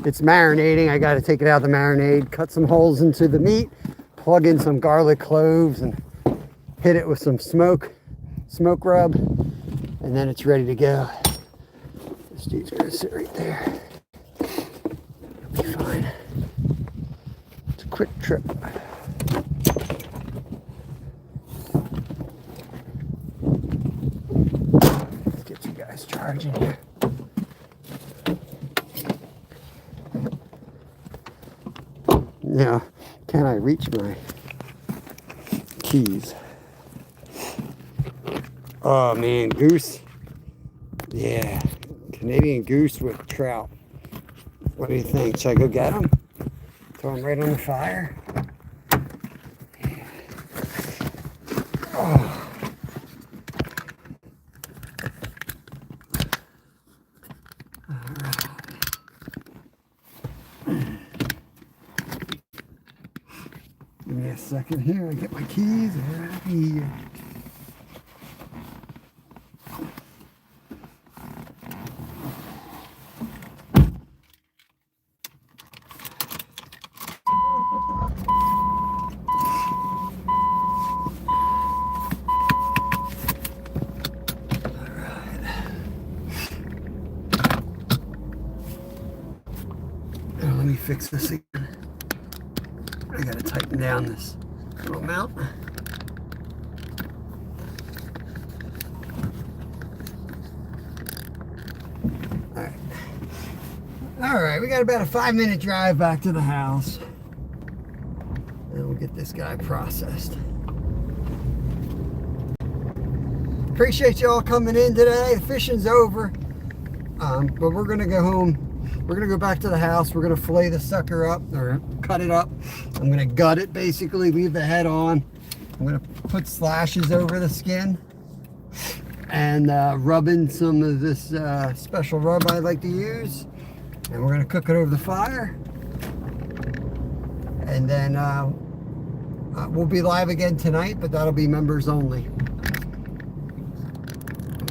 It's marinating. I got to take it out of the marinade, cut some holes into the meat, plug in some garlic cloves, and hit it with some smoke rub, and then it's ready to go. This dude's gonna sit right there. It'll be fine. It's a quick trip. Let's get you guys charging here. Now, can I reach my keys? Oh man, goose. Yeah, Canadian goose with trout. What do you think? Should I go get them? Throw them right on the fire? Yeah. Oh. Give me a second here. I get my keys right here. Let me fix this again. I gotta tighten down this little mount. Alright, we got about a 5-minute drive back to the house. And we'll get this guy processed. Appreciate y'all coming in today. The fishing's over. But we're gonna go home. We're gonna go back to the house. We're gonna fillet the sucker up, or cut it up. I'm gonna gut it, basically, leave the head on. I'm gonna put slashes over the skin and rub in some of this special rub I like to use. And we're gonna cook it over the fire. And then we'll be live again tonight, but that'll be members only.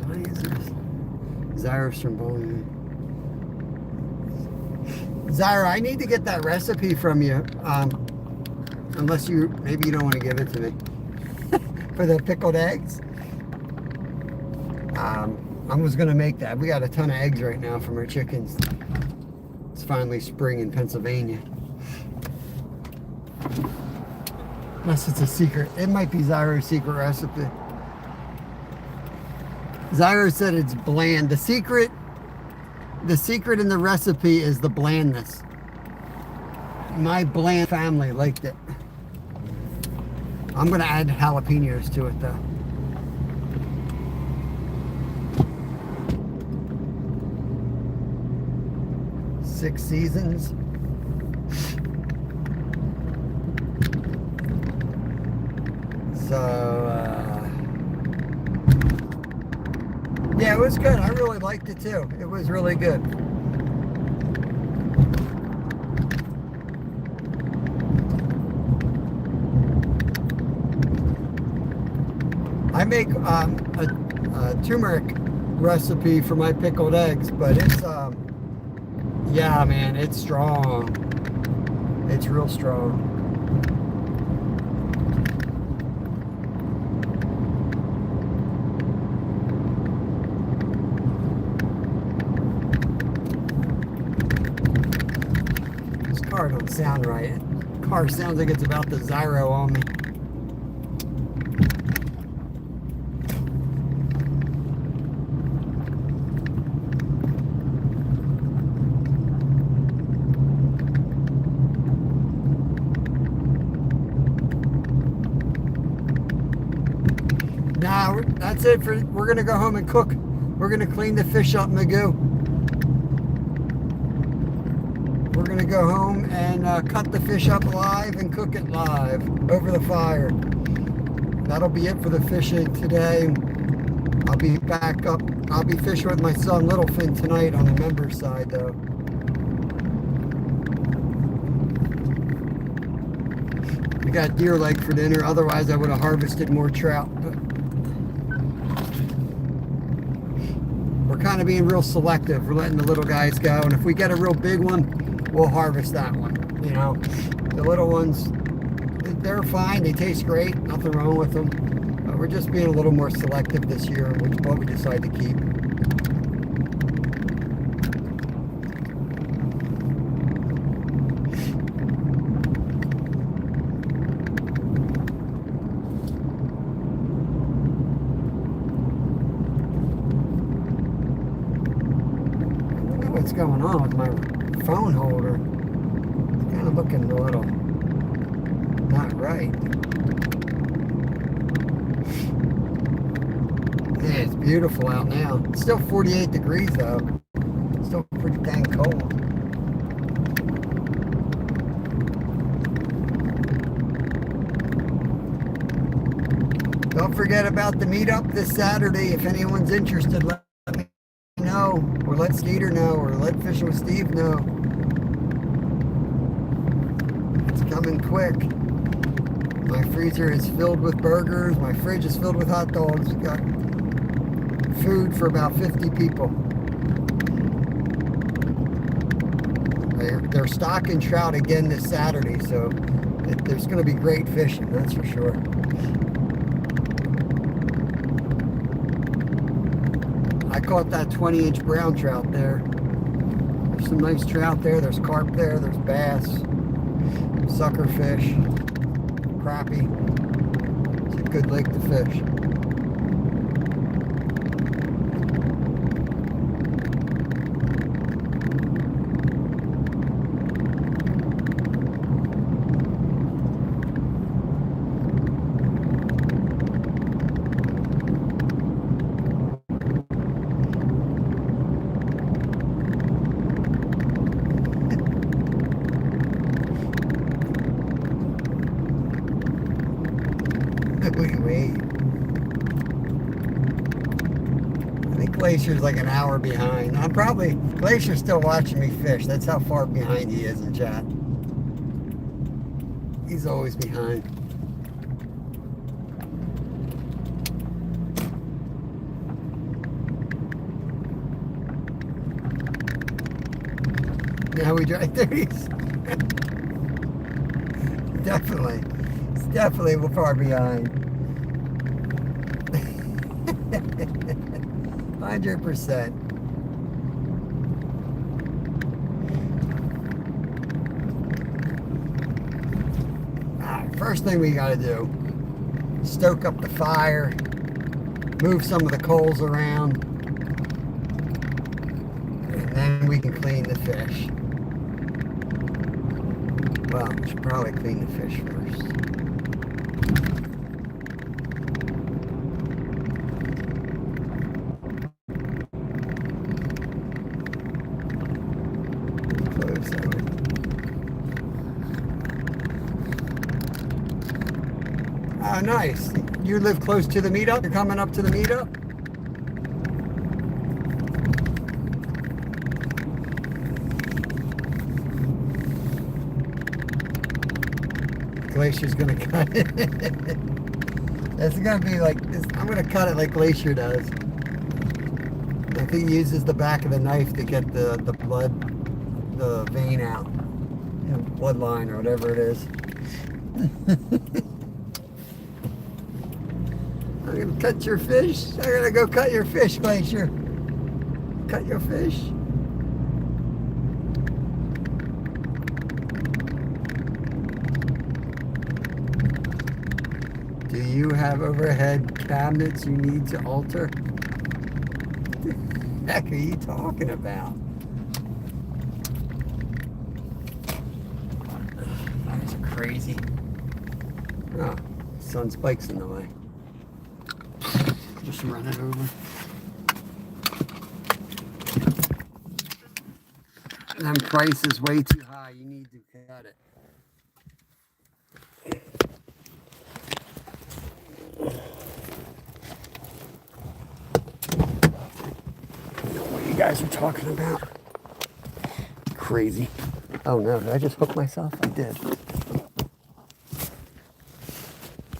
What is this? Zyro's from Bowling. Zyra, I need to get that recipe from you. Unless maybe you don't want to give it to me. For the pickled eggs. I was going to make that. We got a ton of eggs right now from our chickens. It's finally spring in Pennsylvania. Unless it's a secret. It might be Zyro's secret recipe. Zyro said it's bland. The secret in the recipe is the blandness. My bland family liked it. I'm going to add jalapenos to it though. Six seasons. So, yeah, it was good. I really liked it too. It was really good. I make a turmeric recipe for my pickled eggs, but it's, yeah, man, it's strong. It's real strong. This car don't sound right. Car sounds like it's about to Zyro on me. Nah, that's it. We're gonna go home and cook. We're gonna clean the fish up, Magoo. We're gonna go home and cut the fish up live and cook it live over the fire. That'll be it for the fishing today. I'll be back up. I'll be fishing with my son Littlefin tonight on the members side though. I got deer leg for dinner. Otherwise, I would have harvested more trout. But we're kind of being real selective. We're letting the little guys go, and if we get a real big one, we'll harvest that one. You know, the little ones, they're fine. They taste great. Nothing wrong with them. But we're just being a little more selective this year, which is what we decide to keep. What's going on with my phone holder? It's kind of looking a little not right. Yeah, it's beautiful out now. It's still 48 degrees though. It's still pretty dang cold. Don't forget about the meetup this Saturday. If anyone's interested, let me know, or let Skeeter know, or let Fishing with Steve know. It's coming quick. My freezer is filled with burgers. My fridge is filled with hot dogs. We've got food for about 50 people. They're stocking trout again this Saturday, so there's going to be great fishing, that's for sure. I caught that 20-inch brown trout there. There's some nice trout there. There's carp there. There's bass, suckerfish, crappie. It's a good lake to fish. Wait. I think Glacier's like an hour behind. Glacier's still watching me fish. That's how far behind he is in chat. He's always behind. Now we drive 30s. Definitely. It's definitely far behind. 100%. Alright, first thing we gotta do, stoke up the fire, move some of the coals around, and then we can clean the fish. Well, we should probably clean the fish first. Oh, nice. You live close to the meetup? You're coming up to the meetup? Glacier's gonna cut it. It's gonna be like this. I'm gonna cut it like Glacier does. I think he uses the back of the knife to get the blood, the vein out, you know, bloodline or whatever it is. I'm gonna cut your fish. I'm gonna go cut your fish, Glacier. Cut your fish. Do you have overhead cabinets you need to alter? What the heck are you talking about? That is crazy. Oh, sun's bike's in the way. Just run it over. Them price is way too high. You need to cut it. What you guys are talking about? Crazy. Oh no, did I just hook myself? I did.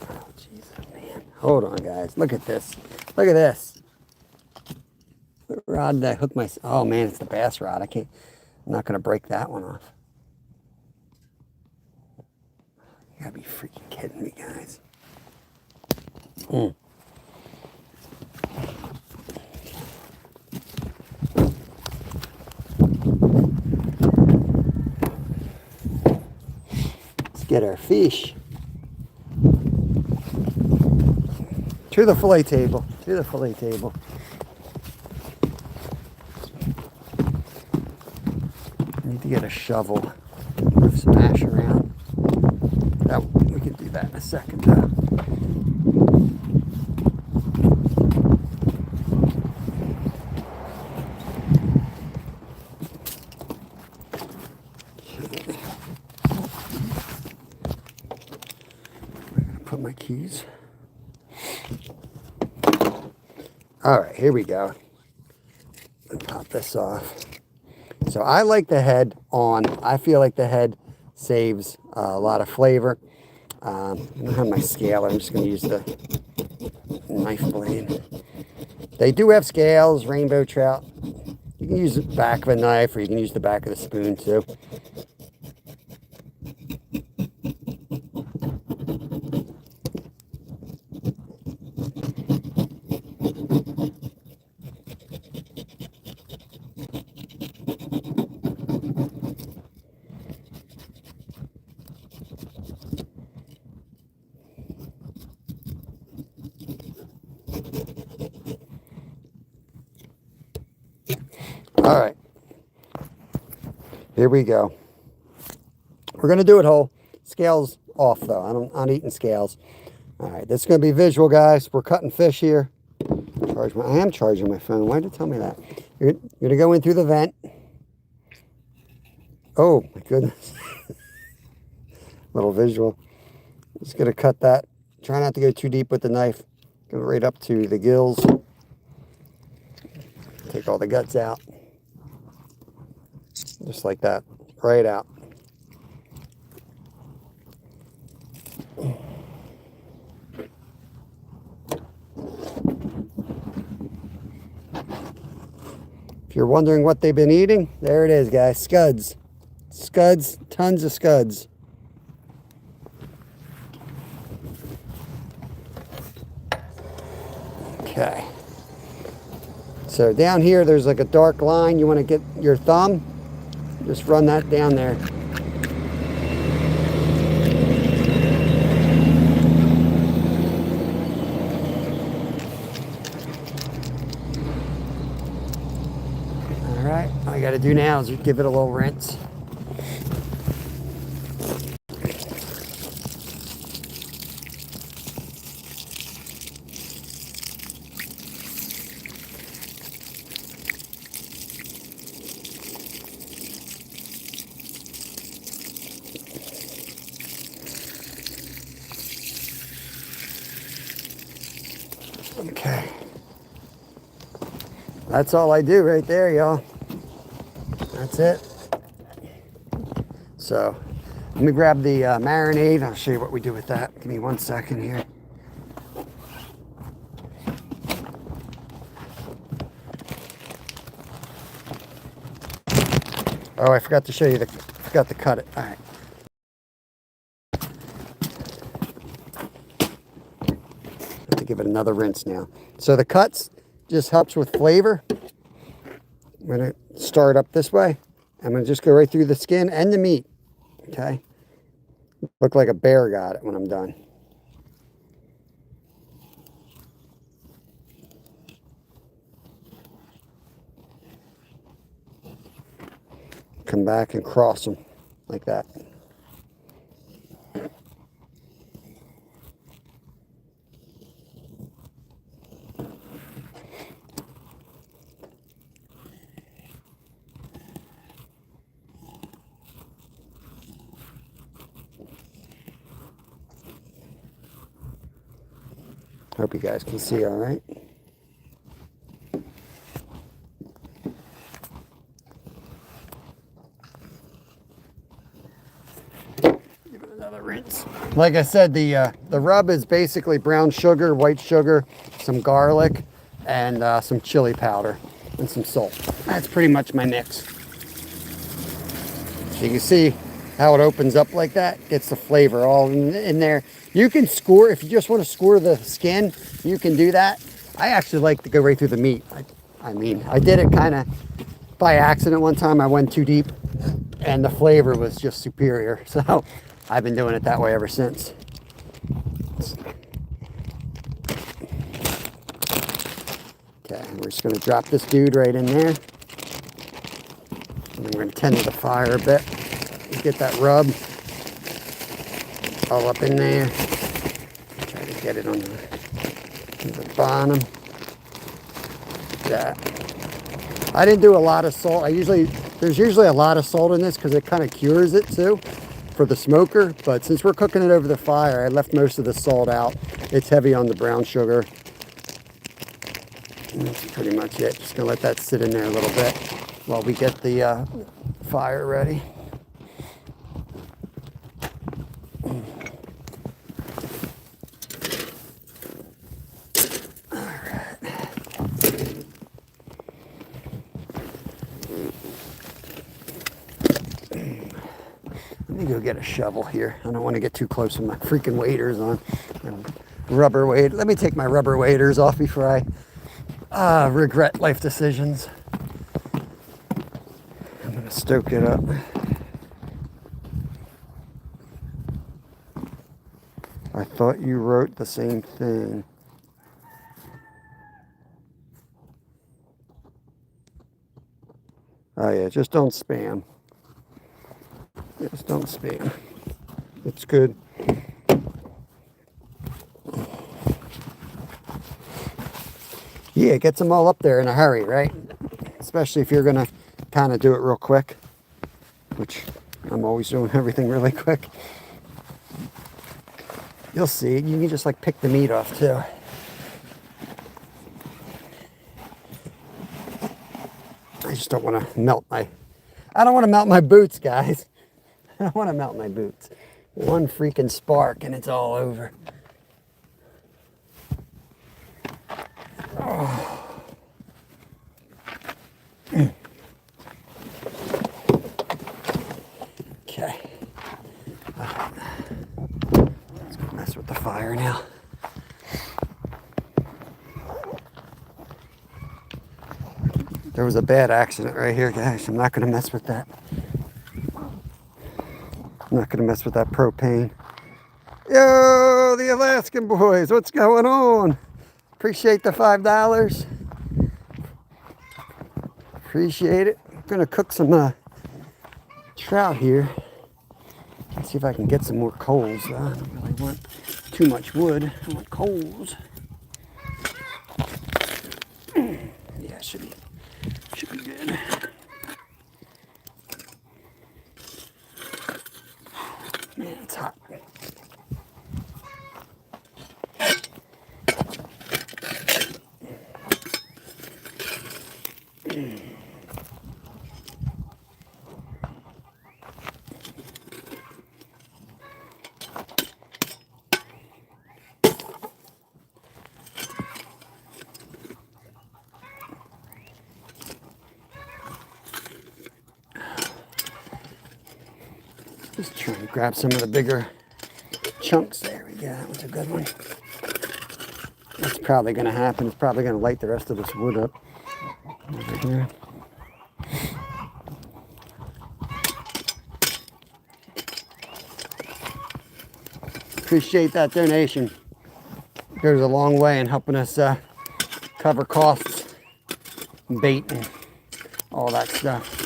Oh Jesus, man. Hold on, guys. Look at this. Look at this. What rod did I hook myself? Oh man, it's the bass rod. I'm not gonna break that one off. You gotta be freaking kidding me, guys. Let's get our fish. To the fillet table. To the fillet table. I need to get a shovel. Move some ash around. That, we can do that in a second though. I'm gonna put my keys. All right, here we go. Let's pop this off. So I like the head on. I feel like the head saves a lot of flavor. I don't have my scale. I'm just going to use the knife blade. They do have scales, rainbow trout. You can use the back of a knife or you can use the back of the spoon too. All right, here we go. We're going to do it whole. Scales off though. I'm not eating scales. All right, this is going to be visual, guys. We're cutting fish here. I am charging my phone. Why did it tell me that? You're going to go in through the vent. Oh my goodness. Little visual. Just going to cut that. Try not to go too deep with the knife. Go right up to the gills. Take all the guts out. Just like that. Right out. If you're wondering what they've been eating, there it is, guys. Scuds. Scuds. Tons of scuds. Okay. So down here, there's like a dark line. You want to get your thumb. Just run that down there. All right, all I got to do now is just give it a little rinse. Okay. That's all I do right there, y'all. That's it. So, let me grab the marinade. I'll show you what we do with that. Give me 1 second here. Oh, I forgot to show you forgot to cut it. All right. Have to give it another rinse now. So the cuts just helps with flavor. I'm gonna start up this way. I'm gonna just go right through the skin and the meat. Okay. Look like a bear got it when I'm done. Come back and cross them like that. Hope you guys can see all right. Give it another rinse. Like I said, the rub is basically brown sugar, white sugar, some garlic, and some chili powder and some salt. That's pretty much my mix. So you can see how it opens up like that. Gets the flavor all in there. You can score, if you just want to score the skin, you can do that. I actually like to go right through the meat. I mean, I did it kind of by accident one time. I went too deep and the flavor was just superior. So I've been doing it that way ever since. Okay, we're just going to drop this dude right in there. And I'm going to tend to the fire a bit. Get that rub all up in there. Try to get it on the bottom. That. I didn't do a lot of salt. There's usually a lot of salt in this because it kind of cures it too for the smoker. But since we're cooking it over the fire, I left most of the salt out. It's heavy on the brown sugar. And that's pretty much it. Just gonna let that sit in there a little bit while we get the fire ready. Let me go get a shovel here. I don't want to get too close with my freaking waders on. Rubber wade. Let me take my rubber waders off before I regret life decisions. I'm going to stoke it up. I thought you wrote the same thing. Oh yeah, just don't spam. Just don't spam. It's good. Yeah, it gets them all up there in a hurry, right? Especially if you're gonna kind of do it real quick, which I'm always doing everything really quick. You'll see, you can just like pick the meat off too. I just don't want to melt I don't want to melt my boots, guys. I don't want to melt my boots. One freaking spark and it's all over. Oh. Okay. Let's go mess with the fire now. There was a bad accident right here, guys. I'm not going to mess with that. I'm not going to mess with that propane. Yo, the Alaskan boys, what's going on? Appreciate the $5. Appreciate it. I'm going to cook some trout here. Let's see if I can get some more coals. I don't really want too much wood. I want coals. Yeah, should be good. Man, it's hot. Just trying to grab some of the bigger chunks. There we go. That was a good one. That's probably going to happen. It's probably going to light the rest of this wood up over here. Appreciate that donation. It goes a long way in helping us cover costs, bait, and all that stuff.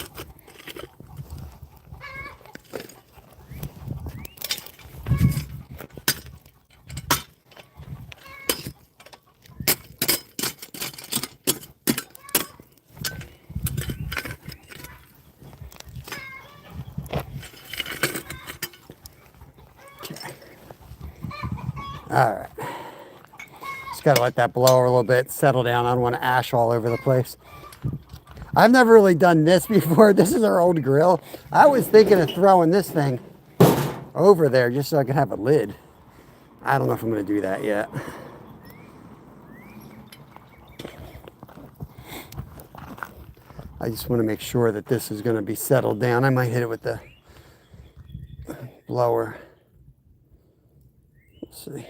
All right, just gotta let that blow a little bit, settle down. I don't want to ash all over the place. I've never really done this before. This is our old grill. I was thinking of throwing this thing over there just so I could have a lid. I don't know if I'm gonna do that yet. I just want to make sure that this is gonna be settled down. I might hit it with the blower. Let's see.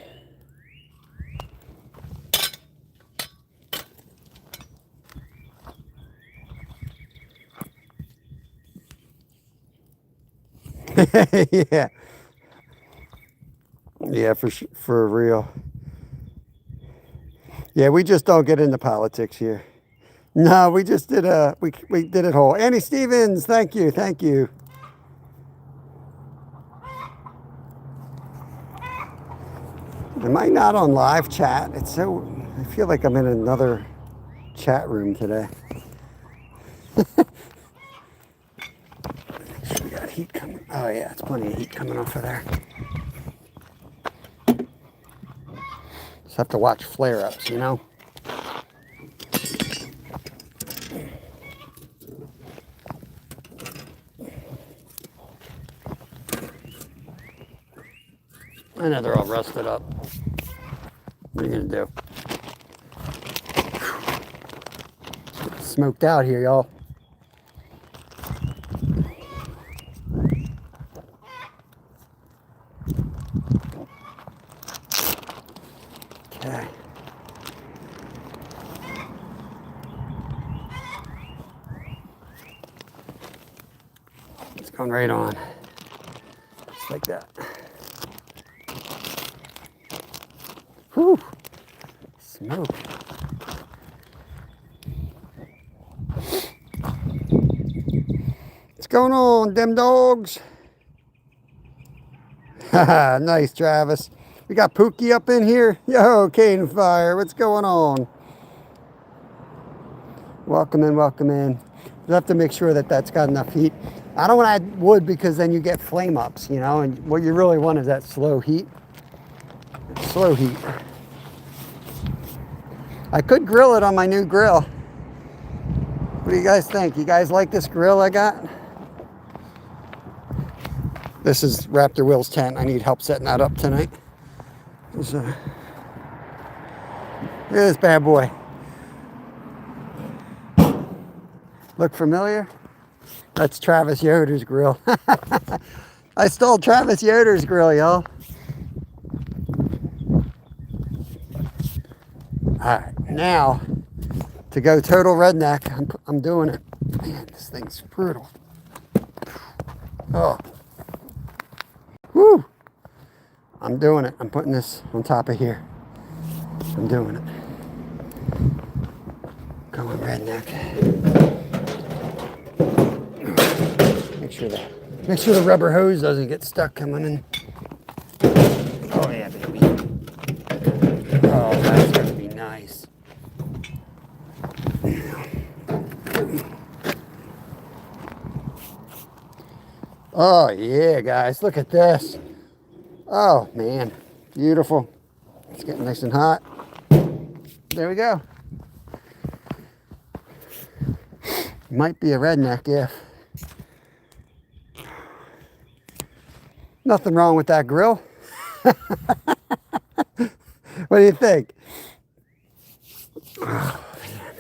Yeah. Yeah, for real. Yeah, we just don't get into politics here. No, we just did we did it whole. Annie Stevens, thank you, thank you. Am I not on live chat? It's so, I feel like I'm in another chat room today. We got heat coming. Oh yeah, it's plenty of heat coming off of there. Just have to watch flare-ups, you know? I know they're all rusted up. What are you gonna do? It's smoked out here, y'all. Okay. It's going right on. Just like that. Whew. Smoke. What's going on, them dogs? Haha, nice, Travis. We got Pookie up in here. Yo, Cane Fire, what's going on? Welcome in, welcome in. You have to make sure that that's got enough heat. I don't want to add wood because then you get flame ups, you know, and what you really want is that slow heat. Slow heat. I could grill it on my new grill. What do you guys think? You guys like this grill I got? This is Raptor Will's tent. I need help setting that up tonight. Look at this bad boy. Look familiar? That's Travis Yoder's grill. I stole Travis Yoder's grill, y'all. All right, now to go total redneck, I'm doing it. Man, this thing's brutal. Oh, whoo! I'm doing it. I'm putting this on top of here. I'm doing it. Going redneck. Make sure the rubber hose doesn't get stuck coming in. Oh yeah, baby. Oh, that's gonna be nice. Oh yeah, guys, look at this. Oh man, beautiful. It's getting nice and hot. There we go. Might be a redneck if. Nothing wrong with that grill. What do you think? Oh, man.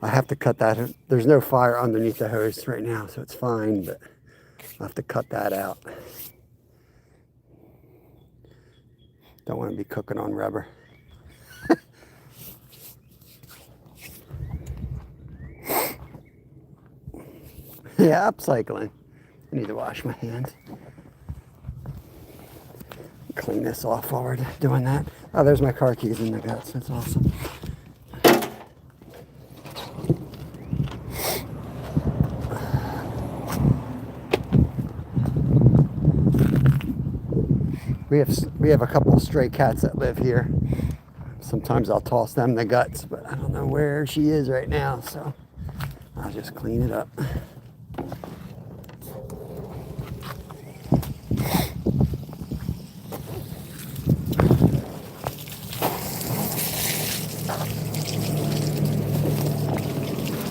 I have to cut that. There's no fire underneath the hose right now, so it's fine, but I'll have to cut that out. Don't want to be cooking on rubber. Yeah, upcycling. I need to wash my hands. Clean this off while we're doing that. Oh, there's my car keys in the guts. That's awesome. We have a couple of stray cats that live here. Sometimes I'll toss them the guts, but I don't know where she is right now, so I'll just clean it up.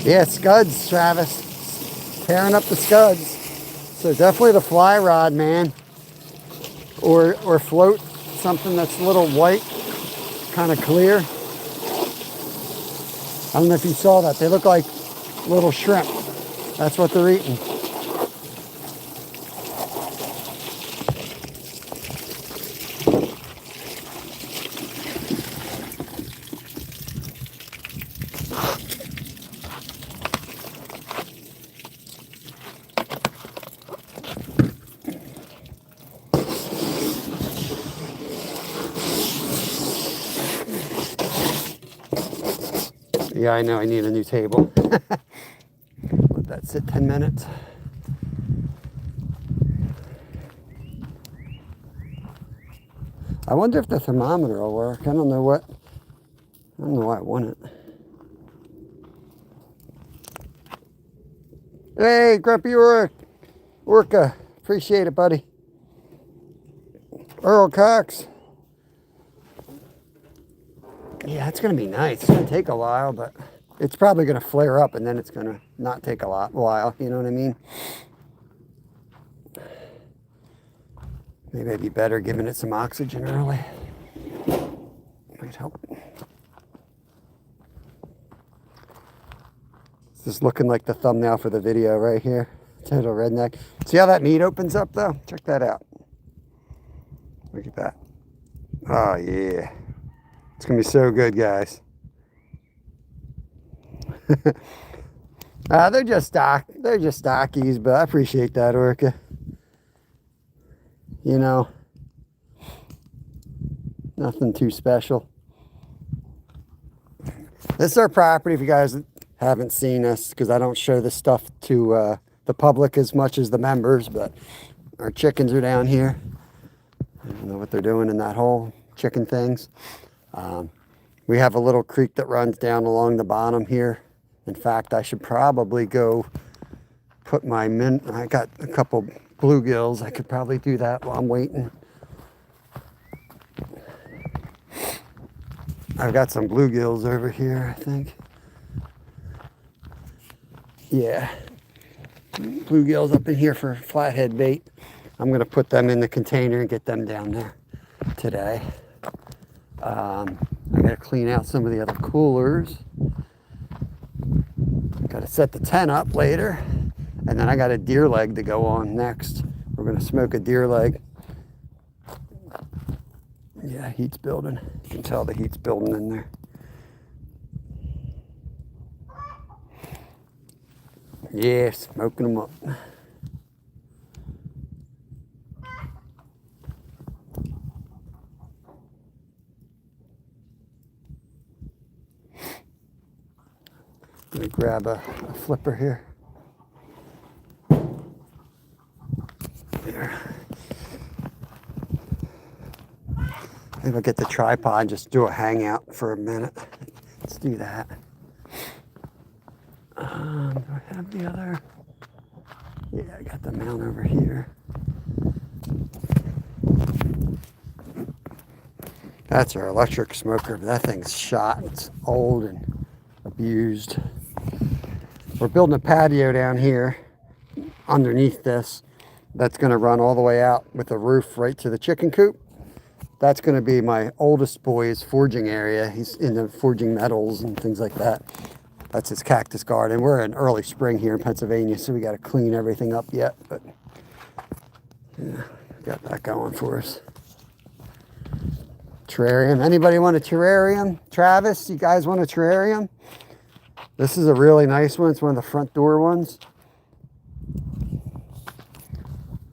Yeah, scuds, Travis. Tearing up the scuds. So definitely the fly rod, man. Or float something that's a little white, kind of clear. I don't know if you saw that. They look like little shrimp. That's what they're eating. Yeah, I know I need a new table. Let that sit 10 minutes. I wonder if the thermometer will work. I don't know why I want it. Hey, Grumpy Orca. Appreciate it, buddy. Earl Cox. Yeah, it's going to be nice. It's going to take a while, but it's probably going to flare up and then it's going to not take a while. You know what I mean? Maybe it'd be better giving it some oxygen early. Might help. This is looking like the thumbnail for the video right here. Total redneck. See how that meat opens up though? Check that out. Look at that. Oh yeah. It's gonna be so good, guys. They're just stockies, but I appreciate that, Orca. You know, nothing too special. This is our property. If you guys haven't seen us, because I don't show this stuff to the public as much as the members, but our chickens are down here. I don't know what they're doing in that hole. Chicken things. We have a little creek that runs down along the bottom here. In fact, I should probably go put my I got a couple bluegills. I could probably do that while I'm waiting. I've got some bluegills over here, I think. Yeah. Bluegills up in here for flathead bait. I'm going to put them in the container and get them down there today. I got to clean out some of the other coolers. Got to set the tent up later. And then I got a deer leg to go on next. We're going to smoke a deer leg. Yeah, heat's building. You can tell the heat's building in there. Yeah, smoking them up. Let me grab a flipper here. There. Maybe I'll get the tripod and just do a hangout for a minute. Let's do that. Do I have the other? Yeah, I got the mount over here. That's our electric smoker, but that thing's shot. It's old and abused. We're building a patio down here underneath this. That's going to run all the way out with a roof right to the chicken coop. That's going to be my oldest boy's forging area. He's into forging metals and things like that. That's his cactus garden. We're in early spring here in Pennsylvania, so we got to clean everything up yet. But Yeah, got that going for us. Terrarium. Anybody want a terrarium? Travis, you guys want a terrarium? This is a really nice one. It's one of the front door ones.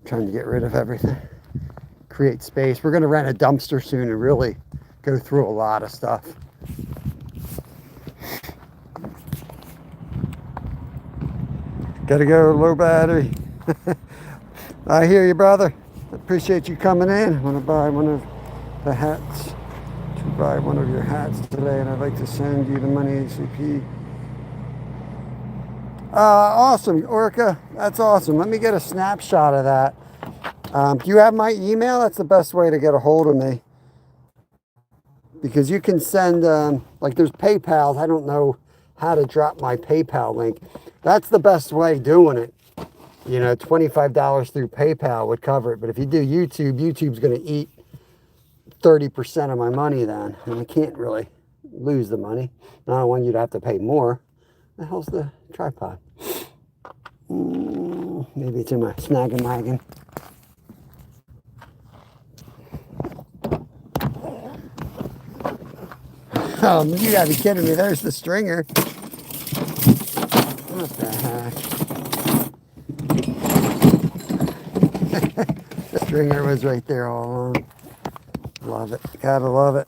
Trying to get rid of everything. Create space. We're going to rent a dumpster soon and really go through a lot of stuff. Gotta go, low battery. I hear you, brother. Appreciate you coming in. I want to buy one of the hats. To buy one of your hats today, and I'd like to send you the money ACP. Awesome, Orca. That's awesome. Let me get a snapshot of that. Do you have my email? That's the best way to get a hold of me. Because you can send, like there's PayPal. I don't know how to drop my PayPal link. That's the best way doing it. You know, $25 through PayPal would cover it. But if you do YouTube, YouTube's going to eat 30% of my money then. And I can't really lose the money. I don't want you to have to pay more. The hell's the tripod? Maybe it's in my snagging wagon. Oh, you gotta be kidding me. There's the stringer. What the heck? The stringer was right there all along. Love it. Gotta love it.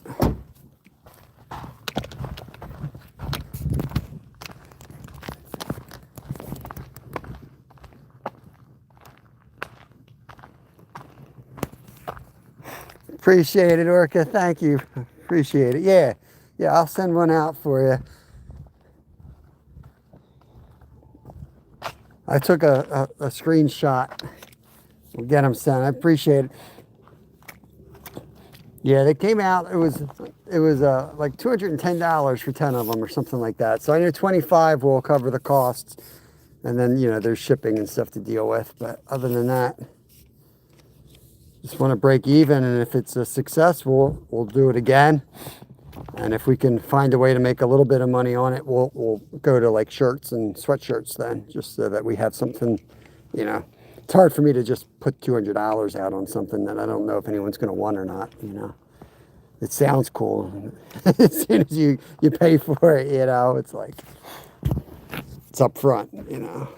Appreciate it, Orca. Thank you. Appreciate it. Yeah. Yeah, I'll send one out for you. I took a screenshot. We'll get them sent. I appreciate it. Yeah, they came out. It was like $210 for 10 of them or something like that. So I know 25 will cover the costs, and then you know there's shipping and stuff to deal with. But other than that, just want to break even, and if it's a success, we'll do it again. And if we can find a way to make a little bit of money on it, we'll go to like shirts and sweatshirts then, just so that we have something, you know. It's hard for me to just put $200 out on something that I don't know if anyone's going to want or not, you know. It sounds cool. As soon as you pay for it, you know, it's like, it's up front, you know.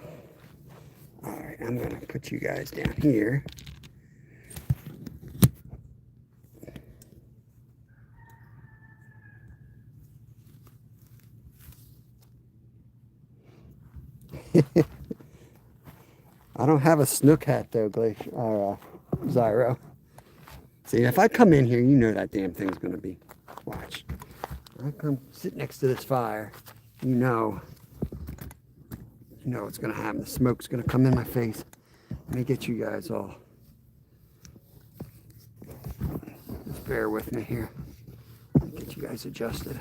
All right, I'm going to put you guys down here. I don't have a snook hat though, Zyro. See, if I come in here, you know that damn thing's gonna be. Watch. I come sit next to this fire, you know what's gonna happen. The smoke's gonna come in my face. Let me get you guys all. Just bear with me here. Let me get you guys adjusted.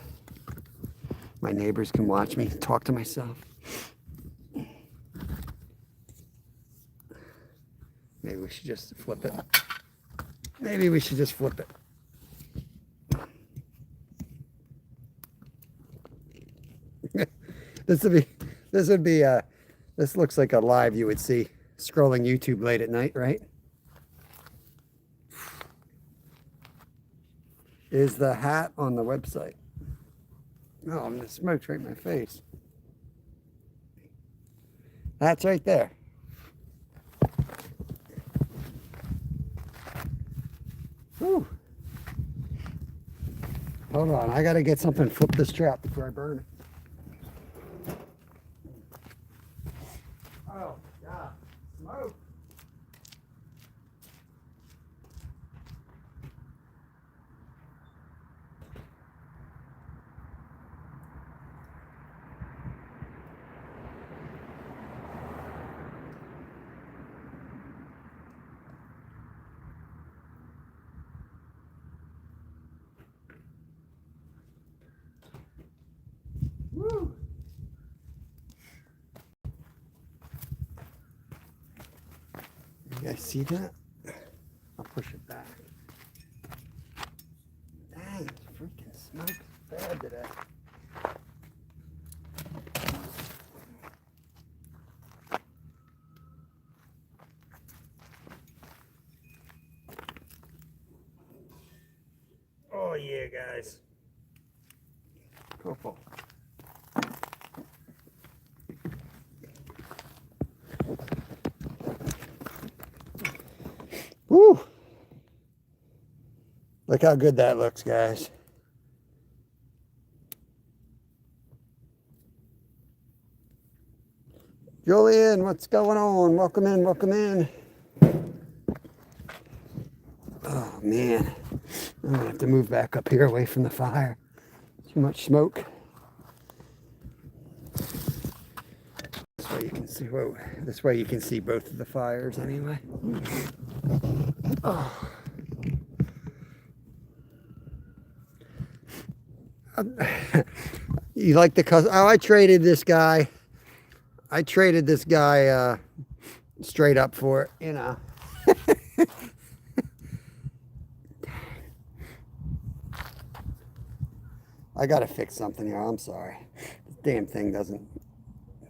My neighbors can watch me talk to myself. Maybe we should just flip it. Maybe we should just flip it. This looks like a live you would see scrolling YouTube late at night, right? Is the hat on the website? Oh, I'm gonna smoke right in my face. That's right there. Whew. Hold on, I gotta get something, flip this trap before I burn it. Oh, God, smoke. Woo. You guys see that? I'll push it back. Dang, freaking smoke is bad today. yeah, guys. Cool. Woo! Look how good that looks, guys. Julian, what's going on? Welcome in, welcome in. Oh, man. I'm going to have to move back up here away from the fire. Too much smoke. This way you can see, whoa, this way you can see both of the fires anyway. Oh. You like the custom? Oh, I traded this guy straight up for it, you know. I gotta fix something here. I'm sorry. This damn thing doesn't.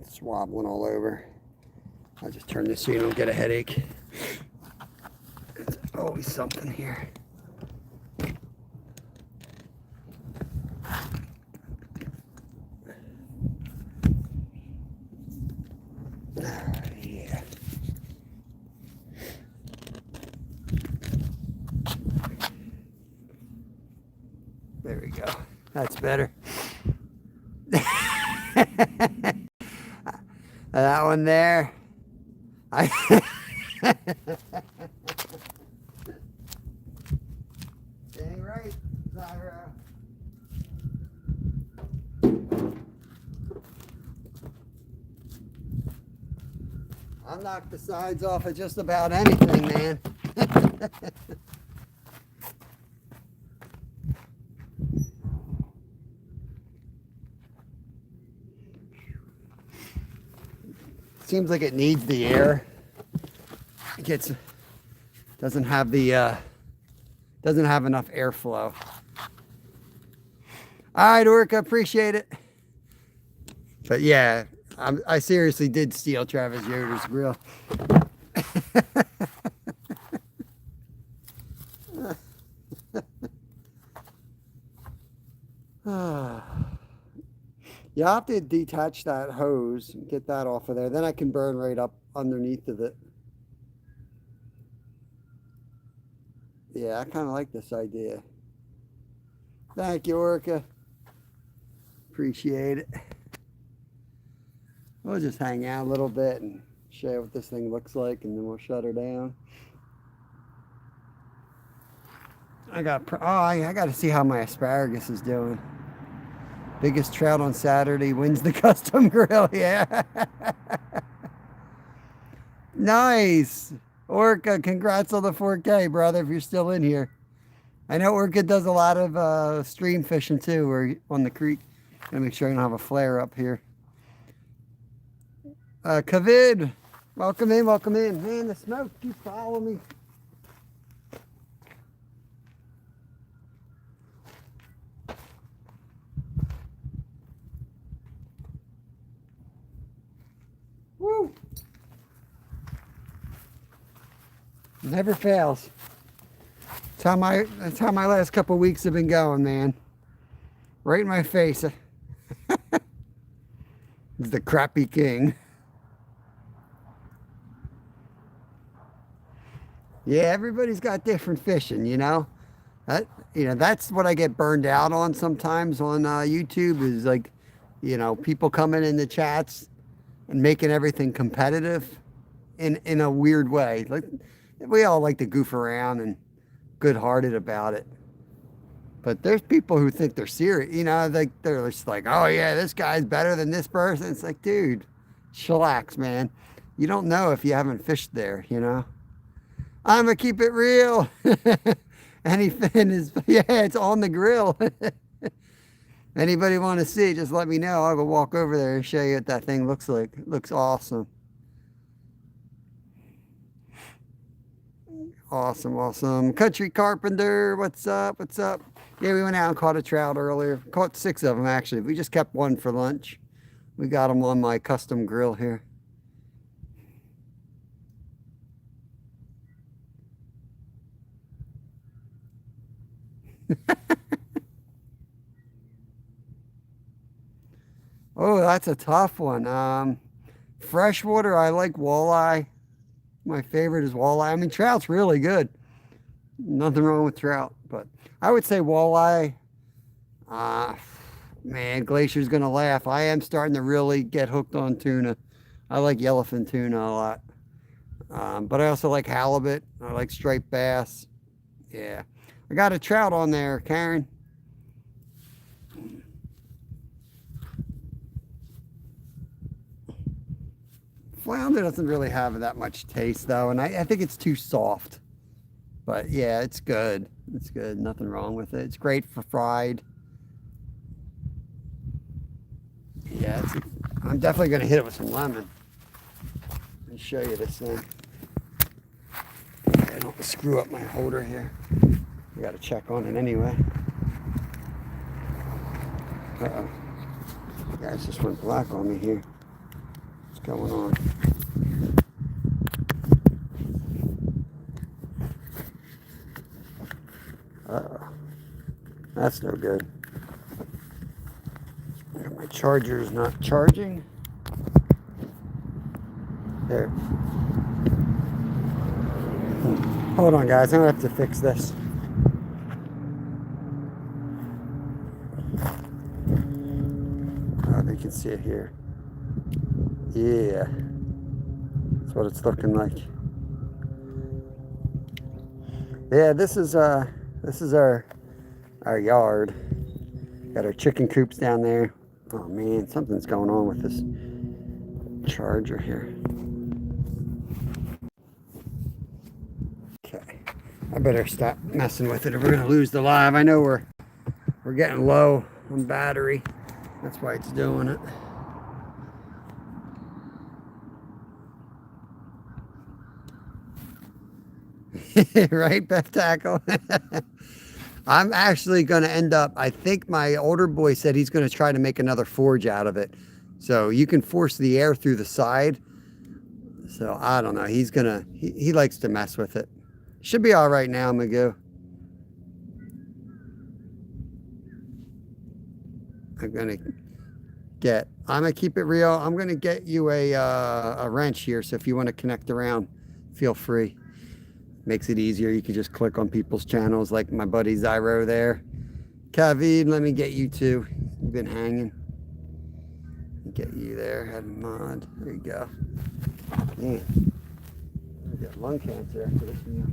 It's wobbling all over. I'll just turn this so you don't get a headache. There's always something here. Yeah. There we go. That's better. That one there. Dang right, Zyra. I'll knock the sides off of just about anything, man. Seems like it needs the air. It doesn't have enough airflow. All right, Orca, appreciate it. But yeah, I seriously did steal Travis Yoder's grill. Yeah, I'll have to detach that hose and get that off of there. Then I can burn right up underneath of it. Yeah, I kind of like this idea. Thank you, Orca. Appreciate it. We'll just hang out a little bit and show you what this thing looks like, and then we'll shut her down. I got to see how my asparagus is doing. Biggest trout on Saturday wins the custom grill. Yeah. Nice. Orca, congrats on the 4K, brother, if you're still in here. I know Orca does a lot of stream fishing too, or on the creek. Gotta make sure I don't have a flare up here. Kavid, welcome in, welcome in. Man, the smoke keeps following me. Woo! Never fails. That's how my last couple of weeks have been going, man. Right in my face. It's the crappy king. Yeah, everybody's got different fishing, you know. That's what I get burned out on sometimes on YouTube is like, people coming in the chats and making everything competitive in a weird way. Like we all like to goof around and good-hearted about it. But there's people who think they're serious, like they're just like, oh yeah, this guy's better than this person. It's like, dude, chillax, man. You don't know if you haven't fished there, I'm gonna keep it real. Anything is, yeah, it's on the grill. Anybody want to see, just let me know. I'll go walk over there and show you what that thing looks like. It looks awesome. Awesome. Country Carpenter, what's up? Yeah, we went out and caught a trout earlier. Caught 6 of them, actually. We just kept 1 for lunch. We got them on my custom grill here. Oh, that's a tough one. Freshwater, I like walleye. My favorite is walleye. I mean, trout's really good. Nothing wrong with trout, but I would say walleye. Uh, Man, Glacier's gonna laugh. I am starting to really get hooked on tuna. I like yellowfin tuna a lot. But I also like halibut. I like striped bass. Yeah. I got a trout on there, Karen. Flounder doesn't really have that much taste though, and I think it's too soft. But yeah, it's good. It's good. Nothing wrong with it. It's great for fried. Yeah, I'm definitely going to hit it with some lemon. Let me show you this thing. I don't screw up my holder here. I got to check on it anyway. Uh-oh. Guys just went black on me here. What's going on? Uh-oh. That's no good. My charger is not charging. There. Hold on, guys. I'm going to have to fix this. Oh, they can see it here. Yeah. That's what it's looking like. Yeah, this is our yard. Got our chicken coops down there. Oh man, something's going on with this charger here. Okay, I better stop messing with it or we're gonna lose the live. I know we're getting low on battery. That's why it's doing it. Right, Beth Tackle? I'm actually going to end up, I think my older boy said he's going to try to make another forge out of it. So you can force the air through the side. So I don't know. He's going to, he likes to mess with it. Should be all right now, Magoo. I'm going to keep it real. I'm going to get you a wrench here. So if you want to connect around, feel free. Makes it easier. You can just click on people's channels like my buddy Zyro there. Kavid, let me get you too. You've been hanging. Get you there. Head mod. There you go. Man, I get lung cancer after this meal.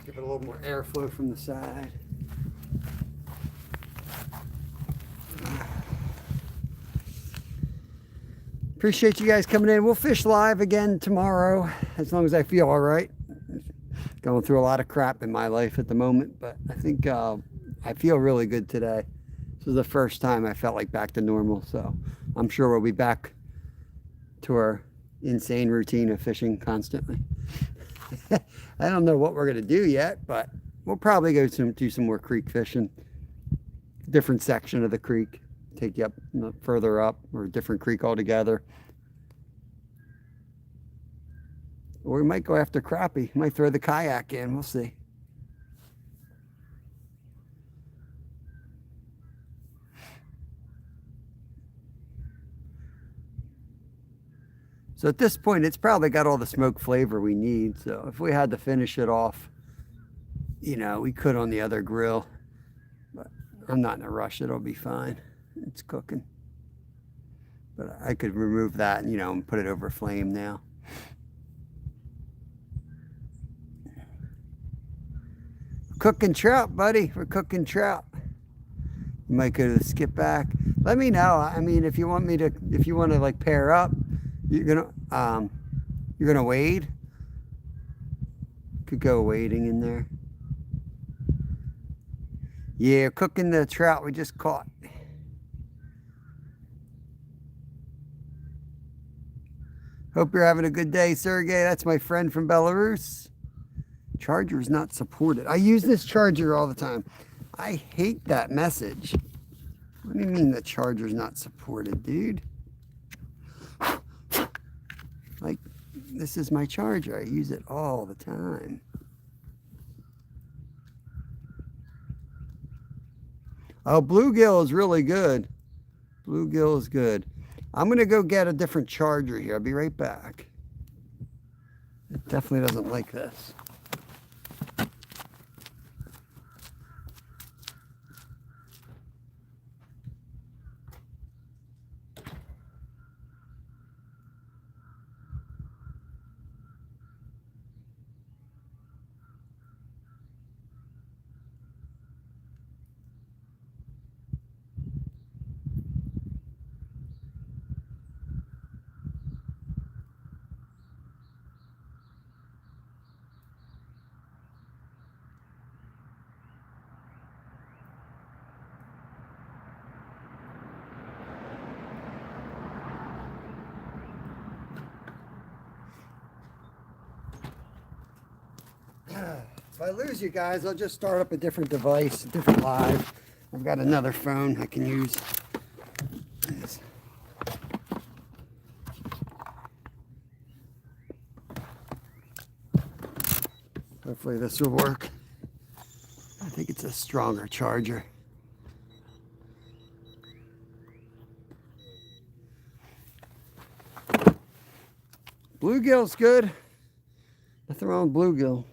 Give it a little more airflow from the side. Appreciate you guys coming in. We'll fish live again tomorrow, as long as I feel all right. Going through a lot of crap in my life at the moment, but I think I feel really good today. This is the first time I felt like back to normal, so I'm sure we'll be back to our insane routine of fishing constantly. I don't know what we're going to do yet, but we'll probably go do some more creek fishing. Different section of the creek. Take you up further up, or a different creek altogether. Or we might go after crappie. Might throw the kayak in. We'll see. So at this point, it's probably got all the smoke flavor we need. So if we had to finish it off, you know, we could on the other grill. But I'm not in a rush. It'll be fine. It's cooking. But I could remove that, you know, and put it over flame now. Cooking trout, buddy. We're cooking trout. You might go to the skip back. Let me know. I mean, if you want to like pair up, you're gonna wade. Could go wading in there. Yeah, cooking the trout we just caught. Hope you're having a good day, Sergey. That's my friend from Belarus. Charger is not supported. I use this charger all the time. I hate that message. What do you mean the charger's not supported, dude? Like, this is my charger. I use it all the time. Oh, bluegill is really good. Bluegill is good. I'm going to go get a different charger here. I'll be right back. It definitely doesn't like this. If I lose you guys, I'll just start up a different device, a different live. I've got another phone I can use. Hopefully this will work. I think it's a stronger charger. Bluegill's good. Nothing wrong with bluegill.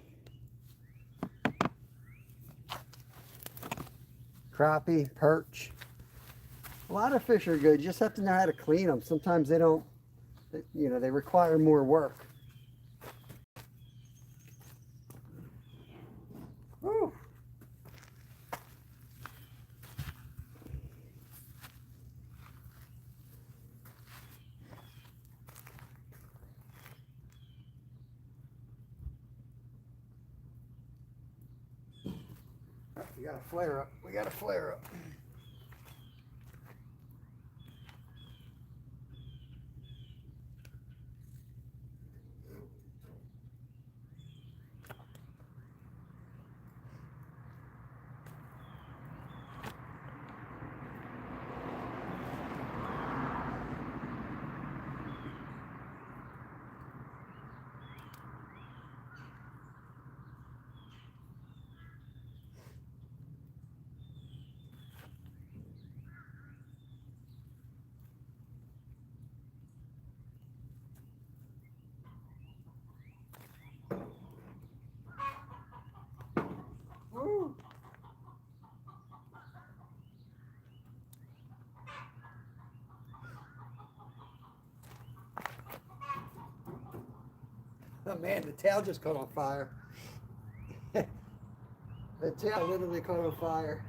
Crappie, perch. A lot of fish are good. You just have to know how to clean them. Sometimes they don't, you know, they require more work. Woo. We got a flare up. We got a flare up. Woo. Oh man, the tail just caught on fire. The tail literally caught on fire.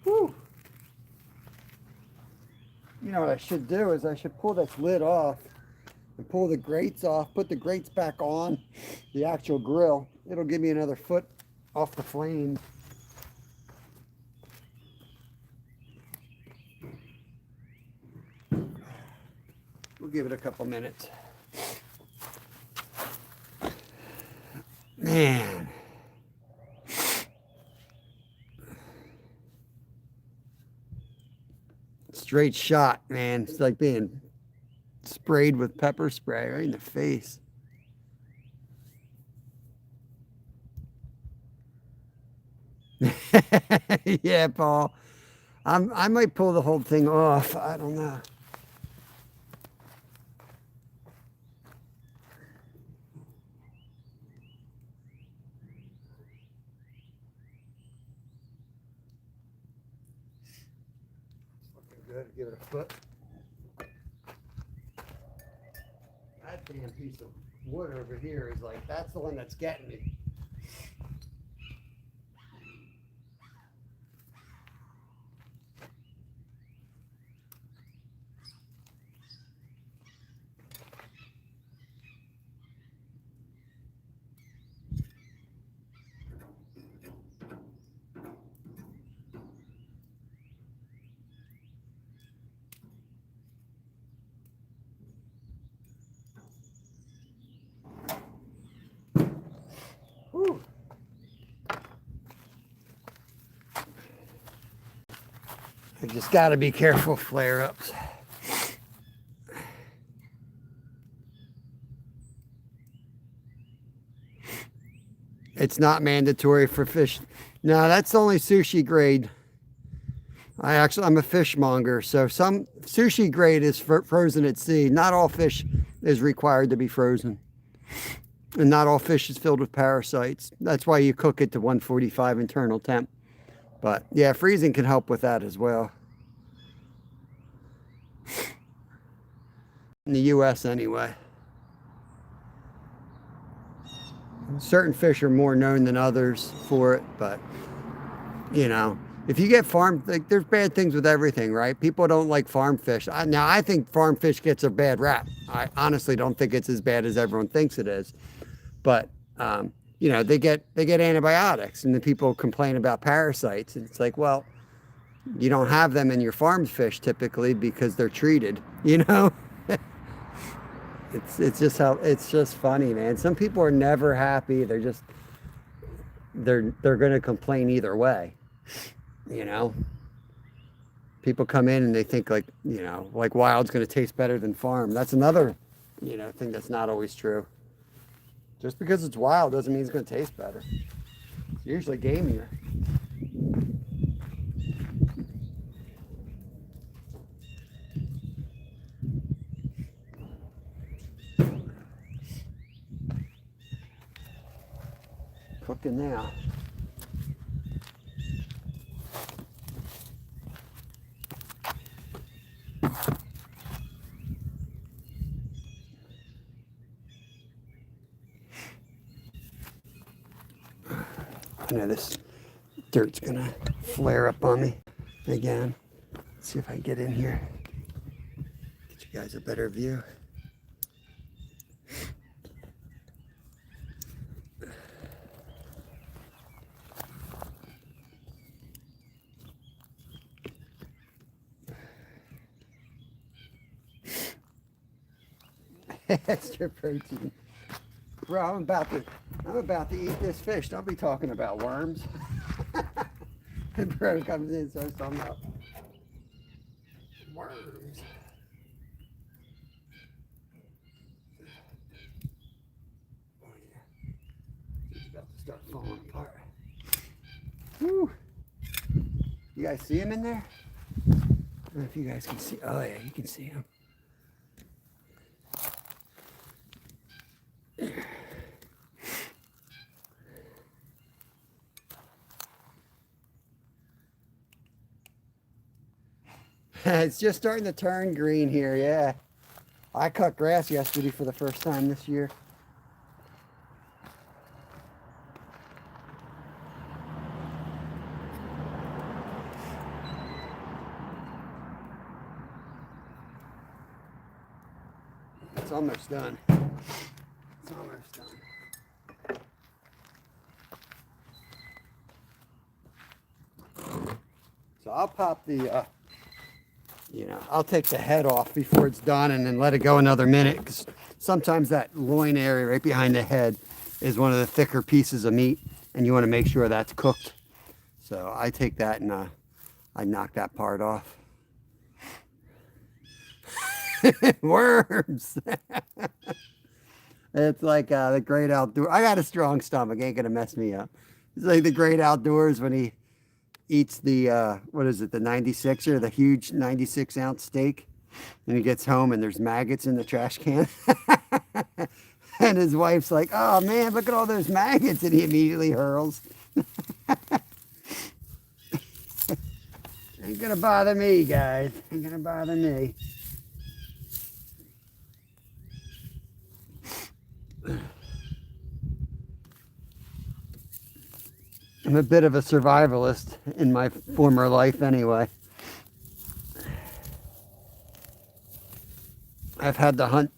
Whew. You know what I should do is I should pull this lid off and pull the grates off, put the grates back on the actual grill. It'll give me another foot off the flame. We'll give it a couple minutes. Man. Straight shot, man. It's like being sprayed with pepper spray right in the face. Yeah, Paul. I might pull the whole thing off. I don't know. Good. Give it a foot. That damn piece of wood over here is like, that's the one that's getting me. I just got to be careful flare-ups. It's not mandatory for fish. No, that's only sushi grade. I'm a fishmonger, so some sushi grade is frozen at sea. Not all fish is required to be frozen. And not all fish is filled with parasites. That's why you cook it to 145 internal temp. But yeah, freezing can help with that as well. In the US anyway. Certain fish are more known than others for it, but you know, if you get farm, like, there's bad things with everything, right? People don't like farm fish. Now, I think farm fish gets a bad rap. I honestly don't think it's as bad as everyone thinks it is. But, you know, they get antibiotics, and the people complain about parasites. And it's like, well, you don't have them in your farm fish typically because they're treated, you know? It's just funny, man. Some people are never happy. They're going to complain either way. You know, people come in and they think, like, you know, like wild's going to taste better than farm. That's another, you know, thing that's not always true. Just because it's wild doesn't mean it's going to taste better. It's usually gamier. Cooking now. I know this dirt's gonna flare up on me again. Let's see if I can get in here. Get you guys a better view. Extra protein. Bro, I'm about to eat this fish. Don't be talking about worms. And bro comes in, so I'm up. Worms. Oh yeah. It's about to start falling apart. Woo. You guys see him in there? I don't know if you guys can see. Oh yeah, you can see him. It's just starting to turn green here, yeah. I cut grass yesterday for the first time this year. It's almost done. It's almost done. So I'll pop the you know, I'll take the head off before it's done and then let it go another minute, because sometimes that loin area right behind the head is one of the thicker pieces of meat, and you want to make sure that's cooked. So I take that and I knock that part off. Worms. It's like the great outdoor. I got a strong stomach, ain't gonna mess me up. It's like the great outdoors when he eats the what is it, the 96er, the huge 96-ounce steak, and he gets home and there's maggots in the trash can. And his wife's like, oh man, look at all those maggots, and he immediately hurls. Ain't gonna bother me, guys. Ain't gonna bother me. I'm a bit of a survivalist in my former life anyway. I've had to hunt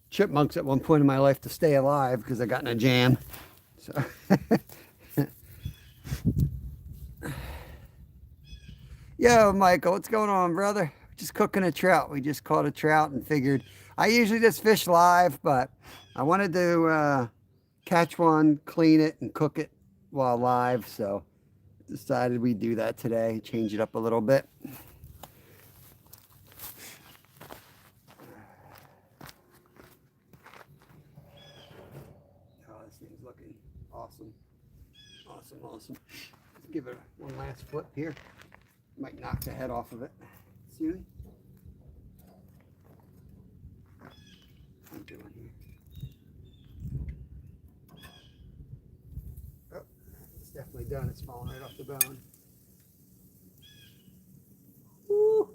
chipmunks at one point in my life to stay alive because I got in a jam. So yo, Michael, what's going on, brother? Just cooking a trout. We just caught a trout and figured I usually just fish live, but I wanted to catch one, clean it, and cook it while live. So decided we'd do that today, change it up a little bit. Oh, this thing's looking awesome. Awesome, awesome. Let's give it one last flip here. Might knock the head off of it soon. What am I doing here? Oh, it's definitely done. It's falling right off the bone. Woo!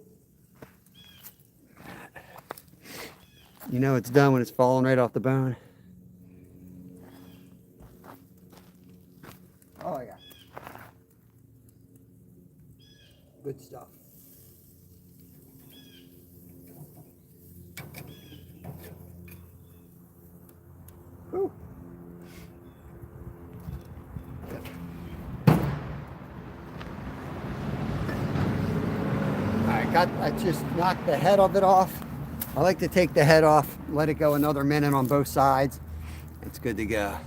You know it's done when it's falling right off the bone. Oh yeah. Good stuff. Whew. I just knocked the head of it off. I like to take the head off, let it go another minute on both sides. It's good to go.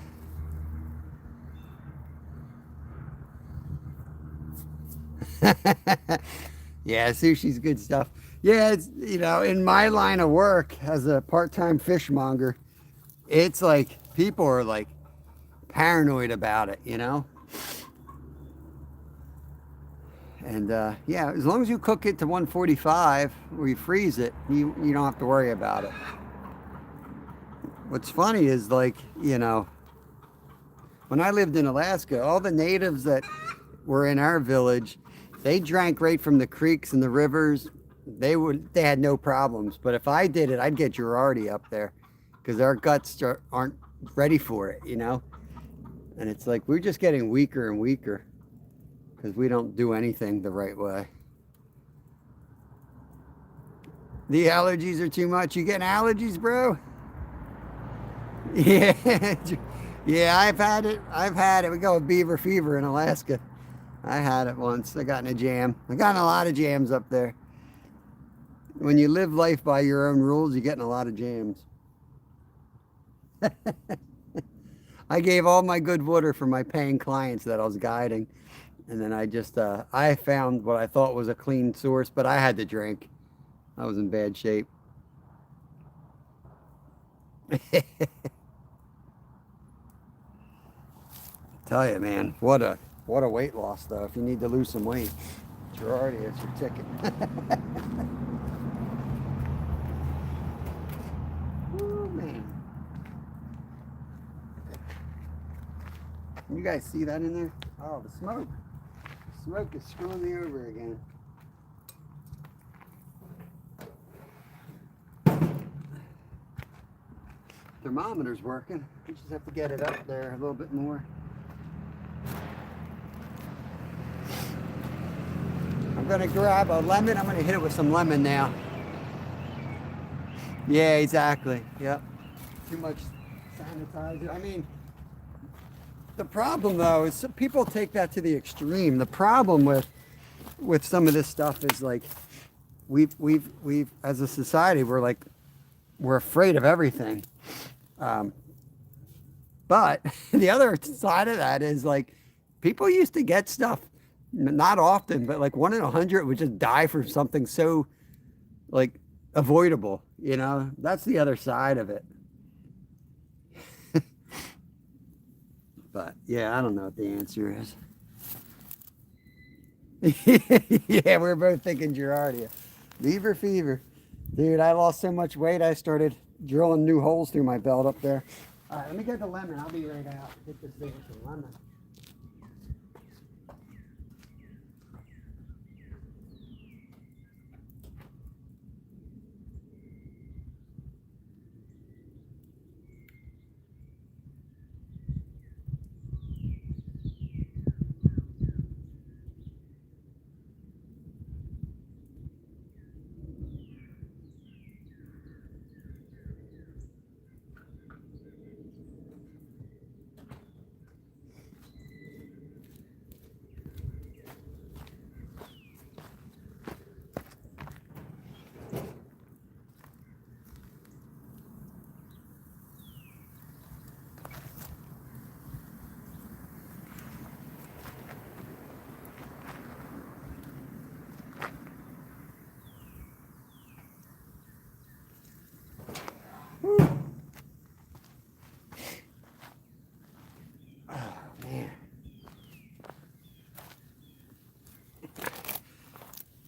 Yeah, sushi's good stuff. Yeah, it's, you know, in my line of work as a part-time fishmonger, it's like people are like paranoid about it, you know? And yeah, as long as you cook it to 145 or you freeze it, you don't have to worry about it. What's funny is, like, you know, when I lived in Alaska, all the natives that were in our village, they drank right from the creeks and the rivers. They had no problems. But if I did it, I'd get Girardi up there because our guts aren't ready for it, you know? And it's like we're just getting weaker and weaker because we don't do anything the right way. The allergies are too much. You getting allergies, bro? Yeah. Yeah, I've had it. I've had it. We go with beaver fever in Alaska. I had it once. I got in a jam. I got in a lot of jams up there. When you live life by your own rules, you get in a lot of jams. I gave all my good water for my paying clients that I was guiding. And then I just, I found what I thought was a clean source, but I had to drink. I was in bad shape. Tell you, man, what a weight loss though. If you need to lose some weight, Girardi, it's your ticket. Oh man, you guys see that in there? Oh, the smoke. Smoke is screwing me over again. Thermometer's working. We just have to get it up there a little bit more. I'm gonna grab a lemon. I'm gonna hit it with some lemon now. Yeah, exactly. Yep. Too much sanitizer. I mean, the problem though is some people take that to the extreme. The problem with some of this stuff is like we've as a society we're afraid of everything. But the other side of that is like people used to get stuff not often, but like 1 in 100 would just die from something so like avoidable, you know? That's the other side of it. But yeah, I don't know what the answer is. Yeah, we're both thinking Girardia. Beaver fever. Dude, I lost so much weight, I started drilling new holes through my belt up there. All right, let me get the lemon. I'll be right out. Hit this thing with some lemon.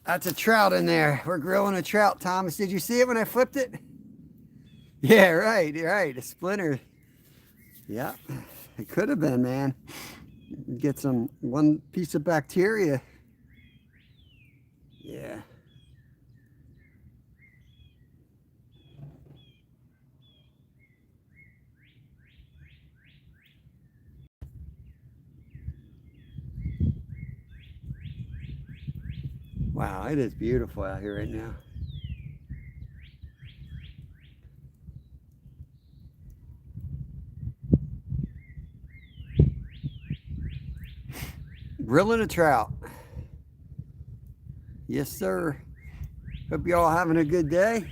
That's a trout in there. We're grilling a trout, Thomas. Did you see it when I flipped it? Yeah, right, right. A splinter. Yeah, it could have been, man. Get some one piece of bacteria. Yeah. Wow, it is beautiful out here right now. Grilling a trout. Yes, sir. Hope you all having a good day.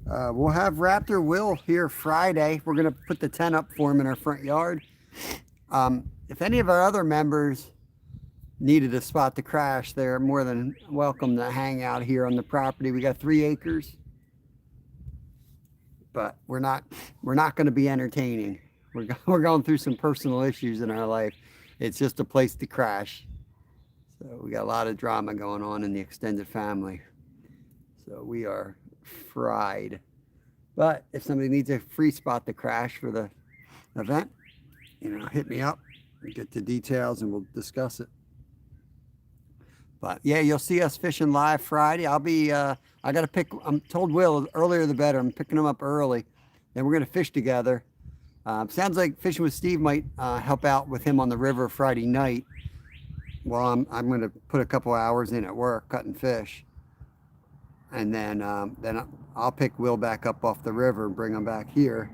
We'll have Raptor Will here Friday. We're going to put the tent up for him in our front yard. If any of our other members needed a spot to crash, they're more than welcome to hang out here on the property. We got 3 acres, but we're not going to be entertaining. We're going through some personal issues in our life. It's just a place to crash. So we got a lot of drama going on in the extended family. So we are fried. But if somebody needs a free spot to crash for the event, hit me up and get the details and we'll discuss it. But yeah, you'll see us fishing live Friday. I'll be, I got to pick, I'm told Will, earlier the better. I'm picking him up early. Then we're going to fish together. Sounds like Fishing with Steve might help out with him on the river Friday night. Well, I'm going to put a couple hours in at work cutting fish. And then I'll pick Will back up off the river and bring him back here.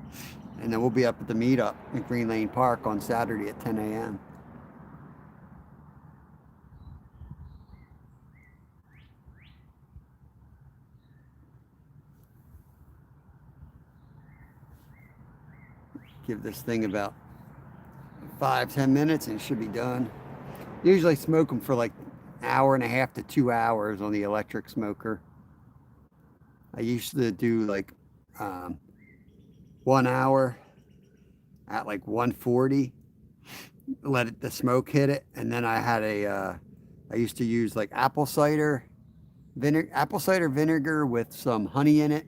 And then we'll be up at the meetup at Green Lane Park on Saturday at 10 a.m. Give this thing about 5-10 minutes and it should be done. Usually smoke them for like an hour and a half to 2 hours on the electric smoker. I used to do like 1 hour at like 140, let the smoke hit it, and then I had I used to use like apple cider vinegar with some honey in it,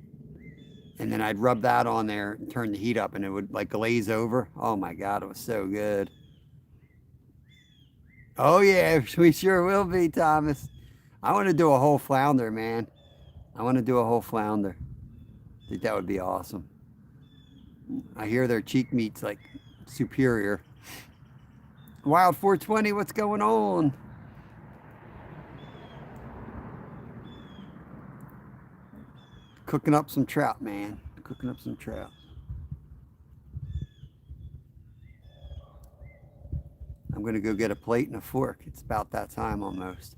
and then I'd rub that on there and turn the heat up, and it would like glaze over. Oh my God, it was so good. Oh yeah, we sure will be, Thomas. I want to do a whole flounder, man. I want to do a whole flounder. I think that would be awesome. I hear their cheek meat's like superior. Wild 420, what's going on? Cooking up some trout, man. Cooking up some trout. I'm gonna go get a plate and a fork. It's about that time almost.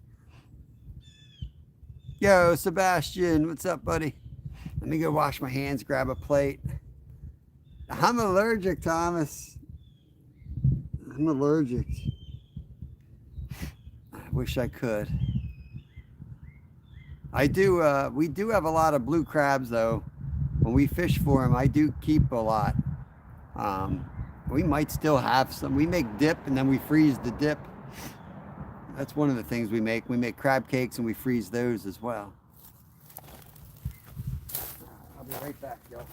Yo, Sebastian, what's up, buddy? Let me go wash my hands, grab a plate. I'm allergic, Thomas. I'm allergic. I wish I could. I do, we do have a lot of blue crabs though. When we fish for them, I do keep a lot. We might still have some. We make dip and then we freeze the dip. That's one of the things we make. We make crab cakes and we freeze those as well. I'll be right back, y'all.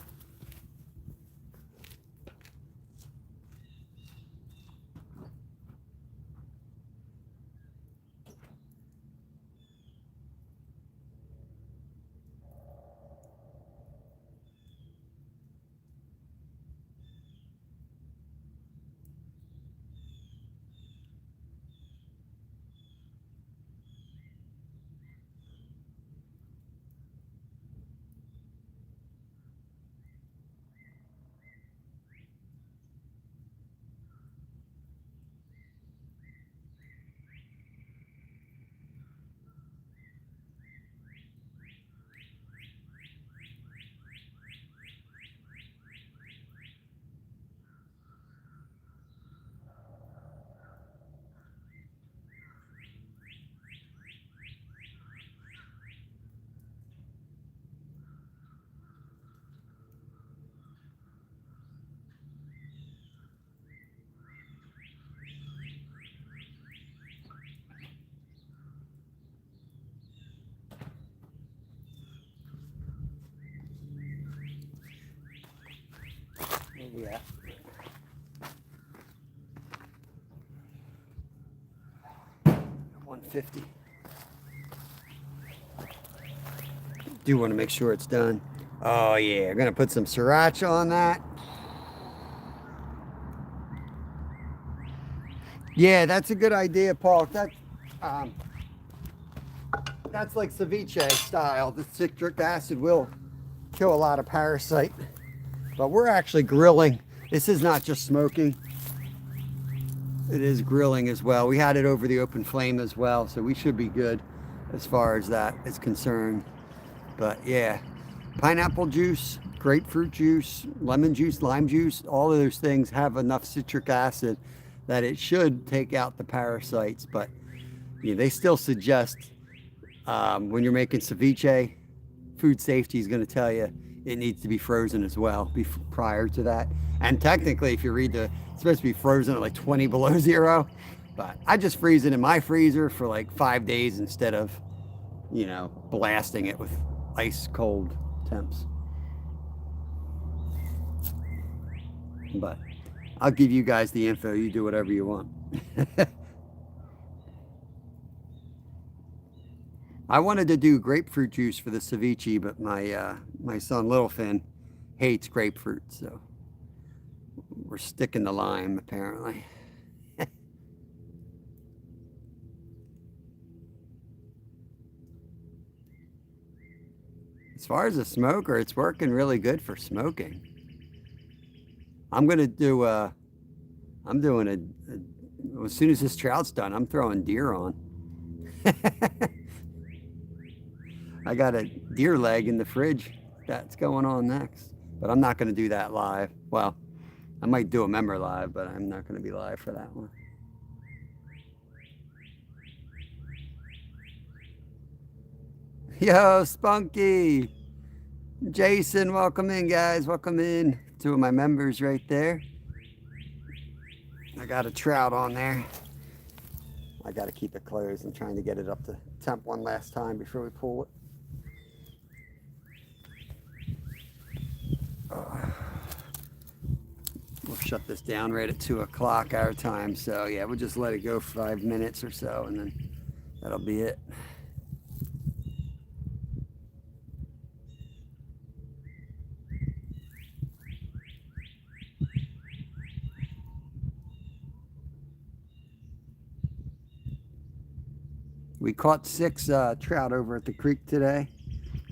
Yeah. $150. Do want to make sure it's done. Oh yeah, I'm gonna put some sriracha on that. Yeah, that's a good idea, Paul. Um, that's like ceviche style. The citric acid will kill a lot of parasite. But we're actually grilling. This is not just smoking. It is grilling as well. We had it over the open flame as well, so we should be good as far as that is concerned. But yeah, pineapple juice, grapefruit juice, lemon juice, lime juice, all of those things have enough citric acid that it should take out the parasites. But yeah, they still suggest when you're making ceviche, food safety is going to tell you it needs to be frozen as well prior to that. And technically, if you read it's supposed to be frozen at like 20 below zero. But I just freeze it in my freezer for like 5 days instead of, blasting it with ice cold temps. But I'll give you guys the info. You do whatever you want. I wanted to do grapefruit juice for the ceviche, but my son Littlefin hates grapefruit, so we're sticking to lime apparently. As far as a smoker, it's working really good for smoking. I'm gonna do I'm doing as soon as this trout's done, I'm throwing deer on. I got a deer leg in the fridge that's going on next, but I'm not going to do that live. Well, I might do a member live, but I'm not going to be live for that one. Yo, Spunky! Jason, welcome in, guys. Welcome in. 2 of my members right there. I got a trout on there. I got to keep it closed. I'm trying to get it up to temp one last time before we pull it. We'll shut this down right at 2 o'clock our time. So yeah, we'll just let it go for 5 minutes or so, and then that'll be it. We caught 6 trout over at the creek today.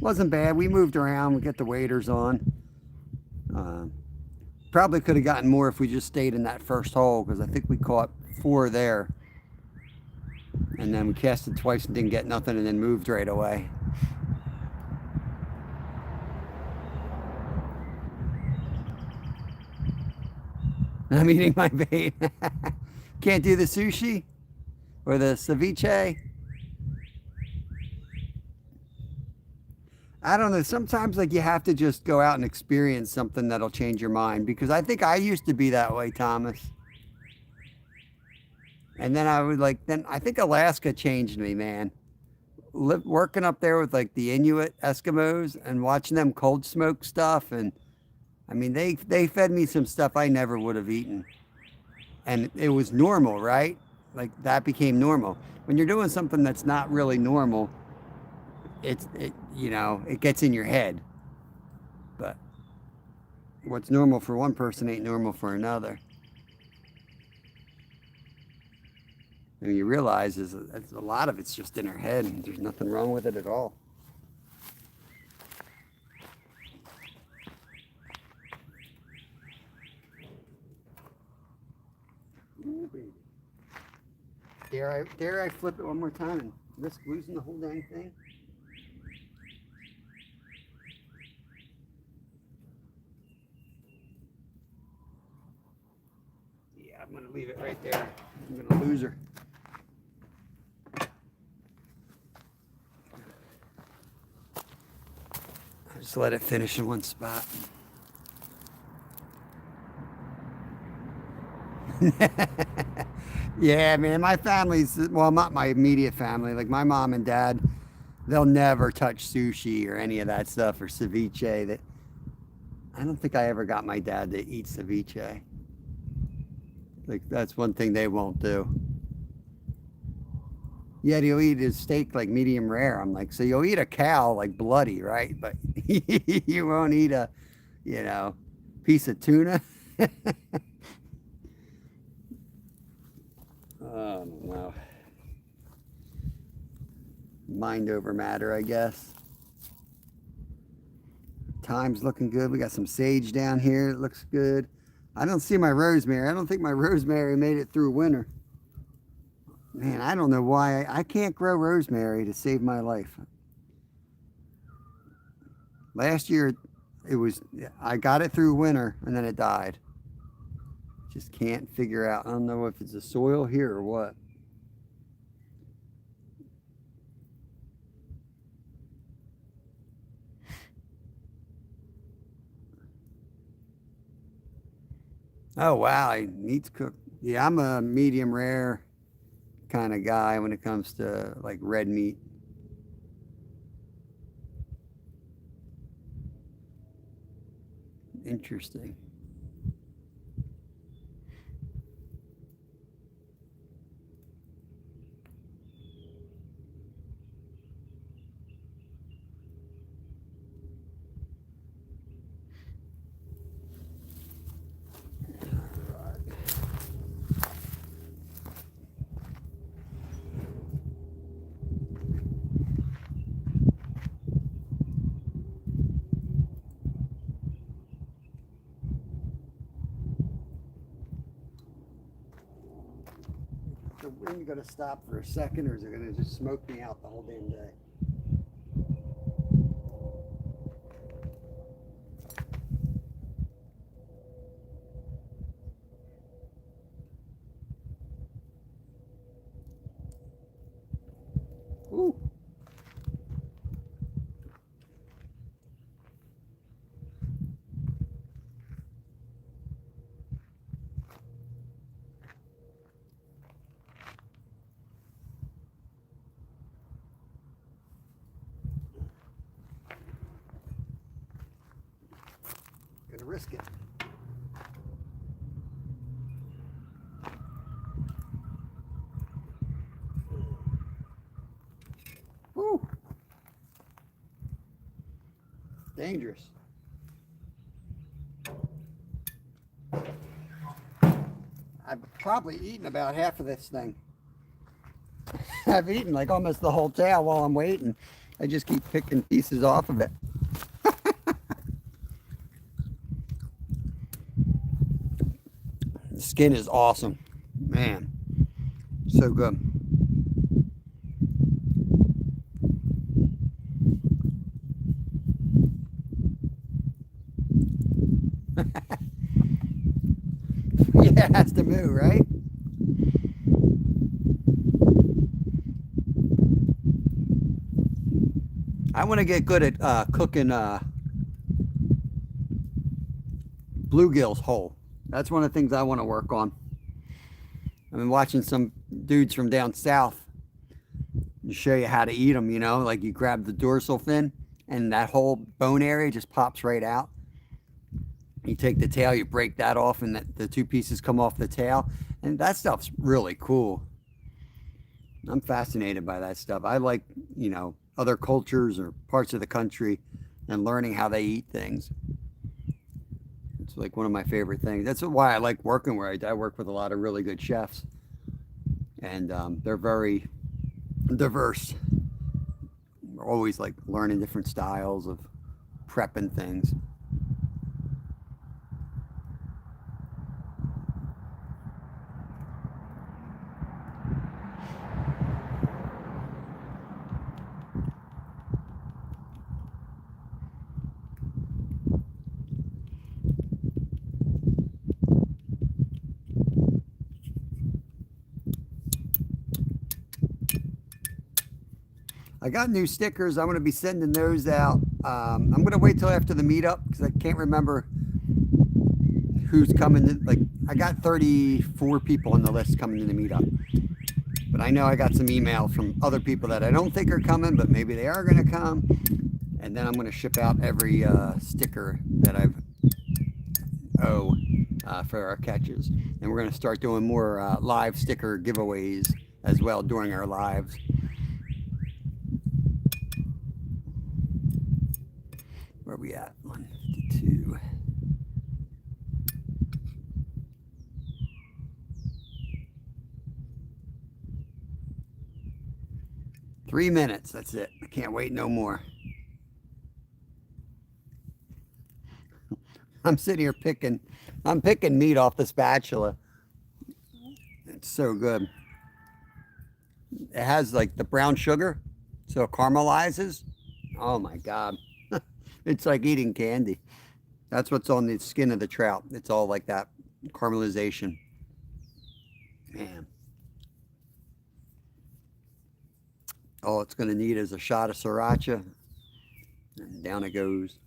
Wasn't bad. We moved around. We got the waders on. Probably could have gotten more if we just stayed in that first hole, because I think we caught 4 there. And then we casted twice and didn't get nothing, and then moved right away. I'm eating my bait. Can't do the sushi or the ceviche. I don't know. Sometimes like you have to just go out and experience something that'll change your mind, because I think I used to be that way, Thomas. And then then I think Alaska changed me, man. Working up there with like the Inuit Eskimos and watching them cold smoke stuff. And I mean, they fed me some stuff I never would have eaten. And it was normal, right? Like that became normal. When you're doing something that's not really normal, it gets in your head. But what's normal for one person ain't normal for another. And you realize is a lot of it's just in our head, and there's nothing wrong with it at all. Ooh, baby. Dare I flip it one more time and risk losing the whole dang thing? Yeah, I'm gonna leave it right there. I'm gonna lose her. I just let it finish in one spot. Yeah, man, my family's, well, not my immediate family, like my mom and dad, they'll never touch sushi or any of that stuff, or ceviche. I don't think I ever got my dad to eat ceviche. Like, that's one thing they won't do. Yet he'll eat his steak like medium rare. I'm like, so you'll eat a cow like bloody, right? But you won't eat a, you know, piece of tuna. Oh, no. Mind over matter, I guess. Time's looking good. We got some sage down here. It looks good. I don't see my rosemary. I don't think my rosemary made it through winter. Man, I don't know why. I can't grow rosemary to save my life. Last year, I got it through winter and then it died. Just can't figure out. I don't know if it's the soil here or what. Oh, wow. Meat's cooked. Yeah, I'm a medium rare kind of guy when it comes to like red meat. Interesting. The wind going to stop for a second, or is it going to just smoke me out the whole damn day? Ooh. Gonna risk it. Woo. Dangerous. I've probably eaten about half of this thing. I've eaten like almost the whole tail while I'm waiting. I just keep picking pieces off of it. The skin is awesome. Man, so good. Yeah, it has to move, right? I want to get good at cooking bluegills whole. That's one of the things I want to work on. I've been watching some dudes from down south show you how to eat them, you know, like you grab the dorsal fin and that whole bone area just pops right out. You take the tail, you break that off, and the two pieces come off the tail. And that stuff's really cool. I'm fascinated by that stuff. I like, you know, other cultures or parts of the country and learning how they eat things. It's like one of my favorite things. That's why I like working where I work with a lot of really good chefs. And they're very diverse. We're always like learning different styles of prepping things. I got new stickers. I'm going to be sending those out. I'm going to wait till after the meetup because I can't remember who's coming. Like, I got 34 people on the list coming to the meetup. But I know I got some email from other people that I don't think are coming, but maybe they are going to come. And then I'm going to ship out every sticker that I've O for our catches. And we're going to start doing more live sticker giveaways as well during our lives. Where are we at? 152. Three minutes, that's it. I can't wait no more. I'm sitting here I'm picking meat off the spatula. It's so good. It has like the brown sugar, so it caramelizes. Oh my God. It's like eating candy. That's what's on the skin of the trout. It's all like that caramelization. Man. All it's going to need is a shot of sriracha, and down it goes.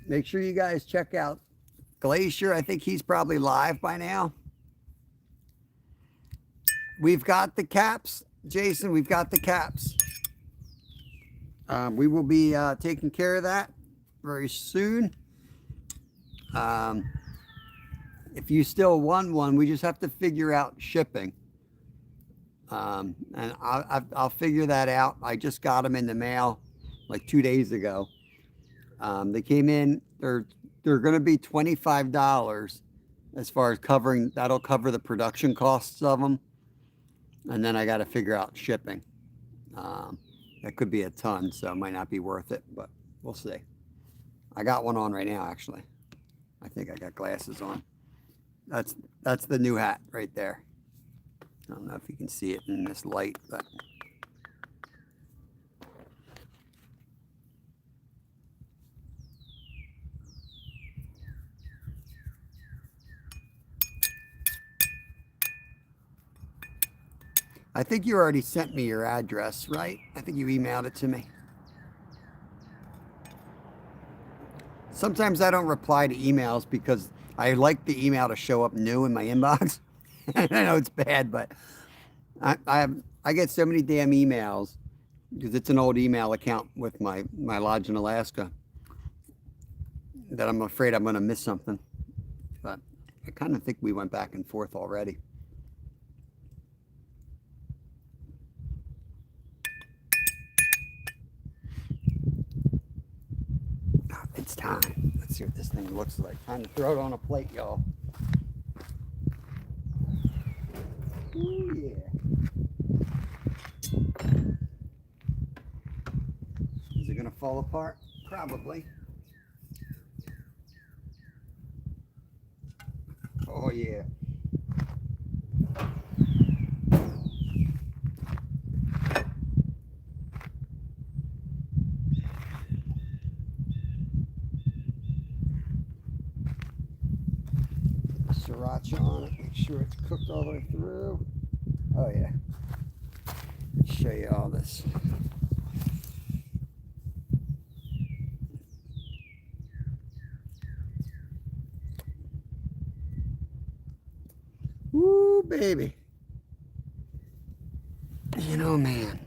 Make sure you guys check out Glacier. I think he's probably live by now. We've got the caps, Jason. We've got the caps. We will be taking care of that very soon. If you still want one, we just have to figure out shipping. And I'll figure that out. I just got them in the mail like 2 days ago. They came in. They're going to be $25 as far as covering. That'll cover the production costs of them. And then I got to figure out shipping. That could be a ton, so it might not be worth it, but we'll see. I got one on right now, actually. I think I got glasses on. That's the new hat right there. I don't know if you can see it in this light, but I think you already sent me your address, right? I think you emailed it to me. Sometimes I don't reply to emails because I like the email to show up new in my inbox. I know it's bad, but I get so many damn emails because it's an old email account with my lodge in Alaska that I'm afraid I'm going to miss something. But I kind of think we went back and forth already. It's time. Let's see what this thing looks like. Time to throw it on a plate, y'all. Ooh, yeah. Is it gonna fall apart? Probably. Oh yeah. Sriracha on it, make sure it's cooked all the way through. Oh yeah. Let's show you all this. Woo, baby. Man, oh man.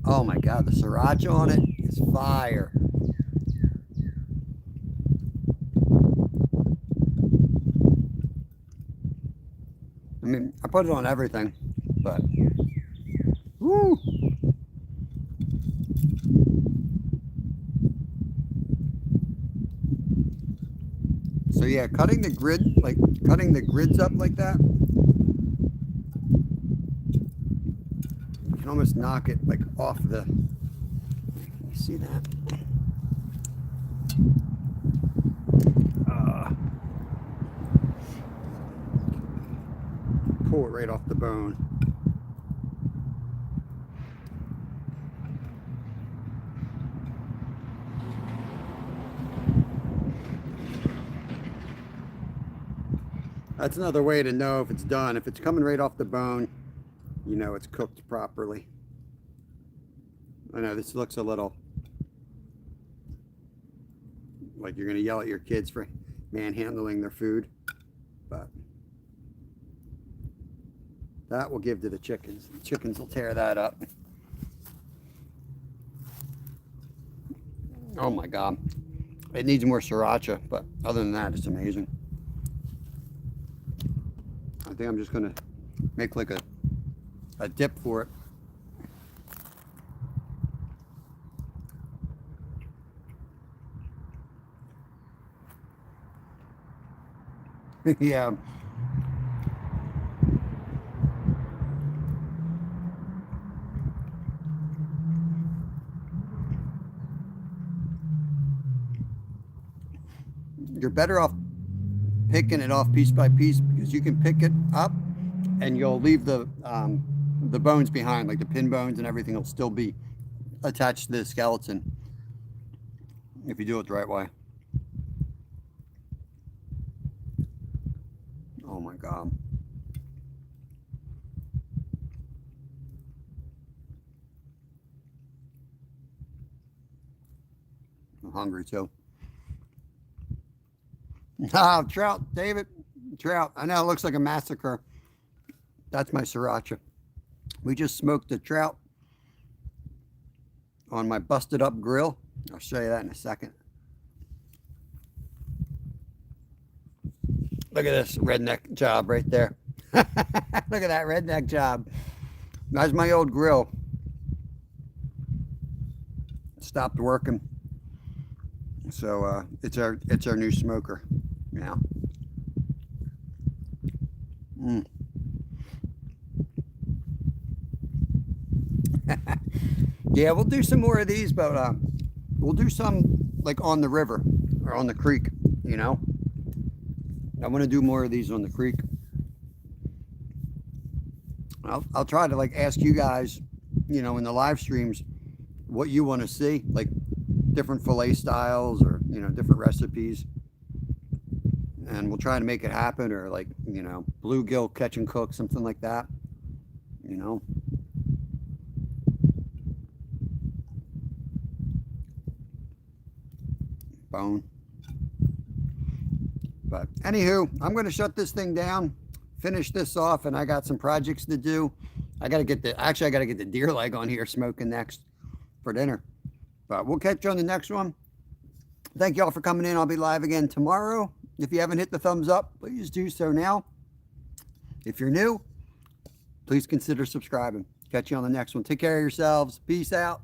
Oh my God, the sriracha on it is fire. I mean, I put it on everything, but woo. So yeah, cutting the grids up like that, you can almost knock it like off the. You see that? Pull it right off the bone. That's another way to know if it's done. If it's coming right off the bone, you know it's cooked properly. I know this looks a little like you're going to yell at your kids for manhandling their food, but that will give to the chickens. The chickens will tear that up. Oh my God. It needs more sriracha, but other than that, it's amazing. I think I'm just going to make like a dip for it. Yeah. You're better off picking it off piece by piece because you can pick it up and you'll leave the bones behind, like the pin bones and everything will still be attached to the skeleton if you do it the right way. Oh my God. I'm hungry too. Ah, trout, David. Trout. I know it looks like a massacre. That's my sriracha. We just smoked the trout on my busted up grill. I'll show you that in a second. Look at this redneck job right there. Look at that redneck job. That's my old grill. Stopped working. So it's our new smoker now. Yeah, we'll do some more of these, but we'll do some like on the river or on the creek, you know. I want to do more of these on the creek. I'll try to like ask you guys, you know, in the live streams what you want to see, like different fillet styles or, you know, different recipes. And we'll try to make it happen, or like, you know, bluegill catch and cook, something like that, you know. Bone. But anywho, I'm going to shut this thing down, finish this off, and I got some projects to do. I got to get the deer leg on here smoking next for dinner. But we'll catch you on the next one. Thank you all for coming in. I'll be live again tomorrow. If you haven't hit the thumbs up, please do so now. If you're new, please consider subscribing. Catch you on the next one. Take care of yourselves. Peace out.